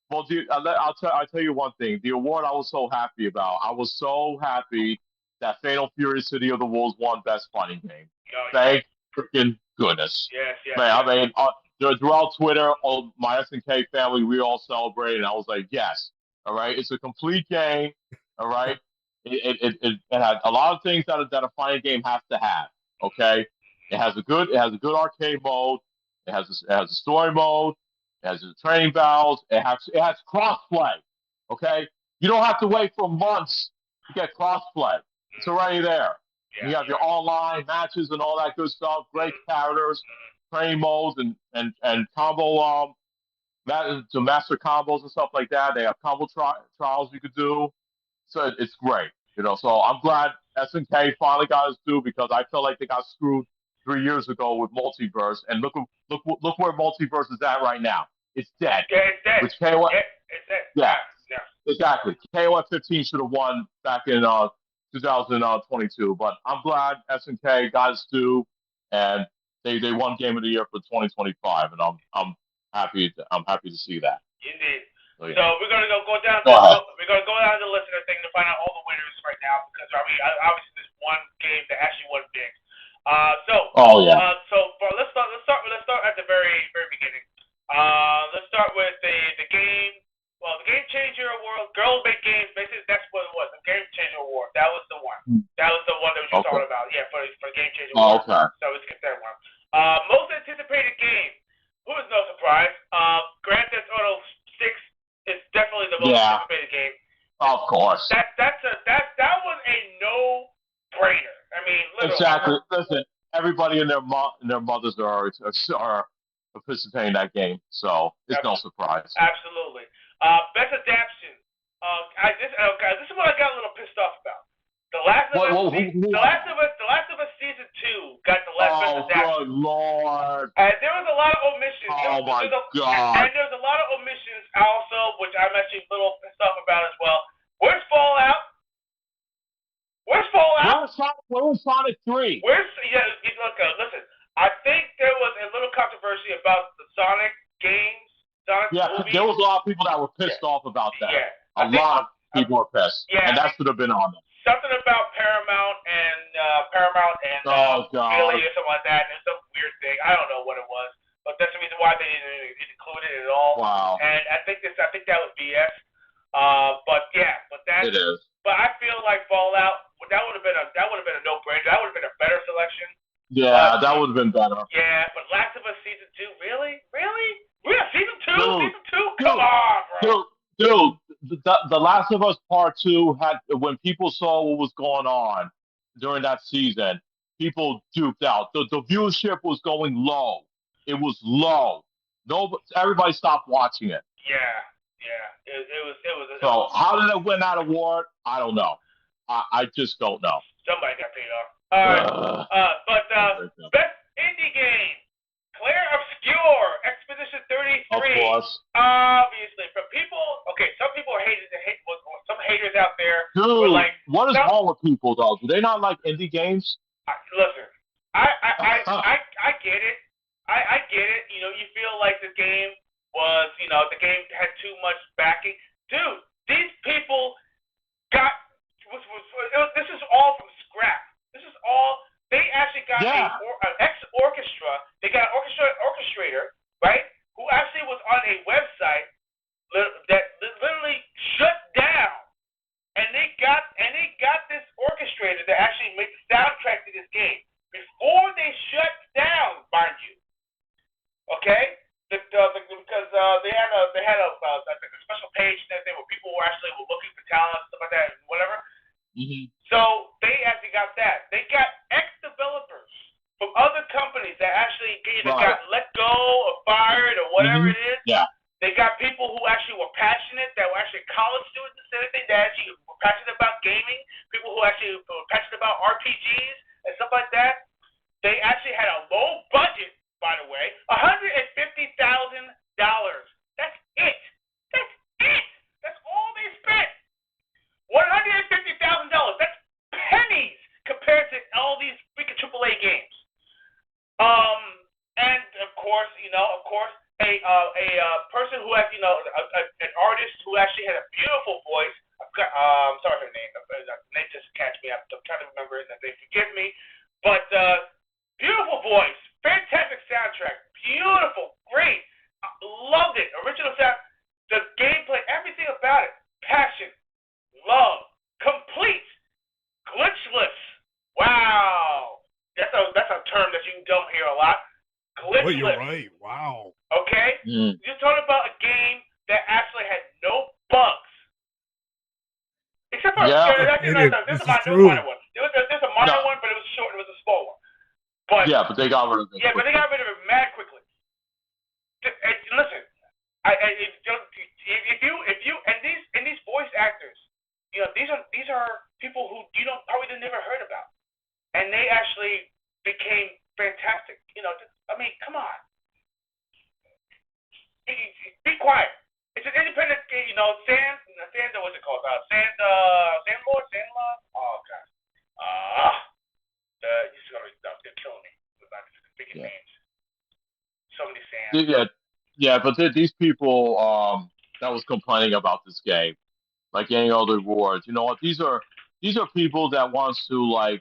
Well, I'll tell you one thing. The award I was so happy about. I was so happy that Fatal Fury City of the Wolves won Best Fighting Game. Thank freaking goodness. Yes. Man, I mean, throughout Twitter, my SNK family, we all celebrated. I was like, yes. All right, it's a complete game. All right, it had a lot of things that a fighting game has to have. Okay, it has a good arcade mode. It has a story mode. It has the training battles. It has crossplay. Okay, you don't have to wait for months to get crossplay. It's already there. Yeah. You have your online matches and all that good stuff. Great characters, training modes, and combo to master combos and stuff like that. They have combo trials you could do. So it's great. So I'm glad SNK finally got us due because I felt like they got screwed 3 years ago with Multiverse, and look where Multiverse is at right now. It's dead. Yeah, it's dead. Which KOF, it's dead. Yeah, exactly. KOF 15 should have won back in 2022, but I'm glad SNK got us due, and they won Game of the Year for 2025, and I'm happy to see that. Indeed. So, yeah. So we're gonna go down. We're gonna go down the listener thing to find out all the winners right now because I mean obviously there's one game that actually won big. Let's start at the very beginning. Let's start with the game. Well, the Game Changer Award, Girls Make Games. Basically, that's what it was. The Game Changer Award. That was the one. That was the one that we were talking about. Yeah, for Game Changer Award. Okay. So let's get that one. Most anticipated game. most Yeah. anticipated game. Of course. That was a no-brainer. I mean, literally. Exactly. Listen, everybody and their mothers are participating in that game, so it's no surprise. Absolutely. Best adaptation. This is what I got a little pissed off about. The Last of Us season 2 got the best adaptation. Oh, good Lord! And there was a lot of omissions. Oh my God! And there's a lot of omissions also, which I'm actually a little pissed off about as well. Where's Fallout? Where's Sonic 3? Listen, I think there was a little controversy about the Sonic games. Movies. There was a lot of people that were pissed off about that. Yeah. A lot of people were pissed. Yeah. And that should have been on them. Something about Paramount and Billy or something like that. And some weird thing. I don't know what it was, but that's the reason why they didn't include it at all. Wow. And I think that was BS. It is. But I feel like Fallout that would have been a no-brainer. That would have been a better selection. Yeah, that would have been better. Yeah, but Last of Us season 2, really? Season 2? Come on, bro. Dude, the Last of Us Part 2 had, when people saw what was going on during that season, people duped out. The viewership was going low. It was low. Everybody stopped watching it. Yeah. It was. So how did it win that award? I don't know. I just don't know. Somebody got paid off. All right. Best indie game. Clair Obscur, Expedition 33. Of course. Obviously, for people. Okay, some people are some haters out there. Dude, what is wrong with people though? Do they not like indie games? Listen, I get it. I get it. You feel like the game was, the game had too much backing. Dude, these people got. This is all from scrap. This is all. They actually got an ex-orchestra. They got an orchestrator, right? Who actually was on a website that literally shut down, and they got this orchestrator that actually made the soundtrack to this game before they shut down, mind you. Okay, because they had a special page and everything where people were looking for talent, stuff like that, and whatever. Mm-hmm. So they actually got that. They got ex-developers from other companies that actually either got let go or fired or whatever it is. Yeah. They got people who actually were passionate, that were actually college students and everything, that actually were passionate about gaming, people who actually were passionate about RPGs and stuff like that. They actually had a low budget, by the way, $150,000. That's it. That's all they spent. $150,000. That's pennies compared to all these freaking AAA games. And of course, a person who has, an artist who actually had a beautiful voice. I'm sorry for her name. The name just catch me. I'm trying to remember it, and they forgive me. But beautiful voice, fantastic soundtrack, beautiful, great. Loved it. Original sound, the gameplay, everything about it, passion. Love, complete, glitchless. Wow, that's a term that you don't hear a lot. Glitchless. Well, you're right. Wow. Okay, You're talking about a game that actually had no bugs, except for there's a minor one. There's a minor one, but it was short. It was a small one. But but they got rid of it. Yeah, but they got rid of it mad quickly. Listen, if you and these voice actors. These are people who probably never heard about, and they actually became fantastic. I mean, come on, be quiet. It's an independent game. What's it called? Sandlord. Oh God. They're killing me with my big names. So many sands. Yeah, but these people that was complaining about this game, like getting all the rewards. You know what? These are people that wants to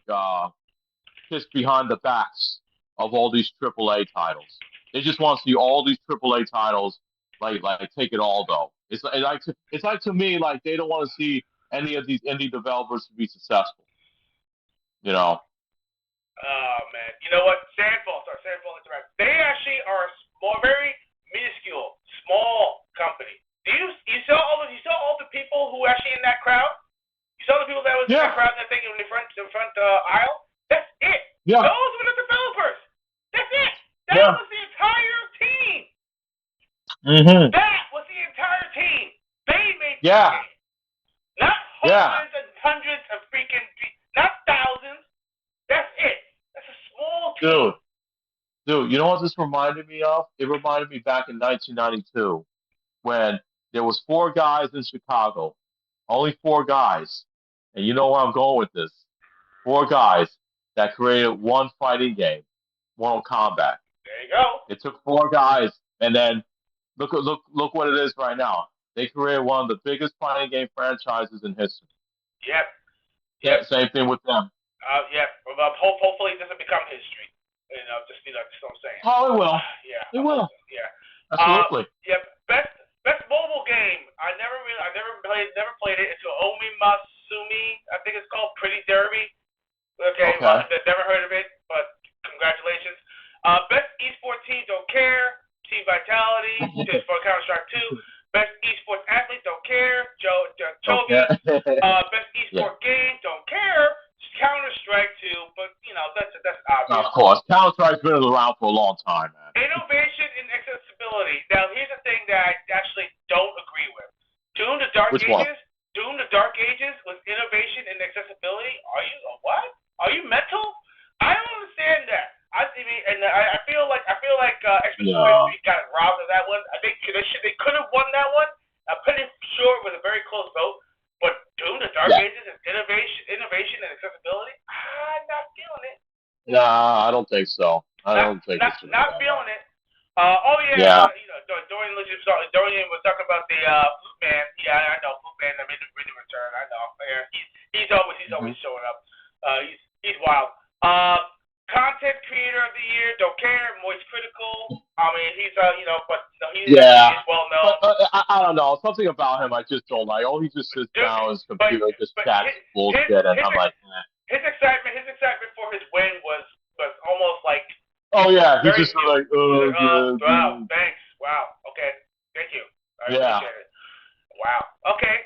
kiss behind the backs of all these AAA titles. They just want to see all these AAA titles like take it all though. It's like to me like they don't want to see any of these indie developers to be successful. Oh man, you know what? Sandfall Interactive. They actually are very minuscule, small company. You saw all who were actually in that crowd? You saw the people that was in that crowd, that thing in the front aisle? That's it. Yeah. Those were the developers. That's it. That was the entire team. Mm-hmm. That was the entire team. They made the game. Not hundreds of freaking, not thousands. That's it. That's a small team. Dude, you know what this reminded me of? It reminded me back in 1992 when there was 4 guys in Chicago, only 4 guys, and you know where I'm going with this. 4 guys that created one fighting game, Mortal Kombat. There you go. It took 4 guys, and then look what it is right now. They created one of the biggest fighting game franchises in history. Yep. Yeah, same thing with them. Hopefully it doesn't become history. Just what I'm saying. Oh, it will. Yeah. It will. Yeah. Absolutely. Best mobile game. I never played it. It's Omi Masumi. I think it's called Pretty Derby. Okay. Well, never heard of it, but congratulations. Best esports team, don't care. Team Vitality, just for Counter-Strike 2. Best esports athlete, don't care. Chogi. Best esports game, don't care. Counter-Strike 2, but that's obvious. Of course, Counter-Strike's been around for a long time, man. Innovation and accessibility. Now, here's the thing that I actually don't agree with. Doom the Dark Ages was innovation and accessibility. Are you what? Are you mental? I don't understand that. I feel like Xbox got robbed of that one. I think they could have won that one. I'm pretty sure it was a very close vote. But Doom the Dark Ages is innovation and accessibility. I'm not feeling it. Nah, I don't think so. Not feeling it. Dorian was talking about the Flute Man. Yeah, I know Flute Man. I made a return. I know. He's always showing up. He's wild. Content creator of the year, don't care. Moist critical. I mean, he's he's well known. I don't know. Something about him I just don't like. Oh, he just sits down on his computer and just chats bullshit, and I'm like, His excitement for his win was almost like. Oh yeah, he's just like, wow, thanks. Wow, okay, thank you. I appreciate it. Wow. Okay.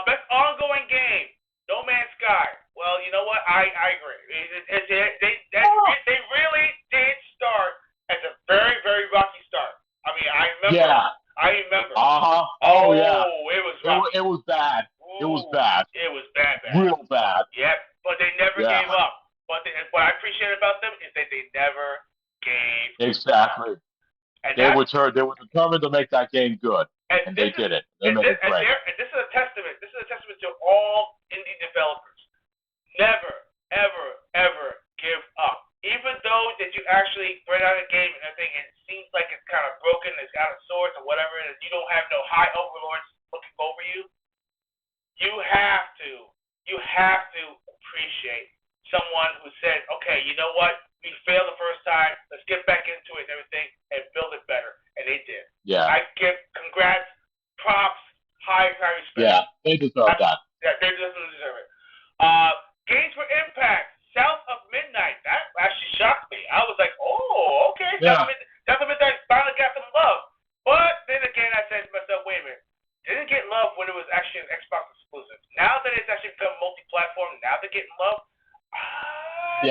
Best ongoing game, No Man's Sky. Well, you know what? I agree. They really did start as a very, very rocky start. I mean, I remember. Yeah. I remember. Oh yeah. It was rocky. It was bad. Ooh, it was bad. It was bad. Real bad. Yep. But they never gave up. But what I appreciate about them is that they never gave Exactly. up. And they were determined to make that game good, and they did it. They made it great. And this is a testament. This is a testament to all indie developers. Never, ever, ever give up. Even though that you actually bring out a game and everything, and it seems like it's kind of broken, it's out of sorts, or whatever it is, you don't have no high overlords looking over you. You have to appreciate someone who said, okay, you know what? We failed the first time. Let's get back into it and everything and build it better. And they did. Yeah. I give congrats, props, high respect. Yeah, they deserve that. Yeah, they definitely deserve it. Games for Impact, South of Midnight. That actually shocked me. I was like, oh, okay. Yeah. South of Midnight finally got some love. But then again, I said to myself, wait a minute. Didn't get love when it was actually an Xbox exclusive. Now that it's actually become multi-platform, now they're getting love. I'm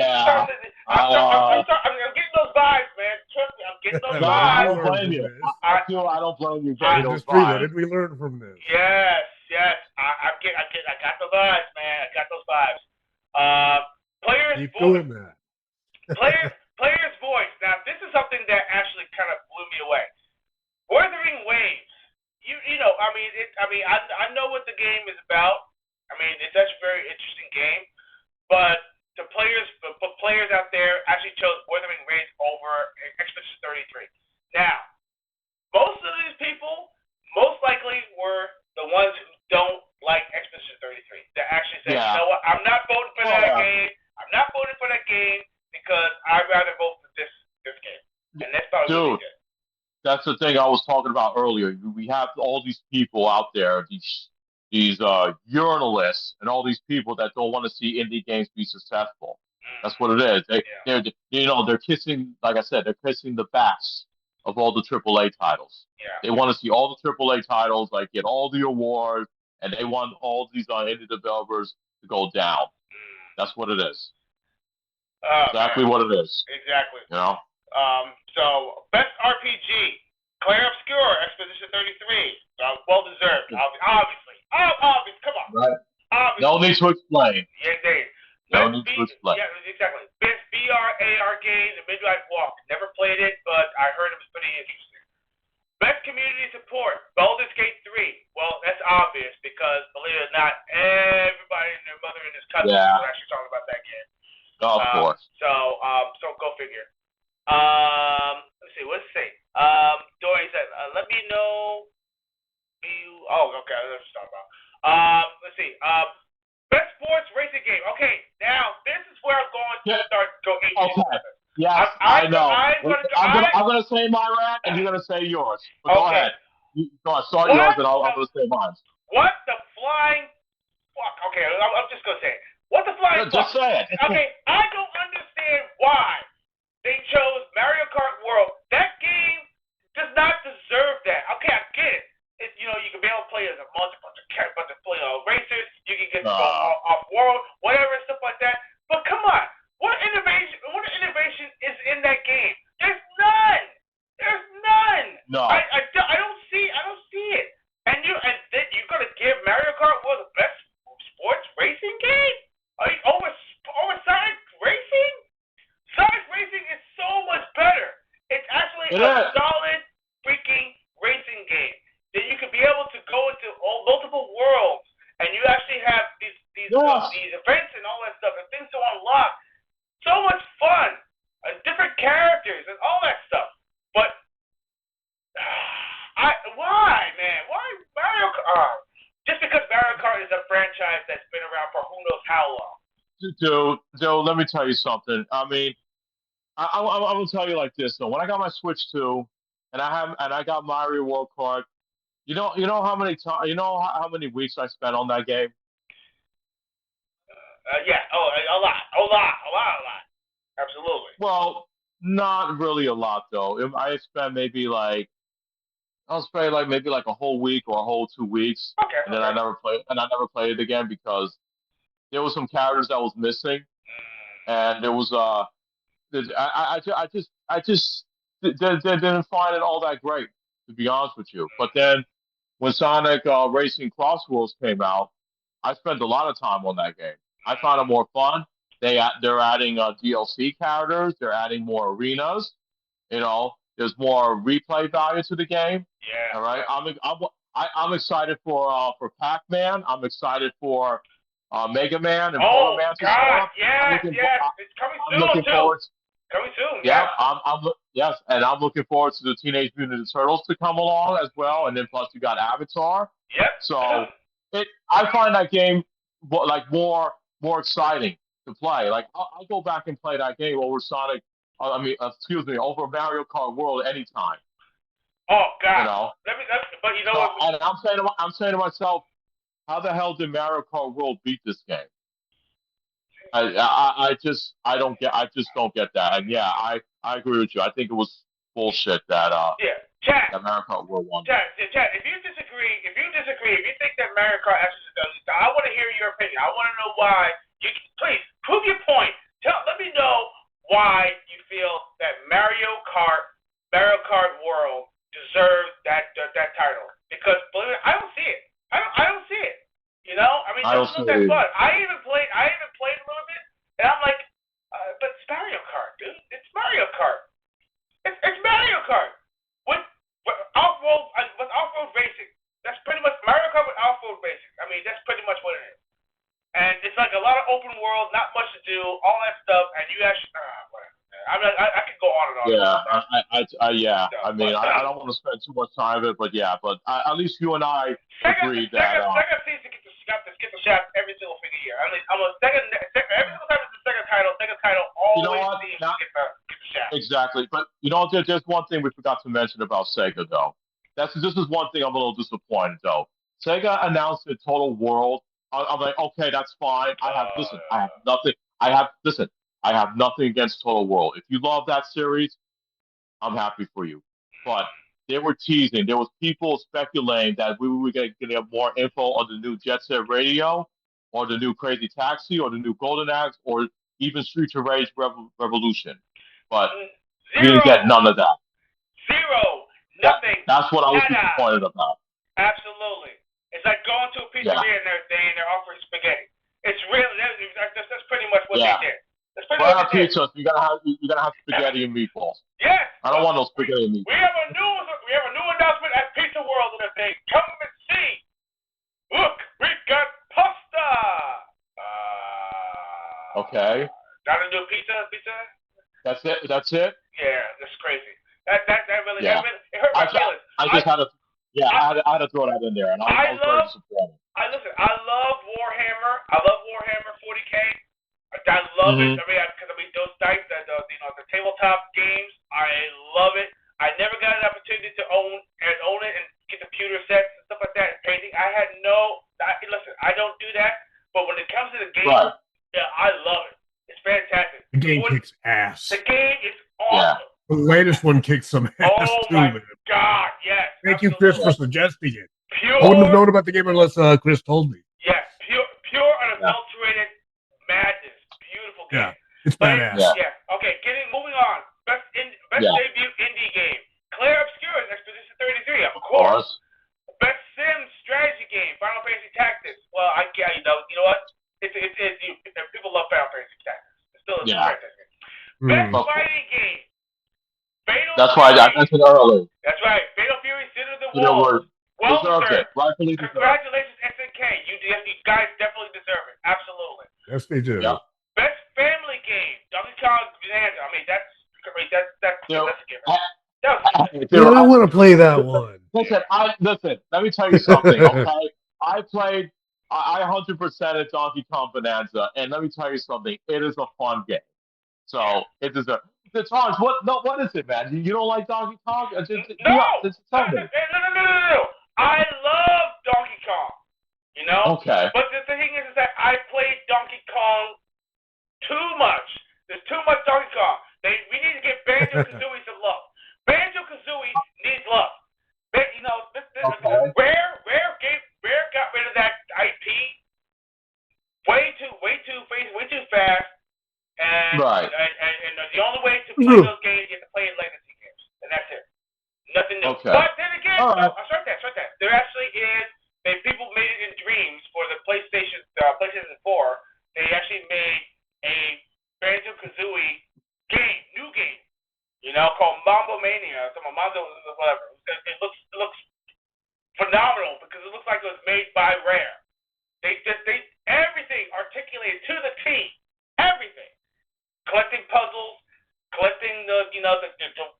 getting those vibes, man. Trust me, I'm getting those vibes. I don't blame you. I don't blame you. What did we learn from this? Yes. I got the vibes, man. I got those vibes. Players' Keep voice. doing that. Players' voice. Now, this is something that actually kind of blew me away. Wuthering Waves. I know what the game is about. I mean, it's actually a very interesting game, but the players out there actually chose Wuthering Waves over Expedition 33. Now, most of these people most likely were the ones who don't like Expedition 33. That actually say, you know what, I'm not voting for that game. I'm not voting for that game because I'd rather vote for this game. And that's probably what they did. That's the thing I was talking about earlier. We have all these people out there, these journalists, and all these people that don't want to see indie games be successful. That's what it is. They're kissing, like I said, they're kissing the backs of all the AAA titles. Yeah. They want to see all the AAA titles, like get all the awards, and they want all these indie developers to go down. That's what it is. Exactly man. what it is. Exactly. You know. So best RPG, Clair Obscur, Expedition 33. Well deserved, obviously. Obviously, come on. Right. Obviously. No need to explain. Yeah, indeed. No need to explain. Yeah, exactly. Best VR/AR game, The Midnight Walk. Never played it, but I heard it was pretty interesting. Best community support, Baldur's Gate 3. Well, that's obvious because, believe it or not, everybody and their mother and his cousin was actually talking about that game. Of course. So go figure. Let's see. Dory said, let me know. Okay. Let's talk about. Let's see. Best sports racing game. Okay, now this is where I'm going to start going. Okay. Yes, I know. I'm going to say my rant, and you're going to say yours. But go ahead. Go ahead. Start yours, and I'm going to say mine. What the flying fuck? Okay, I'm just going to say it. What the flying fuck? Just say it. Okay, I don't understand why they chose Mario Kart World. That game does not deserve that. Okay, I get it. You can be able to play as a bunch of racers. You can get to go off world, whatever, stuff like that. But come on, what innovation is in that game? There's none. No. I don't see it. And then you're gonna give Mario Kart World the best sports racing game? Are you over Sonic Racing? Sonic Racing is so much better. It's actually solid freaking racing game. That you can be able to go into multiple worlds, and you actually have these events and all that stuff, and things to unlock. So much fun, different characters and all that stuff. But why, man? Why Mario Kart? Just because Mario Kart is a franchise that's been around for who knows how long. Dude, let me tell you something. I mean, I'm gonna tell you like this though. When I got my Switch 2, and I got Mario World Kart. You know how many how many weeks I spent on that game? Yeah. Oh, a lot. Absolutely. Well, not really a lot though. I spent maybe like maybe like a whole week or a whole 2 weeks, and then I never played it again because there was some characters that was missing, and there was I just didn't find it all that great, to be honest with you. But then when Sonic Racing Crossworlds came out, I spent a lot of time on that game. I found it more fun. They're adding DLC characters. They're adding more arenas. There's more replay value to the game. Yeah. All right. I'm excited for Pac-Man. I'm excited for Mega Man and Polar Man. God, yes. It's coming soon too. Coming soon. Yeah. Yes, and I'm looking forward to the Teenage Mutant Ninja Turtles to come along as well, and then plus you got Avatar. Yep. So I find that game like more exciting to play. Like I'll go back and play that game over Sonic. Over Mario Kart World anytime. Oh God. But you know what? And I'm saying to myself, how the hell did Mario Kart World beat this game? I just don't get that. And yeah, I agree with you. I think it was bullshit that Chad, that Mario Kart World won. Chad, if you disagree, if you think that Mario Kart actually does, I want to hear your opinion. I want to know why. Please prove your point. Let me know why you feel that Mario Kart World deserves that title. Because believe it, I don't see it. I don't see it. I mean, it doesn't look that fun. I even played a little bit, and I'm like, but it's Mario Kart, dude. It's Mario Kart. It's Mario Kart with off-road racing. That's pretty much Mario Kart with off-road racing. I mean, that's pretty much what it is. And it's like a lot of open world, not much to do, all that stuff, and you actually, whatever. I could go on and on. Yeah, I mean, I don't want to spend too much time of it, but yeah, at least you and I agreed that. Sega seems to get the shaft every single freaking year. I mean, every single time it's the second title always seems to get the shaft. Exactly, but there's one thing we forgot to mention about Sega though. This is one thing I'm a little disappointed though. Sega announced the Total World. I'm like, okay, that's fine. I have nothing. I have nothing against Total World. If you love that series, I'm happy for you. But they were teasing. There was people speculating that we were going to get more info on the new Jet Set Radio, or the new Crazy Taxi, or the new Golden Axe, or even Street to Rage Revolution. But we didn't get none of that. Zero. Nothing. That's what I was Nada. disappointed about. Absolutely. It's like going to a pizzeria and they're offering spaghetti. It's really that's pretty much what they did. That's pretty much what they did. Pizza, you gotta have spaghetti and meatballs. Yes. I don't want no spaghetti and meatballs. We have a new announcement at Pizza World and they come and see. Look, we got pasta. Okay. Not a new pizza? That's it. Yeah, that's crazy. That really it hurt my feelings. I had to throw that in there, and I was very disappointed. I love Warhammer. I love Warhammer 40K. I love it. Because those dice, the tabletop games, I love it. I never got an opportunity to own it and get the computer sets and stuff like that and painting. Listen, I don't do that. But when it comes to the game, yeah, I love it. It's fantastic. The game kicks ass. The game is awesome. The latest one kicks some ass too, man. God, yes. Thank you, Chris, for suggesting it. Pure, I wouldn't have known about the game unless Chris told me. Yes, pure unadulterated madness. Beautiful game. Yeah, it's badass. Yeah. Okay, moving on. Best debut indie game. Clair Obscur, Expedition 33, of course. Best sim strategy game. Final Fantasy Tactics. Well, you know what? People love Final Fantasy Tactics. It's still a fantastic game. Best fighting game. That's why I mentioned earlier. That's right. Fatal Fury, City of the Wolves. Well deserved. Congratulations, SNK. You guys definitely deserve it. Absolutely. Yes, they do. Yeah. Best family game. Donkey Kong Bonanza. That's a given. I want to play that one. Listen. Let me tell you something. Okay, I 100% Donkey Kong Bonanza, and let me tell you something. It is a fun game. So it deserves. The Charles, what is it, man? You don't like Donkey Kong? No. I love Donkey Kong. You know? Okay. But the thing is that I played Donkey Kong too much. There's too much Donkey Kong. We need to give Banjo-Kazooie some love. Banjo-Kazooie needs love. Rare got rid of that IP way too fast. And the only way to play those games, you have to play in legacy games, and that's it. Nothing new. Okay. But then again, I start that. There actually is. People made it in dreams for the PlayStation 4. They actually made a Banjo-Kazooie new game, called Mambo Mania, whatever. It looks phenomenal because it looks like it was made by Rare. They everything articulated to the T. Everything. Collecting puzzles, collecting the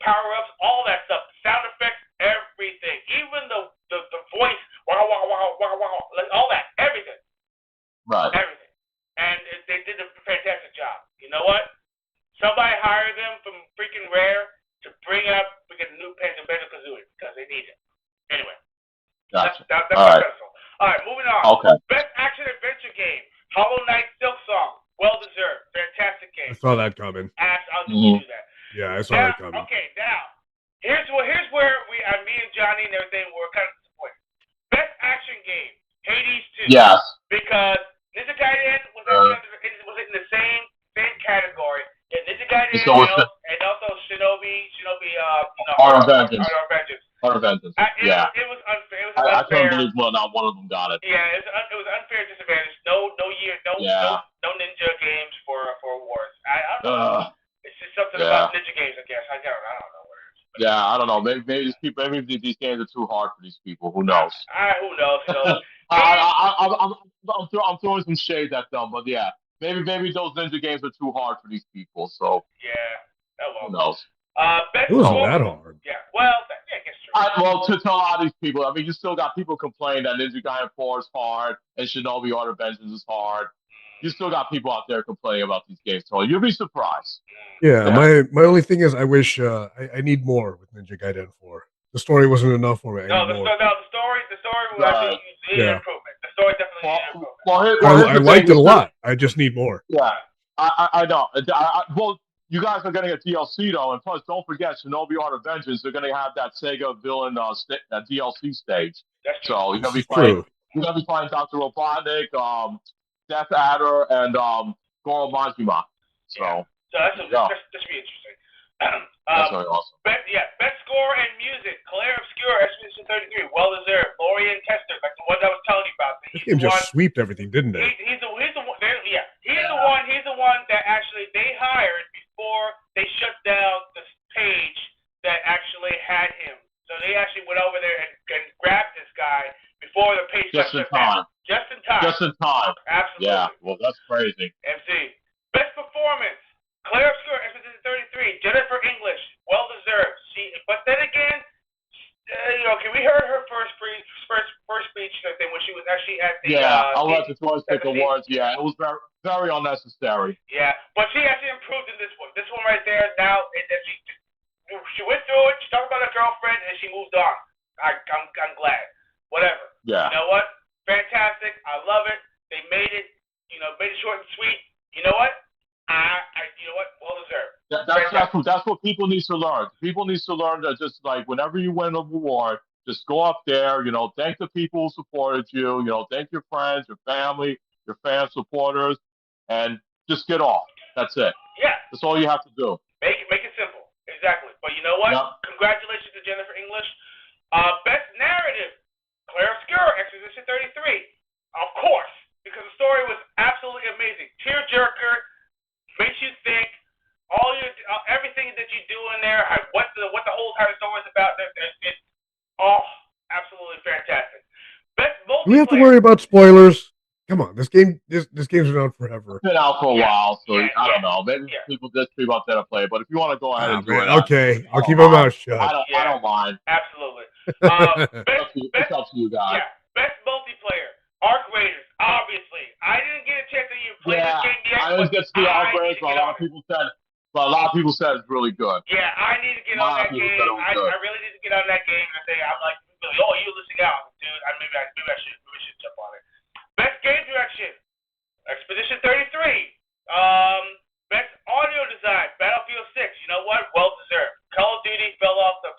power-ups, all that stuff, sound effects, everything, even the voice, wow, all that, everything, everything, and they did a fantastic job. You know what? Somebody hired them from freaking Rare to bring up a new Banjo-Kazooie because they need it. Anyway, gotcha. That's my pedestal. All right, moving on. Okay. Best action adventure game: Hollow Knight Silksong. Well deserved. Fantastic game. I saw that coming. I'll just do that. Yeah, I saw that coming. Okay, now, here's where me and Johnny and everything were kind of disappointed. Best action game, Hades 2. Yes. Because Ninja Gaiden was in the same category. Yeah, Ninja Gaiden and also Shinobi, Art of Vengeance. It was unfair. I couldn't believe not one of them got it. Yeah, it was unfair disadvantage. No Ninja games for awards. I don't know. It's just something about Ninja games, I guess. I don't know what it is. Yeah, I don't know. Maybe these games are too hard for these people. Who knows? Who knows? I'm throwing some shade at them, but yeah, maybe those Ninja games are too hard for these people. So who knows? It wasn't that hard. Yeah, well, I guess true. To a lot of these people, I mean, you still got people complaining that Ninja Gaiden 4 is hard and Shinobi Art of Vengeance is hard. You still got people out there complaining about these games, so you'll be surprised. Yeah, my only thing is I wish I need more with Ninja Gaiden 4. The story wasn't enough for me. The story was actually needed improvement. The story definitely needed improvement. I liked it a lot. I just need more. Yeah, I know. you guys are getting a DLC though, and plus, don't forget Shinobi Art of Vengeance. They're going to have that Sega villain DLC stage. So you're going to This be is playing. true. You're going to be playing Doctor Robotnik, Death Adder, and Goro Majima. So that should be interesting. That's very awesome. Best score and music. Clair Obscur, Expedition 33. Well deserved. Lorian Tester, like the one I was telling you about. This game just sweeped everything, didn't it? He's the one. He's the one that actually they hired before they shut down the page that actually had him. So they actually went over there and grabbed this guy before the page got shut down. Just in time. Just in time. Absolutely. Yeah. Well, that's crazy. MC. Best performance. Clair Obscur, Expedition 33. Jennifer English. Well deserved. But then again, we heard her first speech thing when she was actually at the I'll let the Joystick Awards. Yeah, it was very, very unnecessary. Yeah, but she actually improved in this one. This one right there now, she went through it. She talked about her girlfriend and she moved on. I'm glad. Whatever. Yeah. You know what? Fantastic. I love it. They made it. Made it short and sweet. You know what? Well deserved. That's what people need to learn. People need to learn that just like whenever you win an award, just go up there, thank the people who supported you, thank your friends, your family, your fan supporters, and just get off. That's it. Yeah. That's all you have to do. Make it simple. Exactly. But you know what? Yep. Congratulations to Jennifer English. Best narrative. Clair Obscur, Expedition 33. Of course, because the story was absolutely amazing. Tearjerker, makes you think. Everything that you do in there, what the whole entire story is about. It's all absolutely fantastic. Best multiplayer. Do we have to worry about spoilers? Come on, this game's been out forever. It's been out for a while, so I don't know. Maybe people out there to play it, but if you want to go ahead and do it, okay, I'll keep my mouth shut. I don't mind. Absolutely. It's up to you guys. Yeah. Best multiplayer. Arc Raiders, obviously. I didn't get a chance to even play this game yet. I didn't get to see Arc Raiders, but a lot of people said it's really good. Yeah, I need to get on that game. I really need to get on that game and say, I'm like, you're listening out, dude. Maybe I should jump on it. Best game direction. Expedition 33. Best audio design. Battlefield 6. You know what? Well deserved. Call of Duty fell off the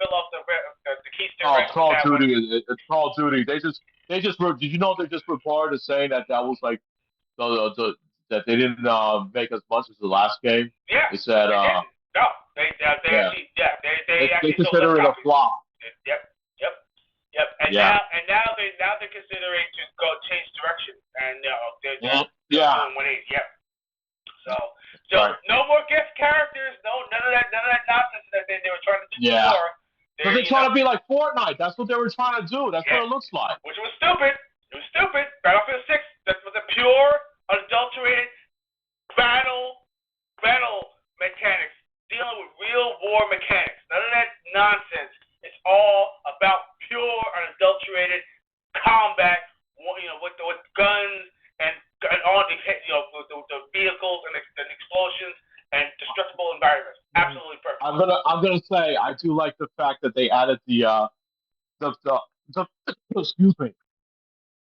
keystone. Oh, Call of Duty. It's Call of Duty. They just did you know they just reported saying that was like that they didn't make as much as the last game. Yeah. They said they consider it a flop. Yep. And now they're considering to go change direction, and they're doing 180. Yep. So no more guest characters. None of that nonsense that they were trying to do before. Because they're trying to be like Fortnite. That's what they were trying to do. That's what it looks like. Which was stupid. It was stupid. Battlefield 6. That was a pure, unadulterated battle mechanics, dealing with real war mechanics. None of that nonsense. It's all about pure, unadulterated combat. With guns and all the vehicles and explosions and destructible environments. Absolutely perfect. I'm gonna say I do like the fact that they added the excuse me.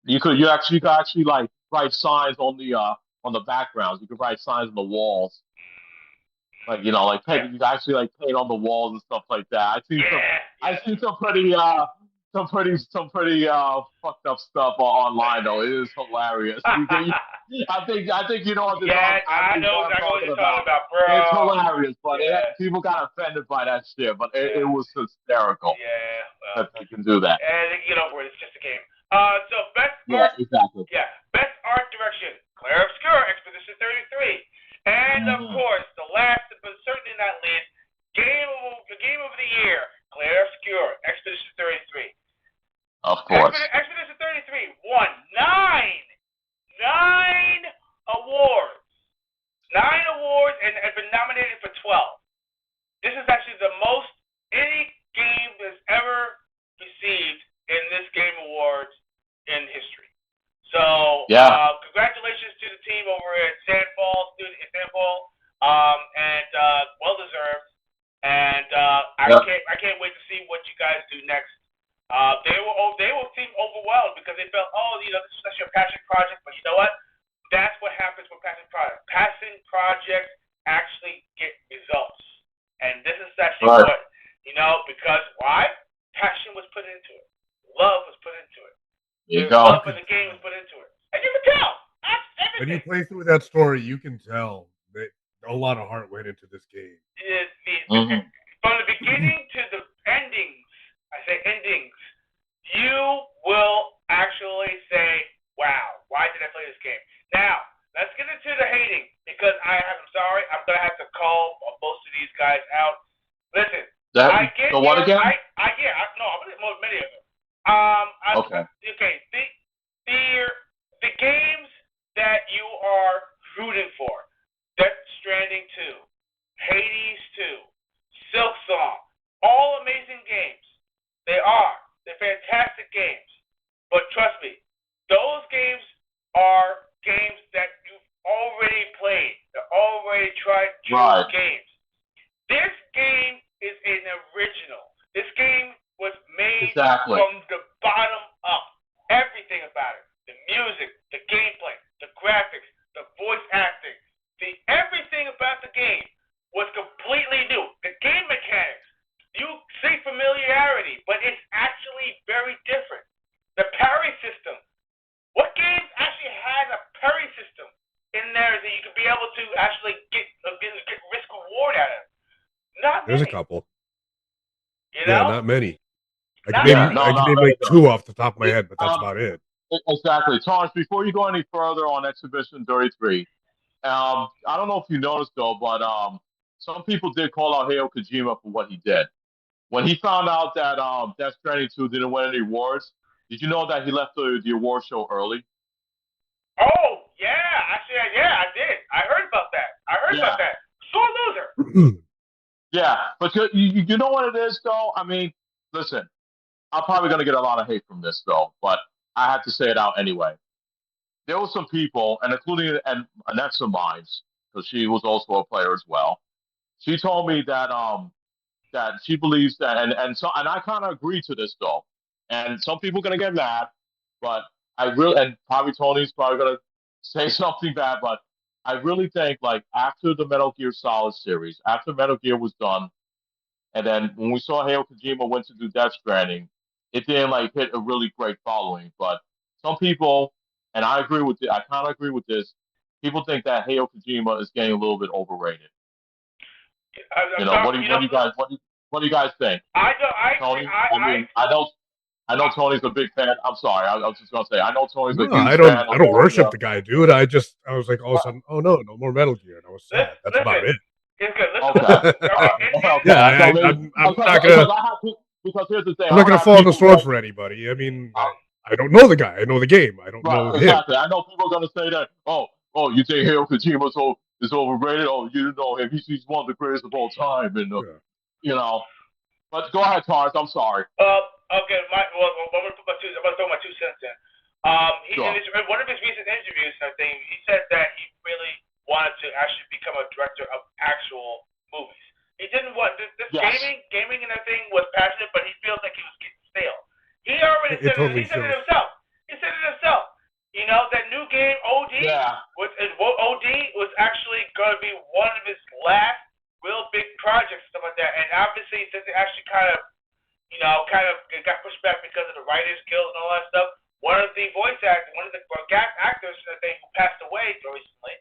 You could actually like write signs on the backgrounds. You could write signs on the walls. Like paint. You can actually like paint on the walls and stuff like that. I see some pretty fucked up stuff online though. It is hilarious. I think you know what this. I know exactly what you're talking about, bro. It's hilarious, but people got offended by that shit. But it was hysterical. Yeah, that they can do that. And they can get over it. It's just a game. So best art. Exactly. Yeah, best art direction. Clair Obscur, Expedition 33, and of course the last but certainly not least, the game of the year. Clair Obscur, Expedition 33. Of course. Expedition 33 won 9 awards. 9 awards and has been nominated for 12. This is actually the most any game has ever received in this Game Awards in history. So, congratulations to the team over at Sandfall, and well deserved. And I can't wait to see what you guys do next. They will seem overwhelmed because they felt, this is such a passion project. But you know what? That's what happens with passion projects. Passion projects actually get results. Right. but because why? Passion was put into it. Love was put into it. There you The go. love of the game was put into it. And you can tell. That's When you everything. play through that story, you can tell that a lot of heart went into this game. Mhm. From the beginning to the endings, I say endings, you will actually say, wow, why did I play this game? Now, let's get into the hating, because I'm sorry, I'm going to have to call most of these guys out. Listen, I get The what your, again? no, I'm going to many of them. Okay. Okay, the games that you are rooting for, Death Stranding 2, Hades 2, Silksong, all amazing games. They are. They're fantastic games. But trust me, those games are games that you've already played. They're already tried true Right. games. This game is an original. This game was made Exactly. from the bottom up. Everything about it. The music, the gameplay, the graphics, the voice acting, everything about the game was completely new. The game mechanics, you see familiarity, but it's actually very different. The parry system. What games actually had a parry system in there that you could be able to actually get risk reward out of? Not There's a many. couple. You Yeah, know? not many. I can Not name Yeah. many. No. I can Not name many. like two off the top of my head, but that's Um. about it. Exactly. Torrance, before you go any further on Exhibition 33, I don't know if you noticed though, but some people did call out Hideo Kojima for what he did. When he found out that Death Stranding 2 didn't win any awards, did you know that he left the award show early? Oh, yeah. Actually, yeah, I did. I heard about that. Yeah. Sore loser. Yeah. But you know what it is though? I mean, listen, I'm probably gonna get a lot of hate from this though, but I have to say it out anyway. There were some people, and including an ex of mine, because she was also a player as well. She told me that she believes that, and I kind of agree to this though. And some people are gonna get mad, but I really, and probably Tony's probably gonna say something bad, but I really think like after the Metal Gear Solid series, after Metal Gear was done, and then when we saw Hideo Kojima went to do Death Stranding, it didn't like hit a really great following. But some people, and I agree with it, I kind of agree with this. People think that Hideo Kojima is getting a little bit overrated. I'm You know, sorry. what do you guys what do you guys think, I don't. I agree. Tony? I mean, I know Tony's a big fan. I'm sorry, I was just gonna say I know Tony's a No, huge fan I of don't all worship the. the guy, dude. I was like all of a sudden, oh no, no more Metal Gear, and I was sad. That's about Listen. it. It's good. Okay, Listen. Okay. okay. Yeah, So maybe I'm not because gonna I have because here's the thing, I'm I not don't gonna have fall on the people sword going. for anybody. I mean, I don't know the guy. I know the game. I don't Right, know him. exactly. I know people are going to say that, you think Hideo Kojima is overrated? Oh, you didn't know him. He's one of the greatest of all time. And, Yeah. you know, but go ahead, Torrance. I'm sorry. Okay. I'm gonna throw my 2 cents in. Sure. In one of his recent interviews, I think he said that he really wanted to actually become a director of actual movies. He didn't want this Yes. gaming and everything was passionate, but he feels like he was getting stale. He already It totally he said it shows. himself. He said it himself. That new game OD Yeah. OD was actually going to be one of his last real big projects, stuff like that. And obviously, since it actually kind of it got pushed back because of the writers' guild and all that stuff. One of the actors, I think, who passed away recently,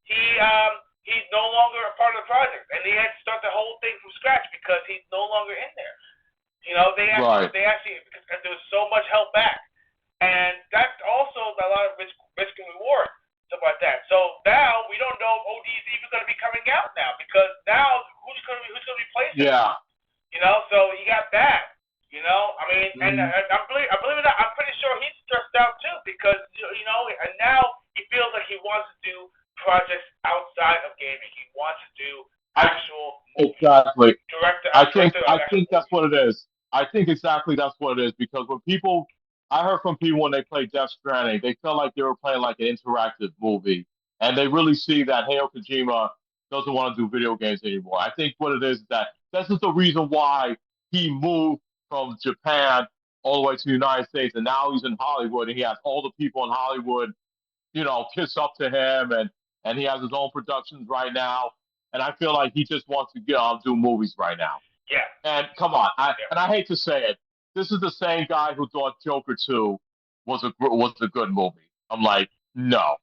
he's no longer a part of the project, and he had to start the whole thing from scratch because he's no longer in there. Right. They actually because there was so much held back, and that's also a lot of risk and reward stuff like that. So now we don't know if OD is even going to be coming out now because now who's going to replace him? Yeah. So you got that. I mean, and I believe it or not, I'm pretty sure he's stressed out too because and now he feels like he wants to do projects outside of gaming. He wants to do actual movies. Exactly. Director. I think that's what it is. I think exactly that's what it is because I heard from people when they played Death Stranding, they felt like they were playing like an interactive movie, and they really see that Hideo Kojima doesn't want to do video games anymore. I think what it is that this is the reason why he moved from Japan all the way to the United States, and now he's in Hollywood, and he has all the people in Hollywood, kiss up to him, and he has his own productions right now. and I feel like he just wants to do movies right now. Yeah. And come on, I hate to say it, this is the same guy who thought Joker 2 was a good movie. I'm like, no.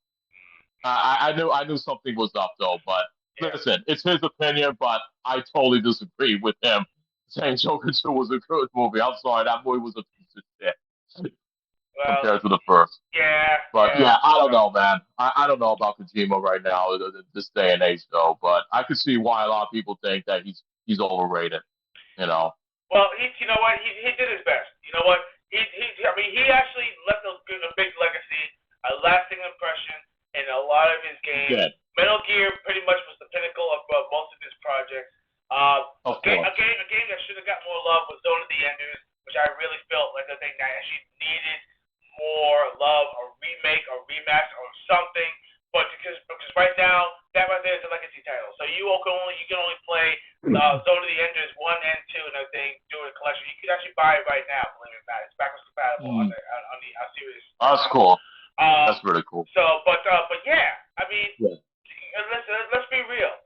I knew something was up though, but listen, it's his opinion, but I totally disagree with him saying Joker 2 was a good movie. I'm sorry, that movie was a piece of shit compared to the first. Yeah. But I don't know, man. I don't know about Kojima right now, this day and age, though. But I could see why a lot of people think that he's overrated. You know. Well, you know what? He did his best. You know what? I mean, he actually left a big legacy, a lasting impression in a lot of his games. Yeah. Metal Gear pretty much was the pinnacle of most of his projects. A game that should have got more love was Zone of the Enders, which I really felt like the thing that actually needed more love, or remake, or remaster, or something. But because right now that right there is a legacy title, so you can only play Zone of the Enders 1 and 2 and everything during the collection. You can actually buy it right now, believe it or not. It's backwards compatible on the series. That's cool. That's really cool. So, but yeah, I mean, let's be real.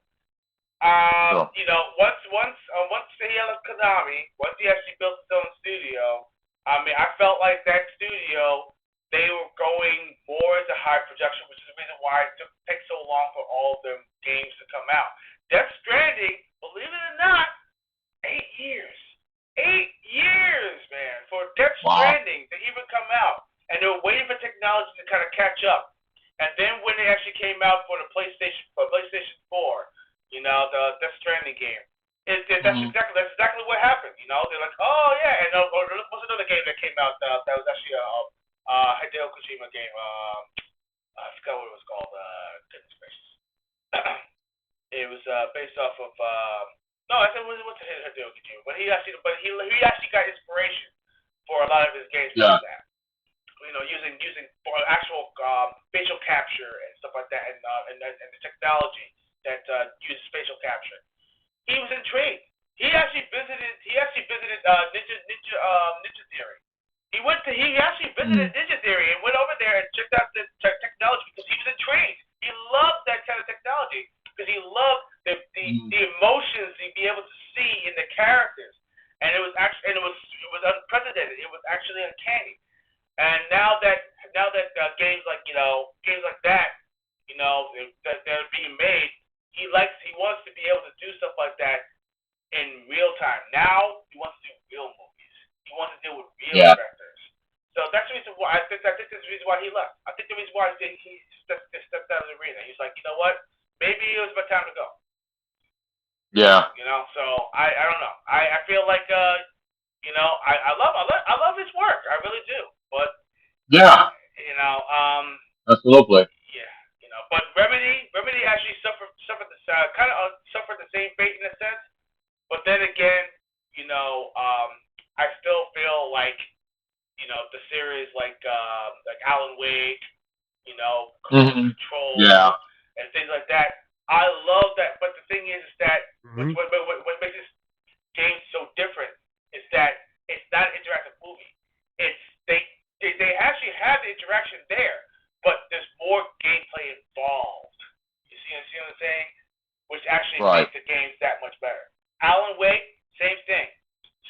Sure. You know, once he left Konami, once he actually built his own studio, I mean, I felt like that studio, they were going more into high production, which is the reason why it takes so long for all of them games to come out. Death Stranding, believe it or not, 8 years. 8 years, man, for Death Stranding to even come out. And they were waiting for technology to kind of catch up. And then when they actually came out for PlayStation 4, you know, the Death Stranding game, that's exactly what happened. You know, they're like, oh yeah, and what's another game that came out that was actually a Hideo Kojima game? I forgot what it was called. Goodness gracious. It was based off of no, I said it was Hideo Kojima, but he actually got inspiration for a lot of his games from that. You know, using for actual facial capture and stuff like that, and the technology that uses facial capture. He was intrigued. He actually visited Ninja Theory. He actually visited Ninja Theory and went over there and checked out the technology because he was intrigued. He loved that kind of technology because he loved the emotions he'd be able to see in the characters, and it was unprecedented. It was actually uncanny. And now that games like that, you know, that are being made, he wants to be able to do stuff like that in real time. Now he wants to do real movies. He wants to deal with real characters. So that's the reason why I think that's the reason why he left. I think the reason why he stepped out of the arena. He's like, you know what? Maybe it was about time to go. Yeah. You know, so I don't know. I feel like you know, I love his work. I really do. But you know, absolutely. Yeah, you know, but Remedy actually suffered the same fate in a sense. But then again, you know, I still feel like, you know, the series like Alan Wake, you know, Control, and things like that. I love that, but the thing is that what makes this game so different is that it's not an interactive movie. It's they actually have the interaction there, but there's more gameplay involved. You see what I'm saying? Which actually makes the games that much better. Alan Wake, same thing.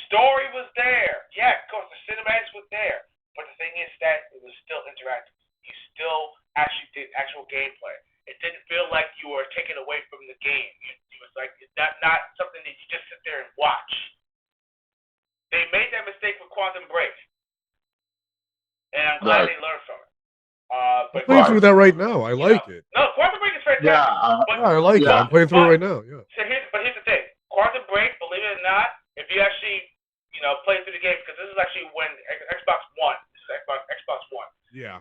Story was there. Yeah, of course, the cinematics was there. But the thing is that it was still interactive. You still actually did actual gameplay. It didn't feel like you were taken away from the game. It was like it's not something that you just sit there and watch. They made that mistake with Quantum Break. And I'm glad they learned from it. I'm playing through that right now. I like it. No, Quantum Break is fantastic. I like it. I'm playing through it right now. Yeah. So here's the thing. Quantum Break, believe it or not, if you actually, you know, play through the game, because this is actually when Xbox One. This is Xbox One. Yeah.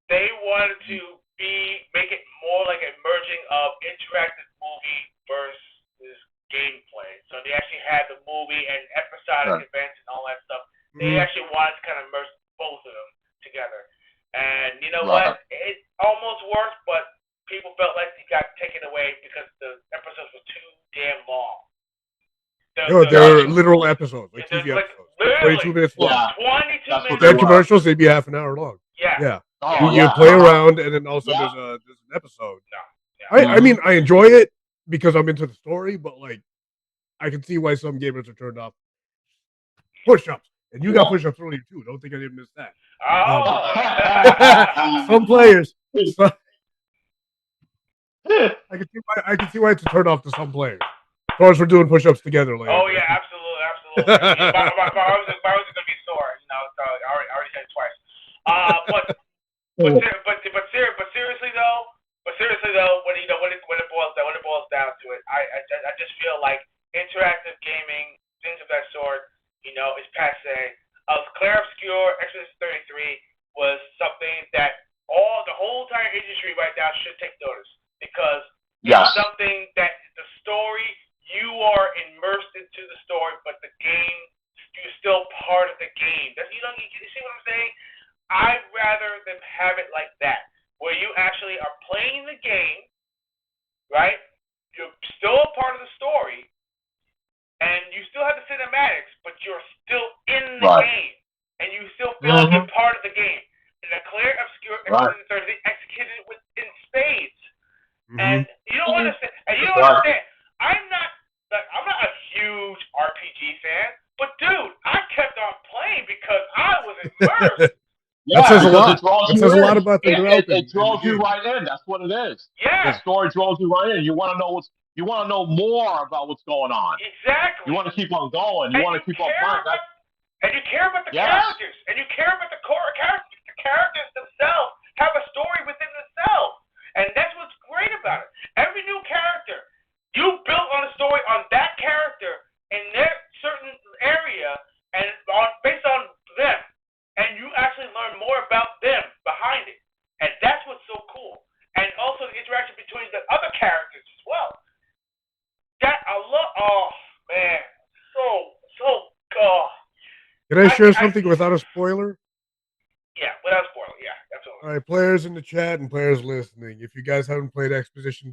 They wanted to make it more like a merging of interactive movie versus gameplay. So they actually had the movie and episodic events and all that stuff. They actually wanted to kind of merge both of them together. And you know what? It almost worked, but people felt like it got taken away because the episodes were too damn long. They're literal episodes, like TV episodes. 22 minutes long. 22 minutes. If they had commercials, they'd be half an hour long. Yeah. You play around, and then all of a sudden there's an episode. No. I mean, I enjoy it. because I'm into the story, but like I can see why some gamers are turned off. Push-ups, and you got push-ups earlier too. Don't think I didn't miss that. Some players. I can see why it's a turn off to some players. As far as we're doing push-ups together later. Oh yeah, absolutely. My arms are gonna be sore. So I already said it twice. But seriously though, when it boils down to it, I just feel like interactive gaming, things of that sort, is passe. Clair Obscur, Evanescence 33 was something that the whole entire industry right now should take notice because it's something that the story, you are immersed into the story, but the game, you're still part of the game. You see what I'm saying? I'd rather them have it like that, where you actually are playing the game, right? You're still a part of the story, and you still have the cinematics, but you're still in the game, and you still feel like you're part of the game. And the Clair Obscur they executed it in spades, and you don't understand. I'm not a huge RPG fan, but dude, I kept on playing because I was immersed. That says a lot. It says a lot about the development. It draws you right in. That's what it is. Yeah. The story draws you right in. You want to know more about what's going on. Exactly. You want to keep on going. You want to keep on playing. And you care about the characters. And you care about the core characters. The characters themselves have a story within themselves. And that's what's great about it. Every new character, you built on a story on that character in their certain area and based on them. And you actually learn more about them behind it. And that's what's so cool. And also the interaction between the other characters as well. That I love. Oh, man. So good. Can I share something without a spoiler? Yeah, without a spoiler. Yeah, absolutely. All right, players in the chat and players listening, if you guys haven't played Expedition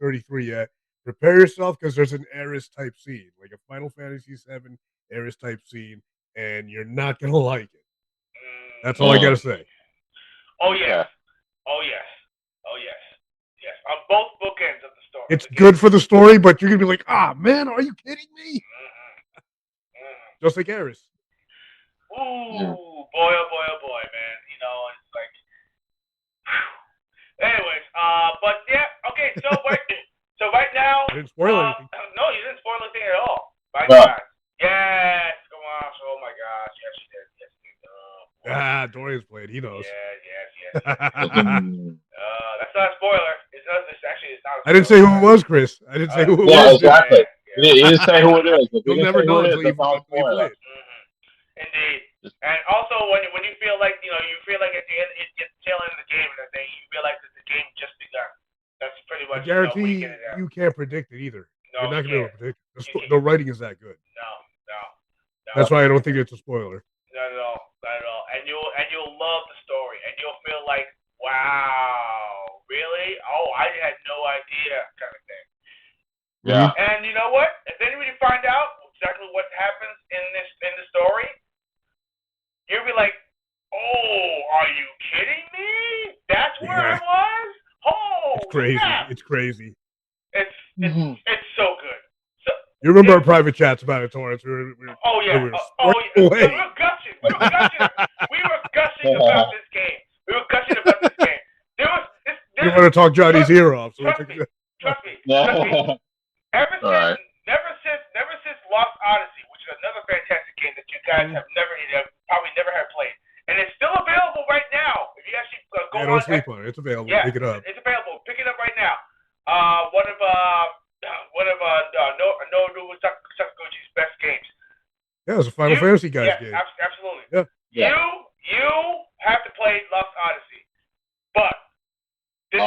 33 yet, prepare yourself because there's an Eris type scene, like a Final Fantasy VII Eris type scene, and you're not going to like it. That's all I got to say. Oh, yes. Oh, yes. Oh, yes. Yes. On both bookends of the story. It's good for the story, but you're going to be like, man, are you kidding me? Just like Eris. Ooh, boy, oh boy, man. It's like. Whew. Anyways, but yeah, okay. So right now. I didn't spoil anything. No, you didn't spoil anything at all. My God. Yes. Come on. Oh my gosh. Yes, you did. Yes, you did. Dorian's played. He knows. Yes. That's not a spoiler. It's not a spoiler. I didn't say who it was, Chris. I didn't say who it was. Yeah, exactly. You didn't say who it is. You'll never know until you play it. Indeed. And also, when you feel like you feel like at the end, it's tail end of the game, and then you realize that the game just begun. That's pretty much. I guarantee you can't predict it either. No, you're not gonna be able to predict it. The writing is that good. No. That's why I don't think it's a spoiler. Not at all. And you'll love the story, and you'll feel like, wow, really? Oh, I had no idea, kind of thing. Yeah. And you know what? And then when you find out exactly what happens in the story, you'll be like, oh, are you kidding me? That's where I was? Oh, it's crazy. Yeah. It's crazy. It's so good. You remember our private chats about it, Torrance? Oh yeah. We were gushing. We were gushing about this game. You want to talk Johnny's ear off? So trust me. Ever since Lost Odyssey, which is another fantastic game that you guys have probably never had played, and it's still available right now. If you actually go on, don't sleep on it. It's available. Yeah, pick it up. It's available. Pick it up right now. One of Nobuo Sakaguchi's best games. Yeah, it's a Final Fantasy guy's game. Absolutely. Yeah. You have to play Lost Odyssey, but this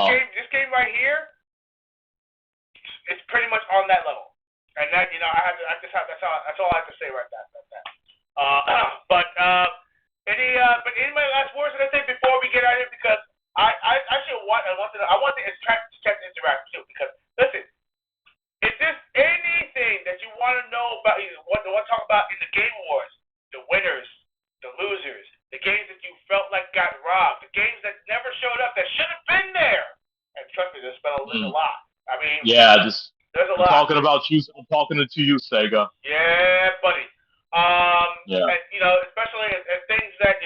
game right here, it's pretty much on that level. And that that's all I have to say right now. But any last words that I say before we get out of here? Because I want the chat to interact too. Because listen, if there's anything that you want to know about, want to talk about in the Game Awards, the winners, the losers, the games that you felt like got robbed, the games that never showed up that should have been there. And trust me, there's a lot. I mean, There's a I'm lot. talking about you. I'm talking to you, Sega. Yeah, buddy. Yeah. And, especially and things that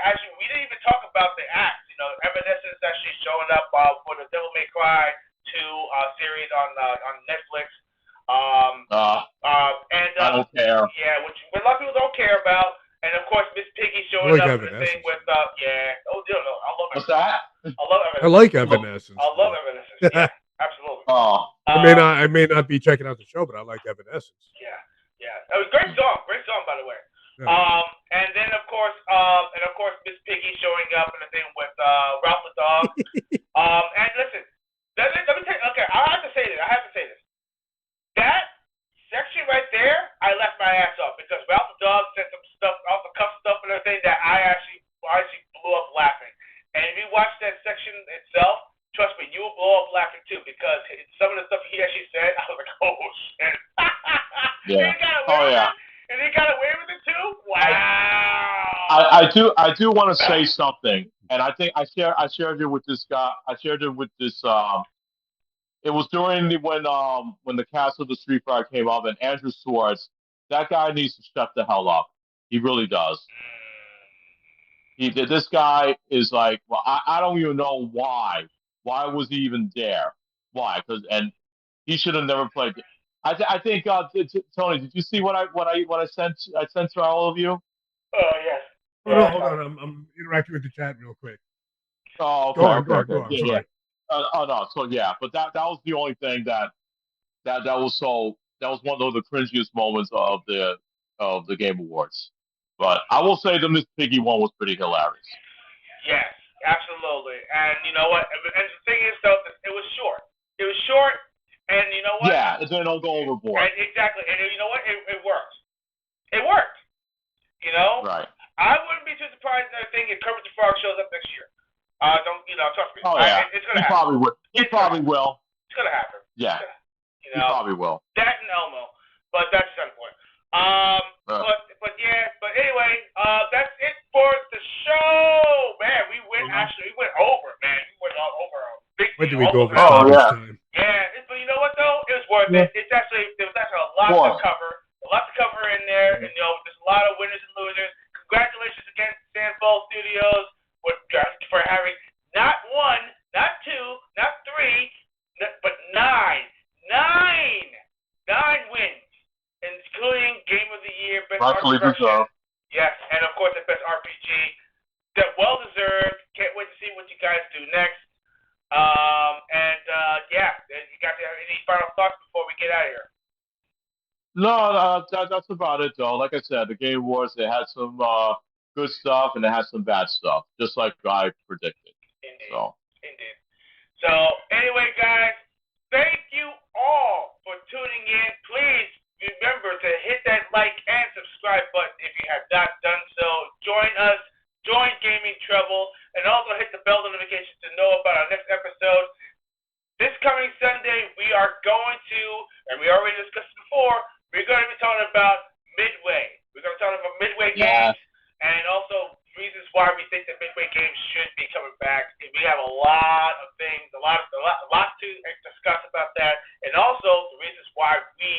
actually we didn't even talk about the acts. Evanescence actually showing up for the Devil May Cry 2 series on Netflix. Um, and I don't care. yeah, which a lot of people don't care about. And of course, Miss Piggy I showing like up for the thing Evanescence. with yeah. Oh, no, I love What's Evanescence. that? I love I Evanescence. like Evanescence. I love Evanescence. Yeah, absolutely. Oh, I may not be checking out the show, but I like Evanescence. Yeah. It was a great song, by the way. Yeah. And then of course, Miss Piggy showing up and the thing with Ralph the dog. And listen, let me tell you. Okay, I have to say this. That section right there, I left my ass off because Ralph the dog said some stuff, off the cuff stuff and everything that I actually blew up laughing. And if you watch that section itself, trust me, you will blow up laughing too because some of the stuff he actually said, I was like, oh shit. yeah. And he got away with it too. Wow. I do want to say something, and I think I shared it with this guy. I shared it with this. It was during when the cast of the Street Fighter came up, and Andrew Swartz. That guy needs to shut the hell up. He really does. This guy is like, well, I don't even know why. Why was he even there? Why? And he should have never played. I think Tony, did you see what I sent to all of you? Oh yes. Oh no, hold on. I'm interacting with the chat real quick. Oh, okay, go on. yeah, Sorry. Oh no, so yeah, but that was the only thing that was one of the cringiest moments of the Game Awards. But I will say the Miss Piggy one was pretty hilarious. Yes, absolutely. And you know what? And the thing is, though, it was short. It was short, and you know what? Yeah, it didn't go overboard. And exactly. And you know what? It worked. It worked. Right. I wouldn't be too surprised if if Kermit the Frog shows up next year. Don't trust me. Oh yeah, it's gonna happen. Probably will. He probably will. It's gonna happen. Yeah. He probably will. That and Elmo, but that's the point. But anyway, that's it for the show, man. We went over, man. We went all over. When did we go over time? Yeah, but you know what though? It was worth it. There was actually a lot to cover. A lot to cover in there, and there's a lot of winners and losers. Congratulations again to Sandfall Studios for having not one, not two, not three, but nine wins, including Game of the Year, Best Art Direction. Yes, and of course the Best RPG. That well deserved. Can't wait to see what you guys do next. You guys have any final thoughts before we get out of here? No, that's about it though. Like I said, the Game Awards, they had some good stuff and they had some bad stuff, just like I predicted. Indeed. So anyway, guys, thank you all for tuning in. Please remember to hit that like and subscribe button if you have not done so. Join us, join Gaming Treble, and also hit the bell notification to know about our next episode. This coming Sunday, we are going to, and we already discussed it before, we're going to be talking about Midway. We're going to talk about Midway games and also reasons why we think that Midway games should be coming back. We have a lot of things, a lot to discuss about that, and also the reasons why we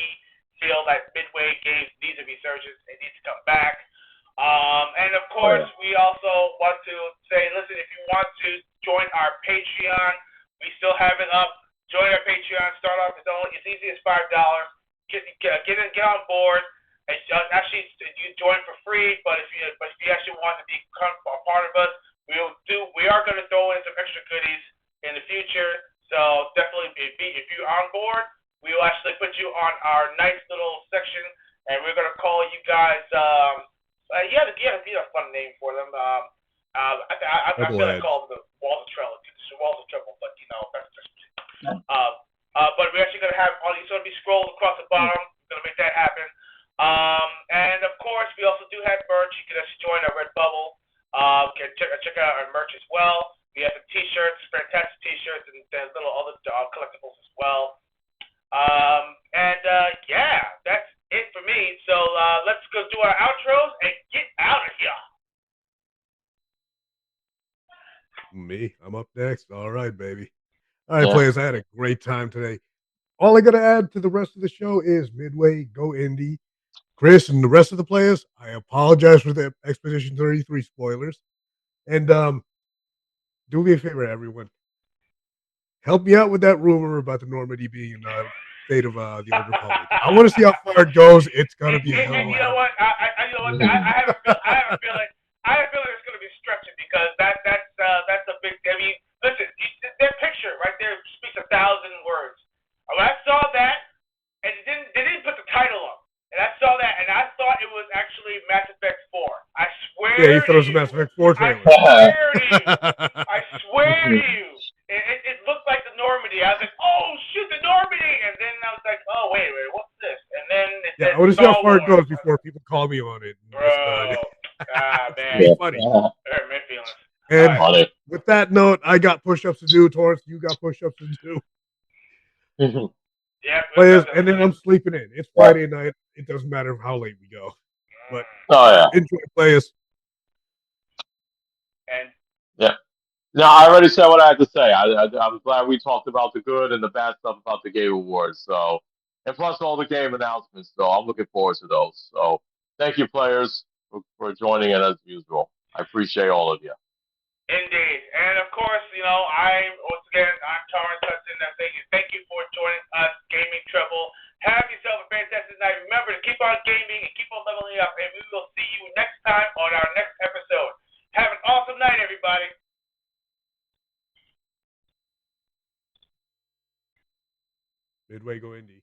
feel that Midway games need to be resurgence and need to come back. And of course, we also want to say, listen, if you want to join our Patreon, we still have it up. Join our Patreon. Start off as easy as $5. Get on board. Actually, you join for free. But if you actually want to become a part of us, we are going to throw in some extra goodies in the future. So definitely, if you're on board, we will actually put you on our nice little section, and we're going to call you guys. You have a fun name for them. I feel like calling them the Walls of Treble. Walls of Treble, but that's just. But we're actually gonna have all these going to be scrolled across the bottom. We're gonna make that happen. And of course, we also do have merch. You can actually join our Redbubble. Check out our merch as well. We have the T-shirts, fantastic T-shirts, and there's little other collectibles as well. That's it for me. So let's go do our outros and get out of here. Me? I'm up next. All right, baby. All right, players. I had a great time today. All I got to add to the rest of the show is Midway, go indie. Chris and the rest of the players, I apologize for the Expedition 33 spoilers. And do me a favor, everyone. Help me out with that rumor about the Normandy being in the state of the Old Republic. I want to see how far it goes. It's gonna be a hell of a You know what? I have a feeling. I have a feeling it's going to be stretching because that's a big. I mean, listen, that picture right there speaks 1,000 words. When I saw that, and they didn't put the title up, and I saw that, and I thought it was actually Mass Effect 4. I swear. Yeah, he thought it was a Mass Effect 4 I trailer. swear to you. I swear to you. It looked like the Normandy. I was like, oh shoot, the Normandy, and then I was like, oh wait, what's this? And then it said I want to see how far it Wars. goes before people call me on it. Bro, man, It's funny. hurt my feelings. And Funny. with that note, I got push-ups to do. Torrance, you got push-ups to do. Yeah, Players, and then I'm sleeping in. It's Friday night. It doesn't matter how late we go. But enjoy, players. And no, I already said what I had to say. I'm glad we talked about the good and the bad stuff about the Game Awards. So, and plus all the game announcements. So I'm looking forward to those. So thank you, players, for joining in as usual. I appreciate all of you. indeed, and of course, I'm Torrance Hudson. Thank you for joining us, Gaming Treble. Have yourself a fantastic night. Remember to keep on gaming and keep on leveling up, and we will see you next time on our next episode. Have an awesome night, everybody. Midway, go indie.